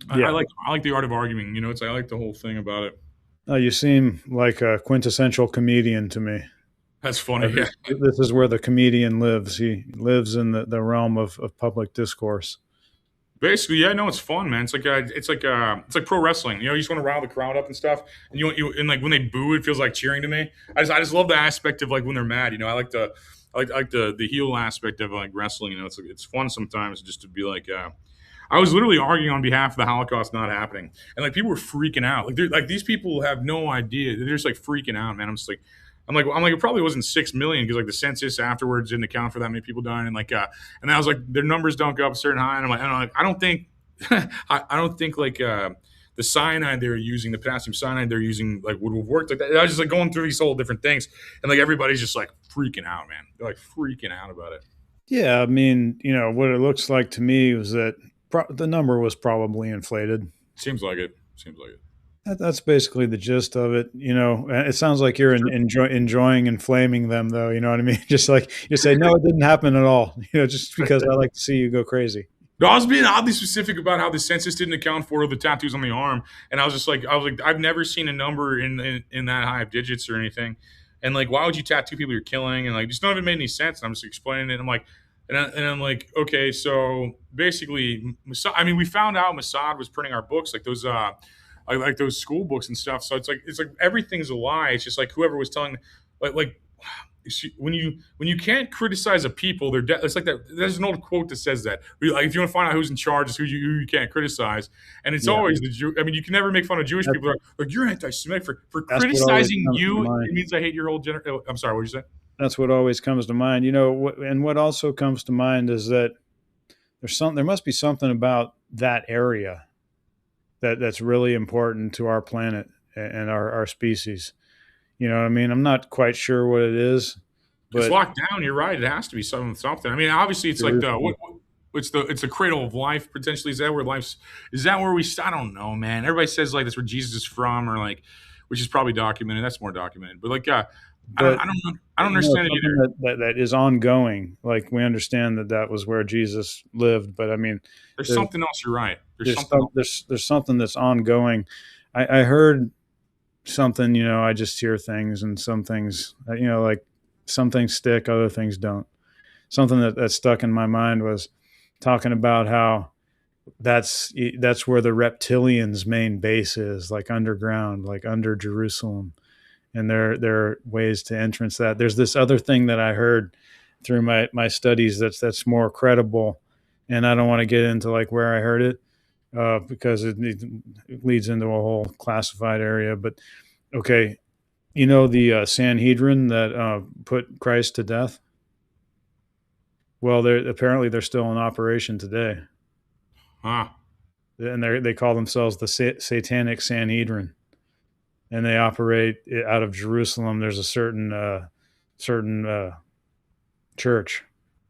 [SPEAKER 11] I like the art of arguing. It's like, I like the whole thing about it.
[SPEAKER 10] Oh, you seem like a quintessential comedian to me.
[SPEAKER 11] That's funny. Yeah.
[SPEAKER 10] This is where the comedian lives. He lives in the realm of public discourse.
[SPEAKER 11] Basically, yeah, no, it's fun, man. It's like pro wrestling. You just want to rile the crowd up and stuff. And and like when they boo, it feels like cheering to me. I just love the aspect of like when they're mad. I like the heel aspect of like wrestling. It's fun sometimes just to be like. I was literally arguing on behalf of the Holocaust not happening, and like people were freaking out. Like these people have no idea. They're just like freaking out, man. I'm like, it probably wasn't 6 million because like the census afterwards didn't account for that many people dying, and and I was like, their numbers don't go up a certain high, and I'm like, I don't think, I don't think like the cyanide they're using, the potassium cyanide they're using, like would have worked like that. I was just like going through these whole different things, and like everybody's just like freaking out, man. They're like freaking out about it.
[SPEAKER 10] Yeah, I mean, what it looks like to me was that the number was probably inflated.
[SPEAKER 11] Seems like it.
[SPEAKER 10] That's basically the gist of it. It sounds like you're enjoying inflaming them, though. You know what I mean? Just like you say, no, it didn't happen at all. Just because I like to see you go crazy.
[SPEAKER 11] No, I was being oddly specific about how the census didn't account for the tattoos on the arm, and I was like, I've never seen a number in that high of digits or anything, and like, why would you tattoo people you're killing? And like, just none of it made any sense. And I'm just explaining it. I'm like, I'm like, okay, so basically, we found out Mossad was printing our books, like those like those school books and stuff. So it's like everything's a lie. It's just like whoever was telling, like when you can't criticize a people, they're it's like that. There's an old quote that says that. Like, if you want to find out who's in charge, it's who you can't criticize, and it's always the Jew. I mean, you can never make fun of Jewish people. Like, you're anti-Semitic for criticizing you. It means I hate your whole generation. I'm sorry, what did you say?
[SPEAKER 10] That's what always comes to mind. And what also comes to mind is that there must be something about that area that's really important to our planet and our species. You know what I mean? I'm not quite sure what it is. But
[SPEAKER 11] it's locked down. You're right. It has to be something. I mean, obviously, it's like it's the cradle of life. Potentially, is that where we? I don't know, man. Everybody says like that's where Jesus is from, or like, which is probably documented. That's more documented. But like, I don't understand it either.
[SPEAKER 10] That is ongoing. Like, we understand that was where Jesus lived, but I mean,
[SPEAKER 11] there's something else. You're right.
[SPEAKER 10] There's something that's ongoing. I heard something. I just hear things, and some things, like some things stick, other things don't. Something that stuck in my mind was talking about how that's where the reptilians' main base is, like underground, like under Jerusalem. And there are ways to entrance that. There's this other thing that I heard through my studies that's more credible, and I don't want to get into like where I heard it because it leads into a whole classified area. But okay, the Sanhedrin that put Christ to death. Well, they're still in operation today.
[SPEAKER 11] Huh.
[SPEAKER 10] And they call themselves the Satanic Sanhedrin. And they operate out of Jerusalem. There's a certain church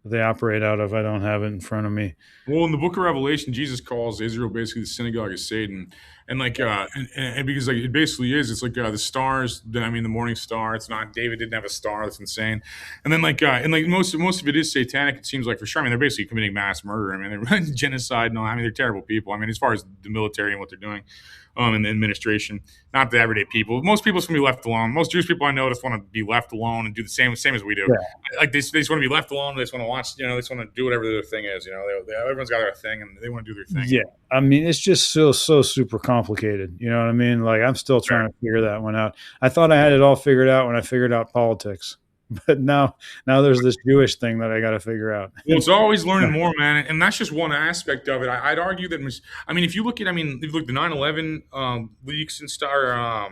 [SPEAKER 10] they operate out of. I don't have it in front of me.
[SPEAKER 11] Well, in the Book of Revelation, Jesus calls Israel basically the synagogue of Satan, and like, and because like it basically is, it's like the stars. I mean, the morning star. It's not David didn't have a star. That's insane. And then and most of it is satanic. It seems like for sure. I mean, they're basically committing mass murder. I mean, they're genocide. No, I mean they're terrible people. I mean, as far as the military and what they're doing. And the administration, not the everyday people. Most people just want to be left alone. Most Jewish people I know just want to be left alone and do the same as we do. Yeah. Like they just want to be left alone. They just want to watch. They just want to do whatever their thing is. Everyone's got their thing and they want to do their thing.
[SPEAKER 10] Yeah, I mean, it's just so super complicated. You know what I mean? Like, I'm still trying to figure that one out. I thought I had it all figured out when I figured out politics. But now there's this Jewish thing that I got to figure out.
[SPEAKER 11] Well, it's always learning more, man, and that's just one aspect of it. I'd argue that. If you look at, the 9/11 leaks and stuff. How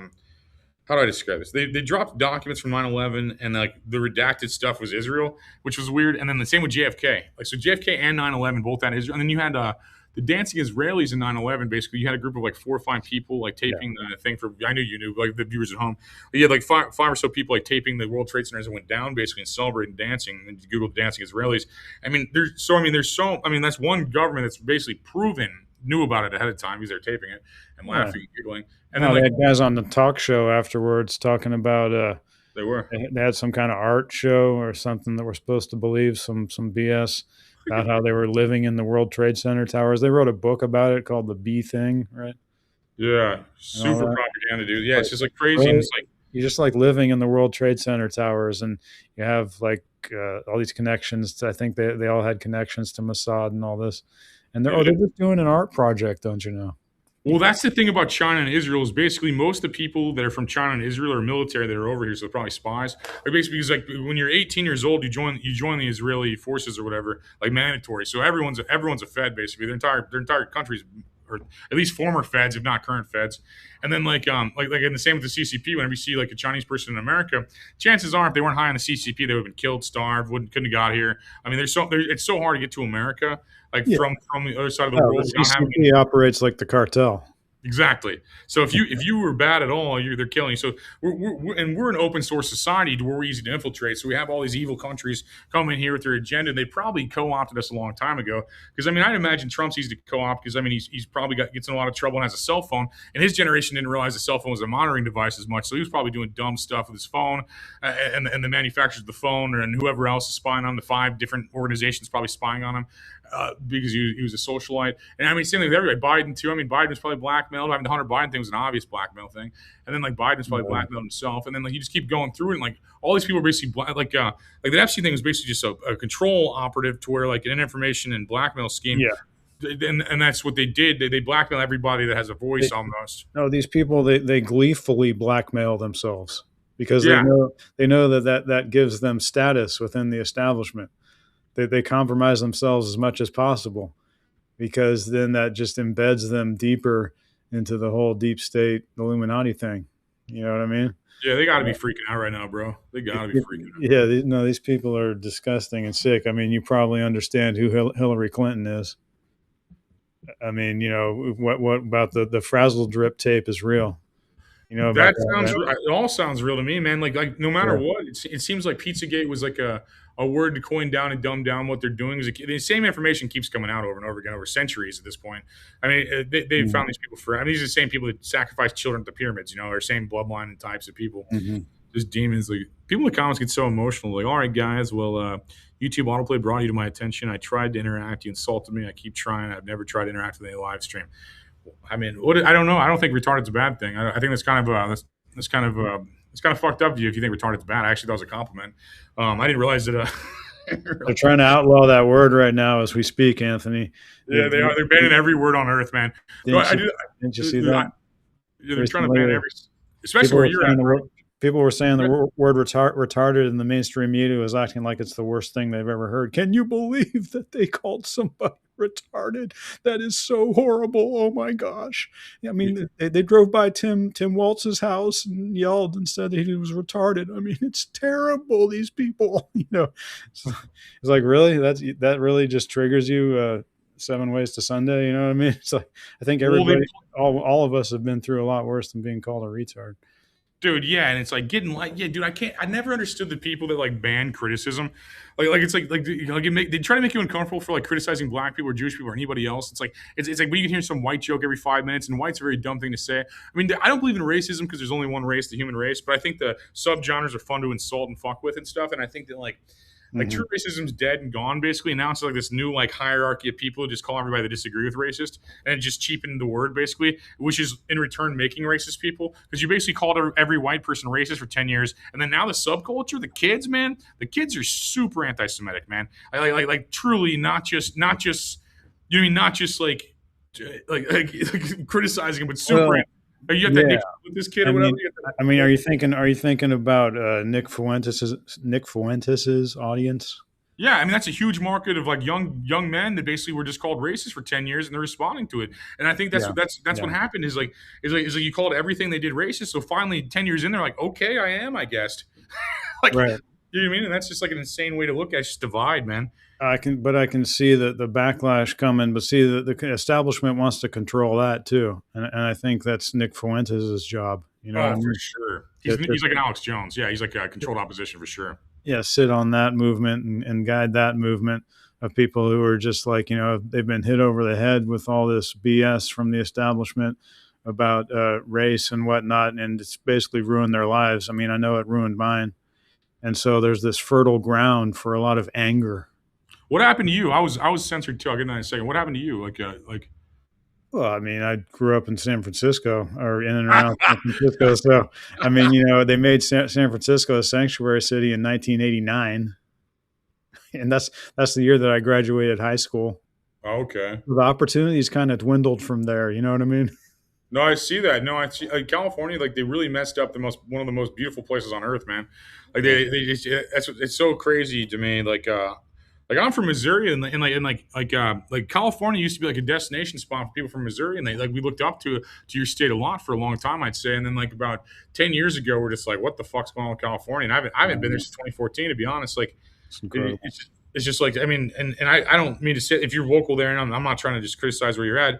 [SPEAKER 11] do I describe this? They dropped documents from 9/11, and like the redacted stuff was Israel, which was weird. And then the same with JFK. Like, so JFK and 9/11 both had Israel, and then you had the dancing Israelis in 9/11. Basically, you had a group of like 4 or 5 people like taping the thing for. I knew you knew, like the viewers at home. But you had like five or so people like taping the World Trade Center as it went down, basically, and celebrating dancing. And you Google dancing Israelis. That's one government that's basically proven knew about it ahead of time because they're taping it and laughing and giggling. And then
[SPEAKER 10] they had guys on the talk show afterwards talking about they had some kind of art show or something that we're supposed to believe, some BS about how they were living in the World Trade Center towers. They wrote a book about it called The Bee Thing, right?
[SPEAKER 11] Yeah, super propaganda, dude. Yeah, it's just like crazy. And it's like
[SPEAKER 10] you're just like living in the World Trade Center towers, and you have like all these connections. I think they all had connections to Mossad and all this. And they're just doing an art project, don't you know?
[SPEAKER 11] Well, that's the thing about China and Israel is basically most of the people that are from China and Israel are military that are over here, so they're probably spies. Or basically, because like when you're 18 years old, you join the Israeli forces or whatever, like mandatory. So everyone's a Fed basically. Their entire country's, or at least former Feds, if not current Feds. And then like in the same with the CCP, whenever you see like a Chinese person in America, chances are if they weren't high on the CCP, they would have been killed, starved, couldn't have got here. I mean, it's so hard to get to America, from the other side of the world.
[SPEAKER 10] The CCP operates like the cartel.
[SPEAKER 11] Exactly. So if you were bad at all, they're killing you. So we're an open source society where we're easy to infiltrate. So we have all these evil countries come in here with their agenda. They probably co-opted us a long time ago. Because I mean, I'd imagine Trump's easy to co-opt because I mean he's probably gets in a lot of trouble and has a cell phone. And his generation didn't realize the cell phone was a monitoring device as much. So he was probably doing dumb stuff with his phone, and the manufacturers of the phone and whoever else is spying on him, the 5 different organizations probably spying on him. Because he was a socialite. And I mean, same thing with everybody. Biden, too. I mean, Biden was probably blackmailed. I mean, the Hunter Biden thing was an obvious blackmail thing. And then, like, Biden's probably blackmailed himself. And then, like, you just keep going through it. And, like, all these people are basically, like the Epstein thing was basically just a control operative to where, like, an information and blackmail scheme.
[SPEAKER 10] Yeah.
[SPEAKER 11] And that's what they did. They blackmail everybody that has a voice almost.
[SPEAKER 10] No, these people, they gleefully blackmail themselves because they know that gives them status within the establishment. They compromise themselves as much as possible because then that just embeds them deeper into the whole deep state Illuminati thing. You know what I mean?
[SPEAKER 11] Yeah, they got to be freaking out right now, bro. They got to be freaking out.
[SPEAKER 10] Yeah, these people are disgusting and sick. I mean, you probably understand who Hillary Clinton is. I mean, you know, what about the frazzle drip tape is real. You know,
[SPEAKER 11] that sounds. It all sounds real to me, man. Like no matter what, it seems like Pizzagate was like a word to coin down and dumb down what they're doing. The same information keeps coming out over and over again over centuries at this point. I mean, they found these people I mean, these are the same people that sacrifice children at the pyramids. You know, or same bloodline and types of people. Just demons. Like people in the comments get so emotional. Like, all right, guys, well, YouTube autoplay brought you to my attention. I tried to interact. You insulted me. I keep trying. I've never tried to interact with any live stream. I mean, I don't know. I don't think retarded's a bad thing. I think that's kind of it's kind of fucked up of you if you think retarded's bad. I actually thought it was a compliment. I didn't realize that.
[SPEAKER 10] They're trying to outlaw that word right now as we speak, Anthony.
[SPEAKER 11] Yeah, they are. They're banning every word on earth, man.
[SPEAKER 10] Didn't you see that?
[SPEAKER 11] They're trying to ban every, especially where you're at.
[SPEAKER 10] People were saying the word retarded in the mainstream media was acting like it's the worst thing they've ever heard. Can you believe that they called somebody retarded? That is so horrible. Oh my gosh. I mean, they drove by Tim Waltz's house and yelled and said that he was retarded. I mean, it's terrible, these people. You know, it's like, really? That really just triggers you 7 ways to Sunday, you know what I mean? It's like, I think everybody, all of us have been through a lot worse than being called a retard.
[SPEAKER 11] Dude, yeah, and it's like getting like, yeah, dude, I never understood the people that like ban criticism, like it's like they try to make you uncomfortable for like criticizing black people or Jewish people or anybody else. It's like when you can hear some white joke every 5 minutes, and white's a very dumb thing to say. I mean, I don't believe in racism because there's only one race, the human race, but I think the subgenres are fun to insult and fuck with and stuff, and I think that like true racism's dead and gone basically. And now it's like this new like hierarchy of people who just call everybody that disagree with racist, and it just cheapened the word basically, which is in return making racist people, because you basically called every white person racist for 10 years, and then now the subculture, the kids are super anti-Semitic, man. Like truly not just you mean not just like criticizing them, but super. You have that with this kid or whatever.
[SPEAKER 10] I mean, are you thinking about Nick Fuentes's audience?
[SPEAKER 11] Yeah, I mean that's a huge market of like young men that basically were just called racist for 10 years and they're responding to it. And I think that's what happened is like you called everything they did racist. So finally 10 years in, they're like, okay, I am, I guess. Like, right. You know what I mean? And that's just like an insane way to look at it. It's just divide, man.
[SPEAKER 10] I can see the backlash coming, but see the establishment wants to control that too, and I think that's Nick Fuentes' job. You know,
[SPEAKER 11] for sure. He's like an Alex Jones. Yeah, he's like a controlled opposition for sure.
[SPEAKER 10] Yeah, sit on that movement and guide that movement of people who are just like, you know, they've been hit over the head with all this BS from the establishment about race and whatnot, and it's basically ruined their lives. I mean, I know it ruined mine, and so there's this fertile ground for a lot of anger.
[SPEAKER 11] What happened to you? I was censored too. I'll get into that in a second. What happened to you? Like.
[SPEAKER 10] Well, I mean, I grew up in San Francisco or in and around San Francisco. So, I mean, you know, they made San Francisco a sanctuary city in 1989. And that's the year that I graduated high school.
[SPEAKER 11] Okay.
[SPEAKER 10] The opportunities kind of dwindled from there. You know what I mean?
[SPEAKER 11] No, I see that. No, I see California. Like they really messed up one of the most beautiful places on earth, man. Like it's so crazy to me. Like I'm from Missouri, and California used to be like a destination spot for people from Missouri, and we looked up to your state a lot for a long time, I'd say. And then like about 10 years ago, we're just like, what the fuck's going on with California? And I haven't been there since 2014, to be honest. Like It's just like, I mean, and I don't mean to say if you're vocal there, and I'm not trying to just criticize where you're at,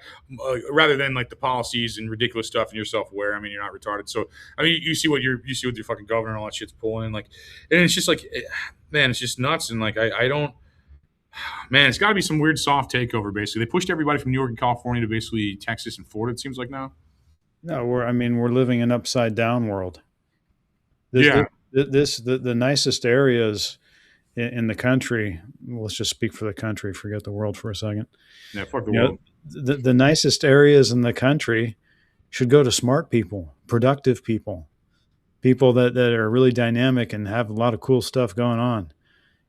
[SPEAKER 11] rather than like the policies and ridiculous stuff, and you're self-aware. I mean, you're not retarded. So I mean, you see what your fucking governor and all that shit's pulling, like, and it's just like, man, it's just nuts. And like, I don't, man, it's got to be some weird soft takeover. Basically, they pushed everybody from New York and California to basically Texas and Florida. It seems like now.
[SPEAKER 10] No, we're living an upside down world.
[SPEAKER 11] Yeah.
[SPEAKER 10] The nicest areas in the country. Let's just speak for the country. Forget the world for a second.
[SPEAKER 11] Yeah, fuck the world.
[SPEAKER 10] The nicest areas in the country should go to smart people, productive people, people that are really dynamic and have a lot of cool stuff going on.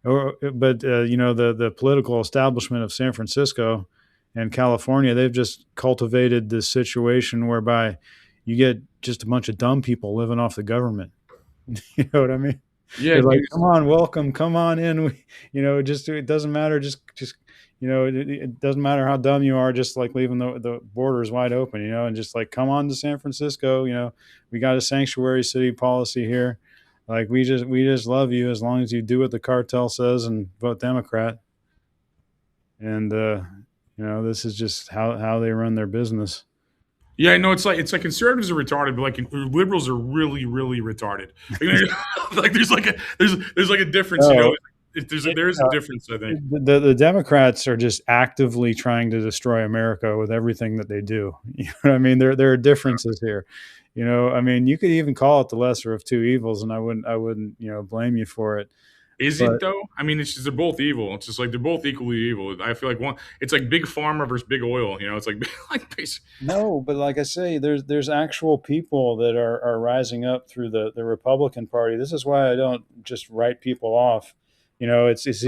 [SPEAKER 10] But the political establishment of San Francisco and California, they've just cultivated this situation whereby you get just a bunch of dumb people living off the government. You know what I mean?
[SPEAKER 11] Yeah.
[SPEAKER 10] They're like, come on, welcome, come on in. It doesn't matter. Just it doesn't matter how dumb you are. Just like leaving the borders wide open, and just like, come on to San Francisco. We got a sanctuary city policy here. Like we just love you as long as you do what the cartel says and vote Democrat. And this is just how they run their business.
[SPEAKER 11] Yeah, no, it's like conservatives are retarded, but like liberals are really, really retarded. Like there's a difference, There is a difference, I think.
[SPEAKER 10] The Democrats are just actively trying to destroy America with everything that they do. You know what I mean? There are differences here. I mean, you could even call it the lesser of two evils, and I wouldn't blame you for it.
[SPEAKER 11] Is it though? I mean, it's just they're both evil. It's just like they're both equally evil. I feel like it's like big pharma versus big oil. It's like
[SPEAKER 10] No, but like I say, there's actual people that are rising up through the Republican Party. This is why I don't just write people off. It's easy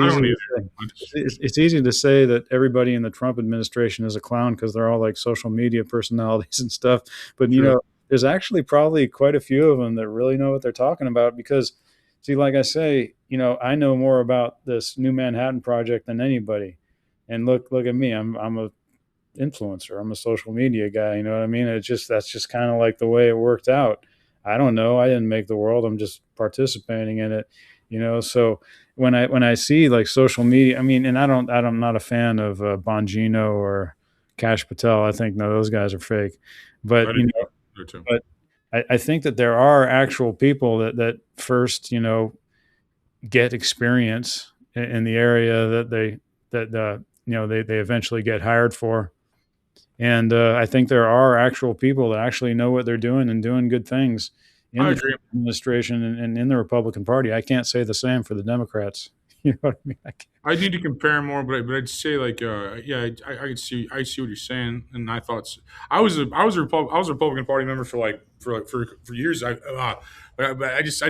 [SPEAKER 10] to say that everybody in the Trump administration is a clown because they're all like social media personalities and stuff. But there's actually probably quite a few of them that really know what they're talking about because. See, like I say, I know more about this New Manhattan Project than anybody. And look at me. I'm a influencer. I'm a social media guy. You know what I mean? That's just kind of like the way it worked out. I don't know. I didn't make the world. I'm just participating in it. So when I see like social media, I mean, and I'm not a fan of Bongino or Kash Patel. I think those guys are fake. But I think that there are actual people that first, get experience in the area that they eventually get hired for. And I think there are actual people that actually know what they're doing and doing good things in the Trump administration and in the Republican Party. I can't say the same for the Democrats. You know what I mean?
[SPEAKER 11] I need to compare more, but I'd say like, I see what you're saying, and I thought I was a Republican Party member for years. But I just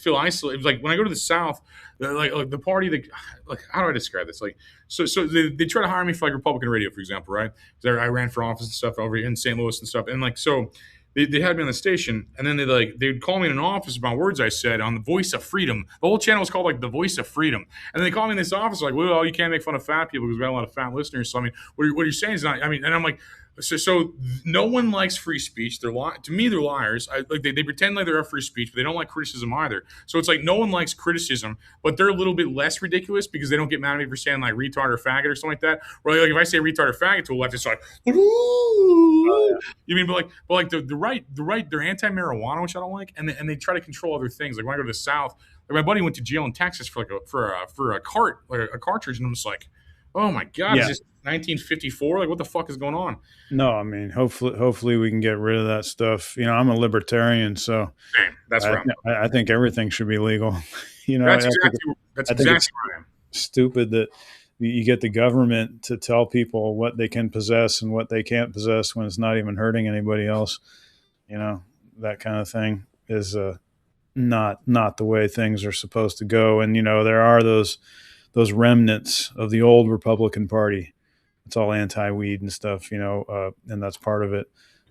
[SPEAKER 11] feel isolated. Like when I go to the South, like the party that like how do I describe this? Like so they try to hire me for like Republican radio, for example, right? I ran for office and stuff over in St. Louis and stuff, and like so. They had me on the station, and then they'd call me in an office about words I said on the Voice of Freedom. The whole channel was called like the Voice of Freedom, and then they call me in this office like, well, you can't make fun of fat people because we got a lot of fat listeners. So I mean, what you're saying is not. I mean, and I'm like, so no one likes free speech. To me, they're liars. They pretend like they're free speech, but they don't like criticism either. So it's like no one likes criticism, but they're a little bit less ridiculous because they don't get mad at me for saying like retard or faggot or something like that. Or like if I say retard or faggot to a left, it's like, you mean, but like the right, they're anti-marijuana, which I don't like, and they try to control other things. Like when I go to the South, like my buddy went to jail in Texas for a cartridge, and I'm just like, oh my god, is this 1954? Like what the fuck is going on?
[SPEAKER 10] No, I mean, hopefully we can get rid of that stuff. I'm a libertarian, so
[SPEAKER 11] that's right.
[SPEAKER 10] I think everything should be legal.
[SPEAKER 11] That's exactly where I am.
[SPEAKER 10] Stupid that you get the government to tell people what they can possess and what they can't possess when it's not even hurting anybody else. That kind of thing is not the way things are supposed to go. And there are those remnants of the old Republican Party. It's all anti-weed and stuff, and that's part of it.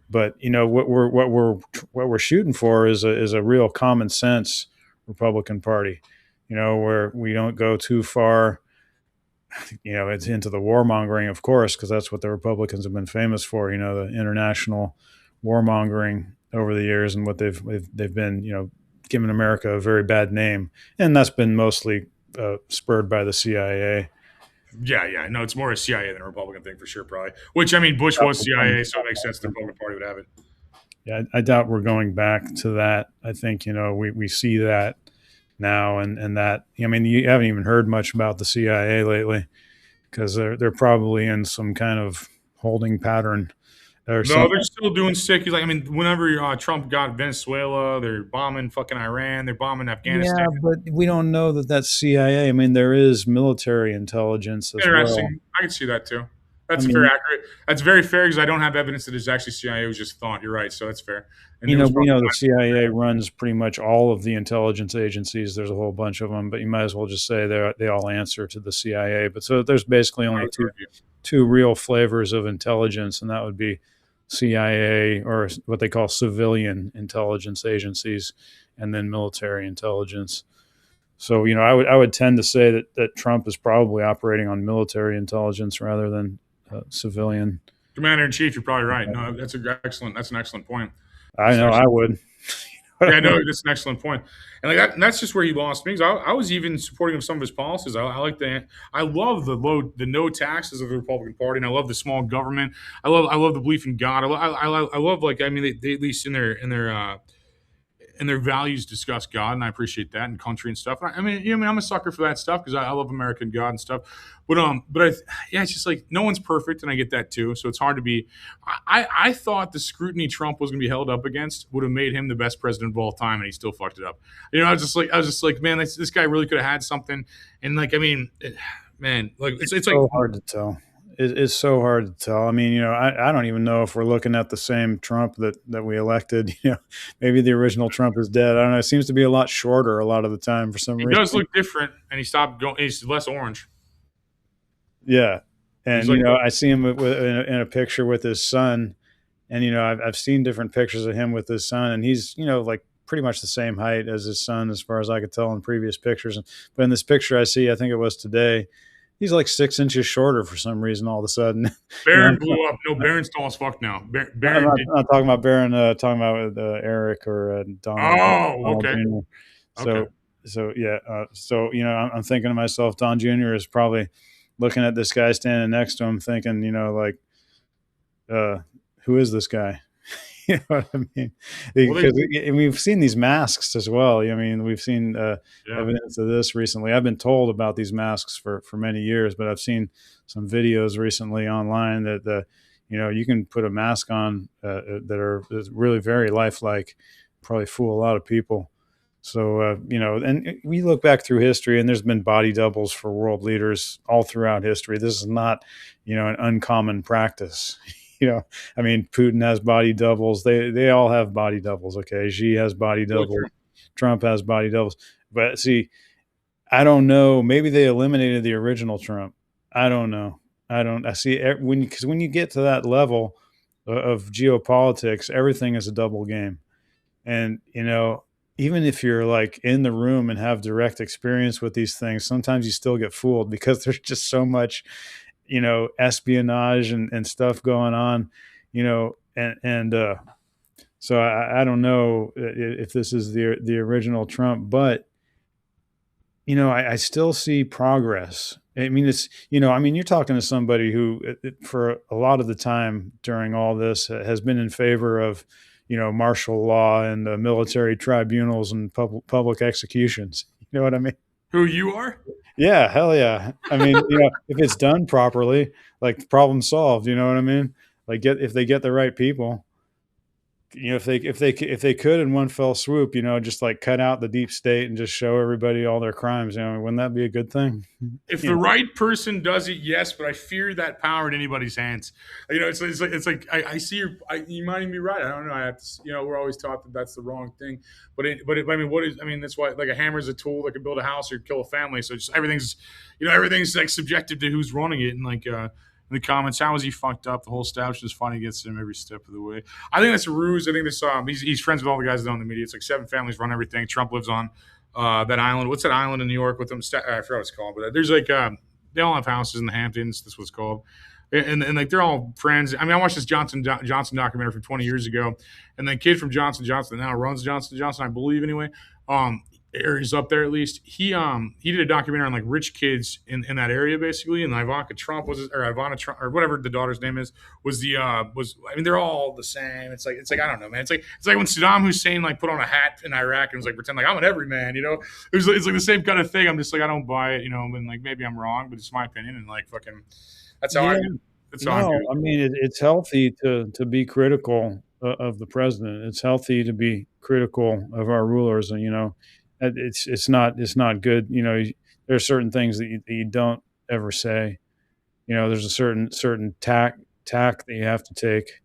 [SPEAKER 10] But what we're shooting for is a real common sense Republican Party, where we don't go too far. It's into the warmongering, of course, because that's what the Republicans have been famous for. The international warmongering over the years and what they've been, giving America a very bad name, and that's been mostly spurred by the CIA.
[SPEAKER 11] Yeah. No, it's more a CIA than a Republican thing for sure, probably. Which, I mean, Bush was CIA, so it makes sense the Republican Party would have it.
[SPEAKER 10] Yeah, I doubt we're going back to that. I think, we see that now, and that, I mean, you haven't even heard much about the CIA lately because they're probably in some kind of holding pattern.
[SPEAKER 11] No, they're still doing sick. Like, I mean, whenever Trump got Venezuela, they're bombing fucking Iran, they're bombing Afghanistan.
[SPEAKER 10] Yeah, but we don't know that that's CIA. I mean, there is military intelligence as
[SPEAKER 11] Interesting.
[SPEAKER 10] well.
[SPEAKER 11] I can see that too. That's very accurate. That's very fair because I don't have evidence that it's actually CIA. It was just thought. You're right, so that's fair. And
[SPEAKER 10] we know the CIA runs pretty much all of the intelligence agencies. There's a whole bunch of them, but you might as well just say they all answer to the CIA. But so there's basically only two real flavors of intelligence, and that would be CIA, or what they call civilian intelligence agencies, and then military intelligence. So, I would tend to say that Trump is probably operating on military intelligence rather than civilian.
[SPEAKER 11] Commander in Chief, you're probably right. No, that's an excellent point.
[SPEAKER 10] I know, I would.
[SPEAKER 11] Yeah, no, that's an excellent point. And like that, and that's just where he lost me. I was even supporting some of his policies. I love the no taxes of the Republican Party, and I love the small government. I love the belief in God. I love they at least in their values discuss God, and I appreciate that, and country and stuff. I mean, I'm a sucker for that stuff because I love American God and stuff. But it's just like no one's perfect, and I get that too. So it's hard to be. I thought the scrutiny Trump was going to be held up against would have made him the best president of all time, and he still fucked it up. I was just like, man, this guy really could have had something. And like, I mean, man, like it's
[SPEAKER 10] so
[SPEAKER 11] like
[SPEAKER 10] hard to tell. It's so hard to tell. I mean, I don't even know if we're looking at the same Trump that we elected. Maybe the original Trump is dead. I don't know. It seems to be a lot shorter a lot of the time for some reason.
[SPEAKER 11] He does look different, and he stopped going. He's less orange.
[SPEAKER 10] Yeah, and I see him in a picture with his son, and I've seen different pictures of him with his son, and he's like pretty much the same height as his son, as far as I could tell in previous pictures. But in this picture I see, I think it was today, he's like 6 inches shorter for some reason all of a sudden.
[SPEAKER 11] Barron blew up. No, Barron's tall as fuck now.
[SPEAKER 10] I'm not talking about Barron. Talking about Eric or Don.
[SPEAKER 11] Oh, okay.
[SPEAKER 10] So yeah. I'm thinking to myself, Don Jr. is probably looking at this guy standing next to him, thinking, who is this guy? You know what I mean? Because we've seen these masks as well. I mean, we've seen evidence of this recently. I've been told about these masks for many years, but I've seen some videos recently online that you can put a mask on that are really very lifelike, probably fool a lot of people. So, and we look back through history, and there's been body doubles for world leaders all throughout history. This is not, an uncommon practice. I mean, Putin has body doubles. They all have body doubles. Okay. Xi has body doubles. Trump has body doubles. But see, I don't know. Maybe they eliminated the original Trump. I don't know. I see because when you get to that level of geopolitics, everything is a double game. And, even if you're like in the room and have direct experience with these things, sometimes you still get fooled because there's just so much, espionage and stuff going on, so I don't know if this is the original Trump, but, I still see progress. I mean, you're talking to somebody who for a lot of the time during all this has been in favor of, martial law and military tribunals and public executions. You know what I mean?
[SPEAKER 11] Who you are?
[SPEAKER 10] Yeah, hell yeah. I mean, if it's done properly, like problem solved. You know what I mean? Like if they get the right people. If they could in one fell swoop, just like cut out the deep state and just show everybody all their crimes, wouldn't that be a good thing?
[SPEAKER 11] If the right person does it, yes, but I fear that power in anybody's hands. It's like I see you might even be right. I don't know. I have to, we're always taught that that's the wrong thing. But that's why like a hammer is a tool that can build a house or kill a family. So just everything's like subjective to who's running it, and like. In the comments, how is he fucked up? The whole establishment is fighting against him every step of the way. I think that's a ruse. I think this he's friends with all the guys that own the media. It's like 7 families run everything. Trump lives on that island. What's that island in New York with them? I forgot what it's called, but there's like they all have houses in the Hamptons. That's what it's called. And like they're all friends. I mean, I watched this Johnson documentary from 20 years ago, and the kid from Johnson that now runs Johnson, I believe anyway. areas up there at least. He did a documentary on like rich kids in that area basically, and Ivanka Trump was or Ivana Trump or whatever the daughter's name is was the was I mean they're all the same. It's like I don't know, man. It's like when Saddam Hussein like put on a hat in Iraq and was like pretend like I'm an everyman, you know. It's like the same kind of thing. I'm just like I don't buy it, you know. And like maybe I'm wrong, but it's my opinion, and like fucking that's how I do. That's how I do.
[SPEAKER 10] I mean, it's healthy to be critical of the president. It's healthy to be critical of our rulers, and it's not good. There are certain things that you don't ever say. There's a certain tack that you have to take.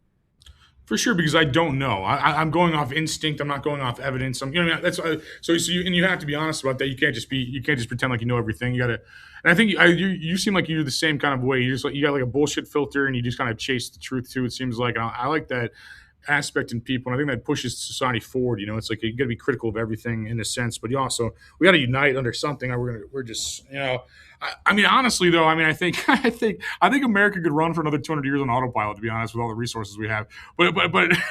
[SPEAKER 11] For sure, because I don't know. I'm going off instinct. I'm not going off evidence. That's so you have to be honest about that. You can't just pretend like you know everything. You gotta. And I think you seem like you do the same kind of way. You got like a bullshit filter, and you just kind of chase the truth too. It seems like, and I like that aspect in people, and I think that pushes society forward. It's like you got to be critical of everything in a sense, but we got to unite under something. Or we're just I mean, honestly, though, I think America could run for another 200 years on autopilot. To be honest, with all the resources we have, but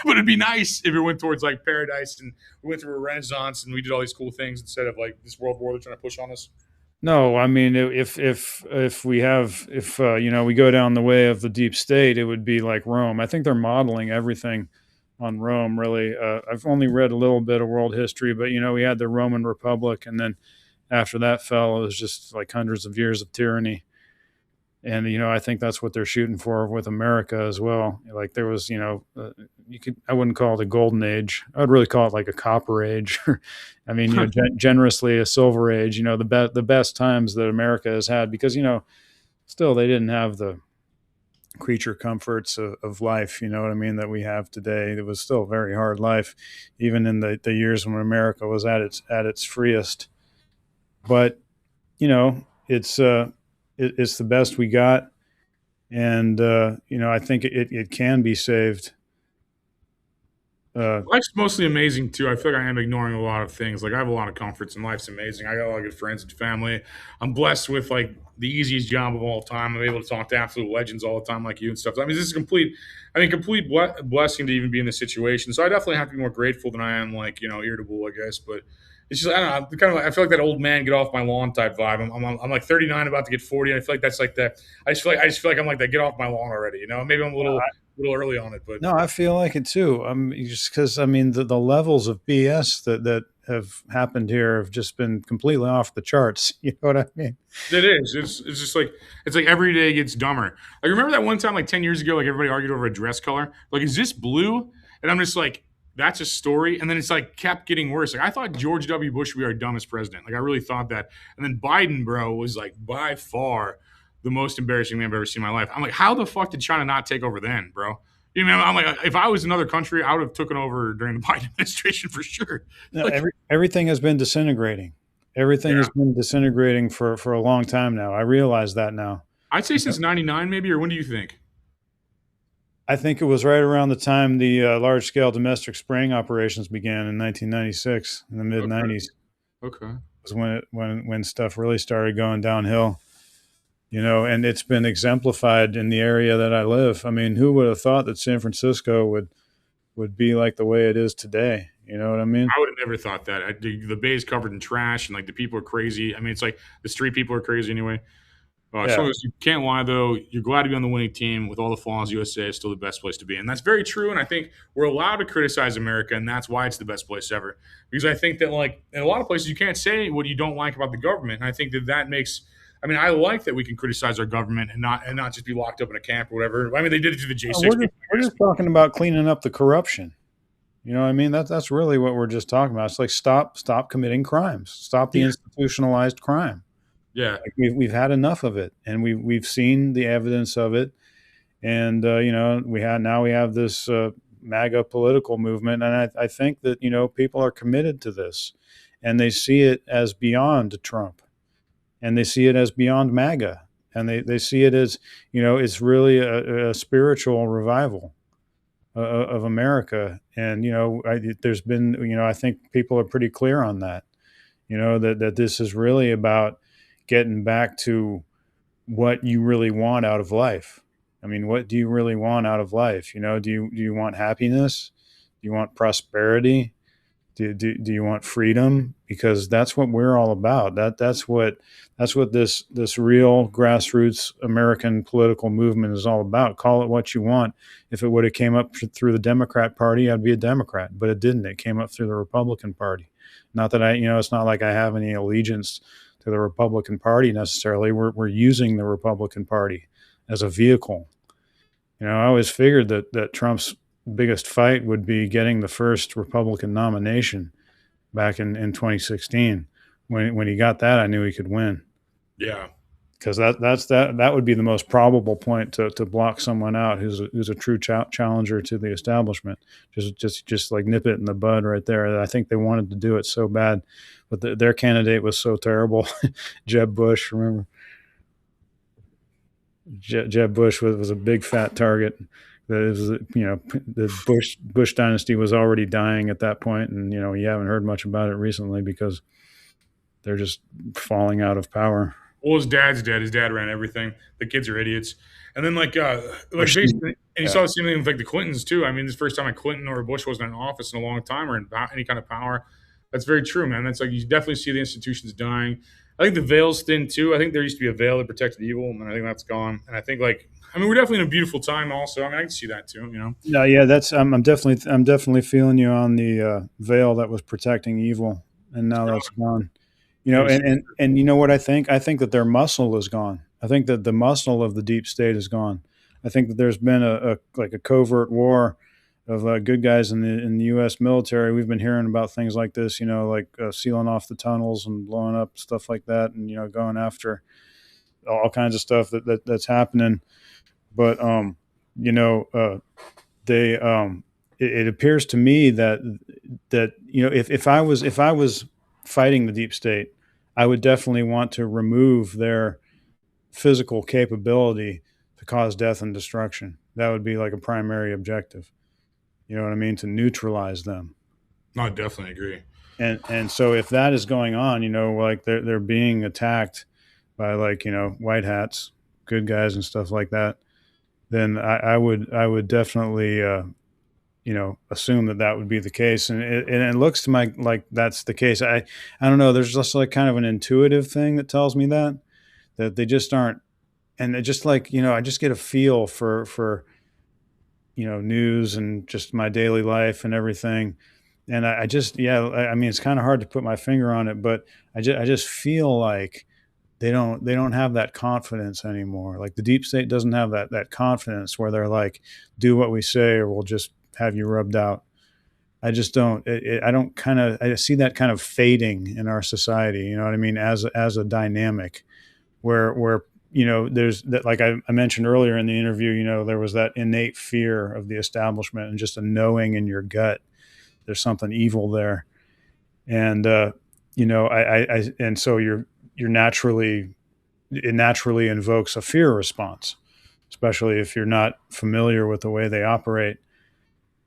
[SPEAKER 11] it'd be nice if it went towards like paradise and we went through a renaissance and we did all these cool things instead of like this world war they're trying to push on us.
[SPEAKER 10] No, I mean, if we we go down the way of the deep state, it would be like Rome. I think they're modeling everything on Rome, really. I've only read a little bit of world history, but we had the Roman Republic, and then after that fell, it was just like hundreds of years of tyranny. And I think that's what they're shooting for with America as well. Like there was, I wouldn't call it a golden age. I would really call it like a copper age. I mean, generously a silver age. The best times that America has had, because still they didn't have the creature comforts of life. You know what I mean? That we have today. It was still a very hard life, even in the years when America was at its freest. But it's the best we got, and I think it can be saved.
[SPEAKER 11] Life's mostly amazing too. I feel like I am ignoring a lot of things. Like I have a lot of comforts, and life's amazing. I got a lot of good friends and family. I'm blessed with like the easiest job of all time. I'm able to talk to absolute legends all the time, like you and stuff. I mean, this is complete blessing to even be in this situation. So I definitely have to be more grateful than I am like irritable, I guess. But it's just I don't know. Kind of I feel like that old man get off my lawn type vibe. I'm like 39, about to get 40, and I feel like that's like that. I just feel like I'm like that. Get off my lawn already. Maybe I'm a little early on it, but
[SPEAKER 10] no, I feel like it too. Just because the levels of BS that have happened here have just been completely off the charts. You know what I mean?
[SPEAKER 11] It is. It's just like every day gets dumber. Like remember that one time like 10 years ago, like everybody argued over a dress color. Like, is this blue? And I'm just like, that's a story. And then it's like kept getting worse. Like I thought George W. Bush would be our dumbest president. Like I really thought that. And then Biden, bro, was like by far the most embarrassing thing I've ever seen in my life. I'm like, how the fuck did China not take over then, bro? I'm like, if I was another country, I would have taken over during the Biden administration for sure.
[SPEAKER 10] No, everything has been disintegrating. Everything has been disintegrating for a long time now. I realize that now.
[SPEAKER 11] I'd say since 99 maybe, or when do you think?
[SPEAKER 10] I think it was right around the time the large-scale domestic spraying operations began in 1996, in the mid-90s.
[SPEAKER 11] Okay.
[SPEAKER 10] Was when stuff really started going downhill. And it's been exemplified in the area that I live. I mean, who would have thought that San Francisco would be like the way it is today? You know what I mean?
[SPEAKER 11] I would have never thought that. The Bay is covered in trash, and like the people are crazy. I mean, it's like the street people are crazy anyway. So you can't lie, though. You're glad to be on the winning team. With all the flaws, USA is still the best place to be. And that's very true. And I think we're allowed to criticize America, and that's why it's the best place ever. Because I think that, like, in a lot of places, you can't say what you don't like about the government. And I think that makes – I mean, I like that we can criticize our government and not just be locked up in a camp or whatever. I mean, they did it to the J6.
[SPEAKER 10] We're just talking about cleaning up the corruption. You know what I mean? That's really what we're just talking about. It's like stop committing crimes. Stop the institutionalized crime.
[SPEAKER 11] Yeah,
[SPEAKER 10] like we've had enough of it, and we've seen the evidence of it, and we have this MAGA political movement, and I think that people are committed to this, and they see it as beyond Trump, and they see it as beyond MAGA, and they see it as it's really a spiritual revival of America, and there's been I think people are pretty clear on that, that this is really about getting back to what you really want out of life. I mean, what do you really want out of life? Do you want happiness? Do you want prosperity? Do you want freedom? Because that's what we're all about. That's what this real grassroots American political movement is all about. Call it what you want. If it would have came up through the Democrat Party, I'd be a Democrat, but it didn't. It came up through the Republican Party. Not that it's not like I have any allegiance to the Republican Party necessarily. We're using the Republican Party as a vehicle. I always figured that Trump's biggest fight would be getting the first Republican nomination back in 2016. When he got that, I knew he could win.
[SPEAKER 11] Yeah,
[SPEAKER 10] because that would be the most probable point to block someone out who's a true challenger to the establishment. Just like nip it in the bud right there. I think they wanted to do it so bad, but their candidate was so terrible. Jeb Bush, remember? Jeb Bush was a big fat target. The Bush dynasty was already dying at that point, and you haven't heard much about it recently because they're just falling out of power.
[SPEAKER 11] Well, his dad's dead. His dad ran everything. The kids are idiots. And then basically, and you saw the same thing with like the Clintons too. I mean, this is the first time a Clinton or a Bush wasn't in office in a long time or in any kind of power. That's very true, man. That's like you definitely see the institutions dying. I think the veil's thin too. I think there used to be a veil that protected evil, and I think that's gone. And I think we're definitely in a beautiful time. Also, I can see that too.
[SPEAKER 10] No, yeah, that's I'm definitely feeling you on the veil that was protecting evil, and now that's gone. And you know what I think? I think that their muscle is gone. I think that the muscle of the deep state is gone. I think that there's been a covert war of good guys in the U.S. military. We've been hearing about things like this, sealing off the tunnels and blowing up stuff like that, and going after all kinds of stuff that's happening. But it appears to me that if I was fighting the deep state, I would definitely want to remove their physical capability to cause death and destruction. That would be like a primary objective. You know what I mean? To neutralize them.
[SPEAKER 11] No, I definitely agree.
[SPEAKER 10] And so if that is going on, they're being attacked by white hats, good guys and stuff like that, then I would definitely assume that would be the case. And it looks to me like that's the case. I don't know. There's just kind of an intuitive thing that tells me that they just aren't. And it just I just get a feel for news and just my daily life and everything. And I mean, it's kind of hard to put my finger on it, but I just feel like they don't have that confidence anymore. Like the deep state doesn't have that confidence where they're like, do what we say or we'll just have you rubbed out. I just don't. I see that kind of fading in our society. You know what I mean? As a dynamic, where there's that, like I mentioned earlier in the interview. There was that innate fear of the establishment and just a knowing in your gut there's something evil there, and and so it naturally invokes a fear response, especially if you're not familiar with the way they operate.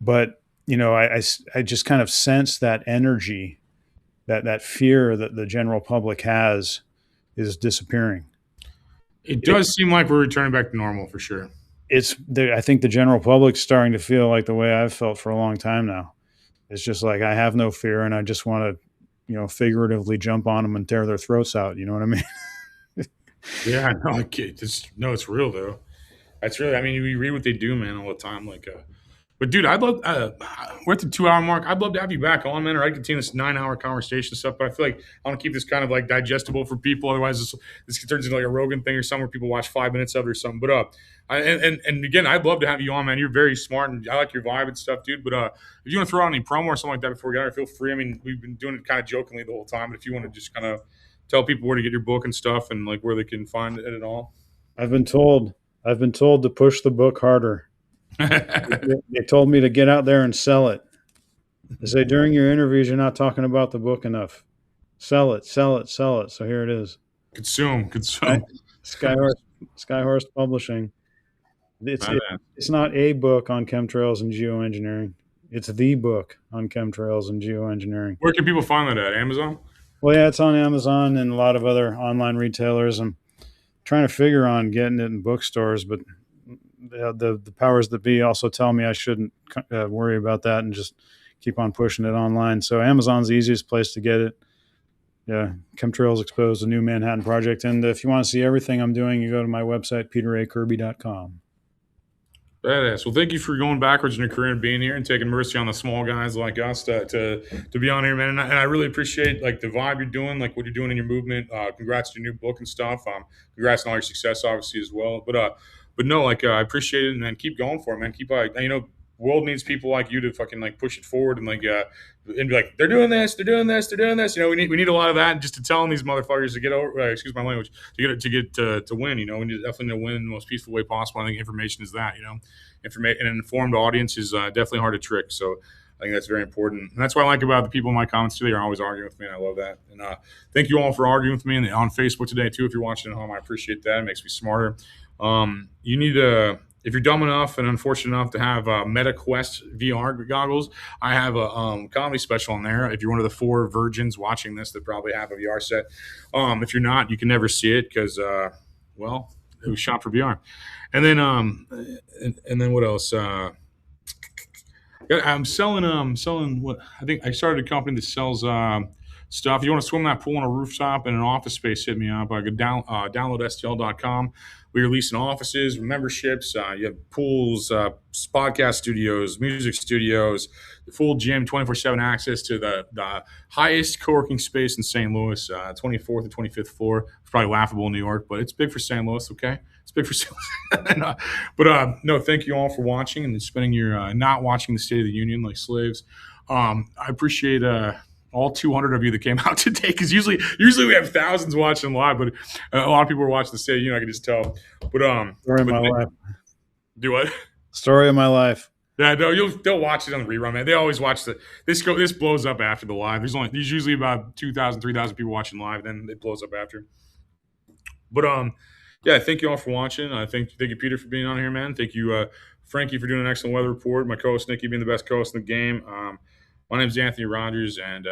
[SPEAKER 10] But, I just kind of sense that energy, that fear that the general public has is disappearing.
[SPEAKER 11] It does seem like we're returning back to normal for sure.
[SPEAKER 10] I think the general public's starting to feel like the way I've felt for a long time now. It's just like, I have no fear and I just want to, figuratively jump on them and tear their throats out. You know what I mean?
[SPEAKER 11] Yeah, no, it's real though. That's really, I mean, we read what they do, man, all the time. But dude, I'd love, we're at the 2 hour mark. I'd love to have you back on, man, or I'd continue this 9 hour conversation stuff. But I feel like I want to keep this kind of digestible for people. Otherwise, this turns into a Rogan thing or something where people watch 5 minutes of it or something. But and again, I'd love to have you on, man. You're very smart and I like your vibe and stuff, dude. But if you want to throw out any promo or something like that before we get out, feel free. I mean, we've been doing it kind of jokingly the whole time. But if you want to just kind of tell people where to get your book and stuff and where they can find it at all.
[SPEAKER 10] I've been told to push the book harder. They told me to get out there and sell it. They say during your interviews you're not talking about the book enough. Sell it. So here it is.
[SPEAKER 11] Consume.
[SPEAKER 10] Skyhorse Publishing. It's not a book on chemtrails and geoengineering. It's the book on chemtrails and geoengineering.
[SPEAKER 11] Where can people find that at? Amazon?
[SPEAKER 10] Well, yeah, it's on Amazon and a lot of other online retailers. I'm trying to figure on getting it in bookstores, but the powers that be also tell me I shouldn't worry about that and just keep on pushing it online. So Amazon's the easiest place to get it. Yeah, Chemtrails Exposed, a new Manhattan project. And if you want to see everything I'm doing, you go to my website, peterrakirby.com.
[SPEAKER 11] Badass. Well, thank you for going backwards in your career and being here and taking mercy on the small guys like us to be on here, man. And I really appreciate like the vibe you're doing, like what you're doing in your movement. Congrats to your new book and stuff. Congrats on all your success, obviously, as well. But no, like I appreciate it, and man, keep going for it, man. Keep world needs people like you to fucking like push it forward and and be like, they're doing this. You know, we need a lot of that just to tell these motherfuckers to get over. Excuse my language. To win. You know, we definitely need to win in the most peaceful way possible. I think information is that. You know, an informed audience is definitely hard to trick. So I think that's very important, and that's what I like about the people in my comments too. They're always arguing with me, and I love that. And thank you all for arguing with me on Facebook today too. If you're watching at home, I appreciate that. It makes me smarter. You need to. If you're dumb enough and unfortunate enough to have Meta Quest VR goggles, I have a comedy special on there. If you're one of the 4 virgins watching this that probably have a VR set, if you're not, you can never see it because, it was shot for VR. And then, and then what else? I'm selling what I think I started a company that sells stuff. If you want to swim that pool on a rooftop in an office space, hit me up. I could download STL.com. We release in offices, memberships. You have pools, podcast studios, music studios, the full gym, 24/7 access to the highest co-working space in St. Louis, 24th and 25th floor. It's probably laughable in New York, but it's big for St. Louis, okay? It's big for St. Louis. No, thank you all for watching and spending your not watching the State of the Union like slaves. I appreciate all 200 of you that came out today, because usually we have thousands watching live, but a lot of people are watching the State of the Union. I can just tell.
[SPEAKER 10] Story of my life.
[SPEAKER 11] Do what?
[SPEAKER 10] Story of my life.
[SPEAKER 11] Yeah, no, they'll watch it on the rerun, man. They always watch this blows up after the live. There's usually about 2,000, 3,000 people watching live, then it blows up after. But yeah, thank you all for watching. Thank you, Peter, for being on here, man. Thank you, Frankie, for doing an excellent weather report. My co-host Nikki being the best co-host in the game. My name's Anthony Rogers, and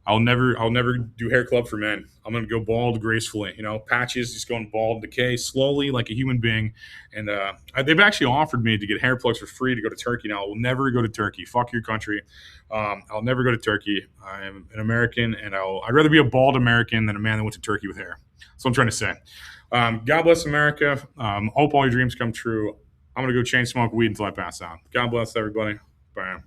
[SPEAKER 11] I'll never do hair club for men. I'm gonna go bald gracefully. You know, patches, just going bald, decay slowly like a human being. And they've actually offered me to get hair plugs for free to go to Turkey. Now I will never go to Turkey. Fuck your country. I'll never go to Turkey. I am an American, and I'd rather be a bald American than a man that went to Turkey with hair. That's what I'm trying to say. God bless America. Hope all your dreams come true. I'm gonna go chain smoke weed until I pass out. God bless everybody. Bye.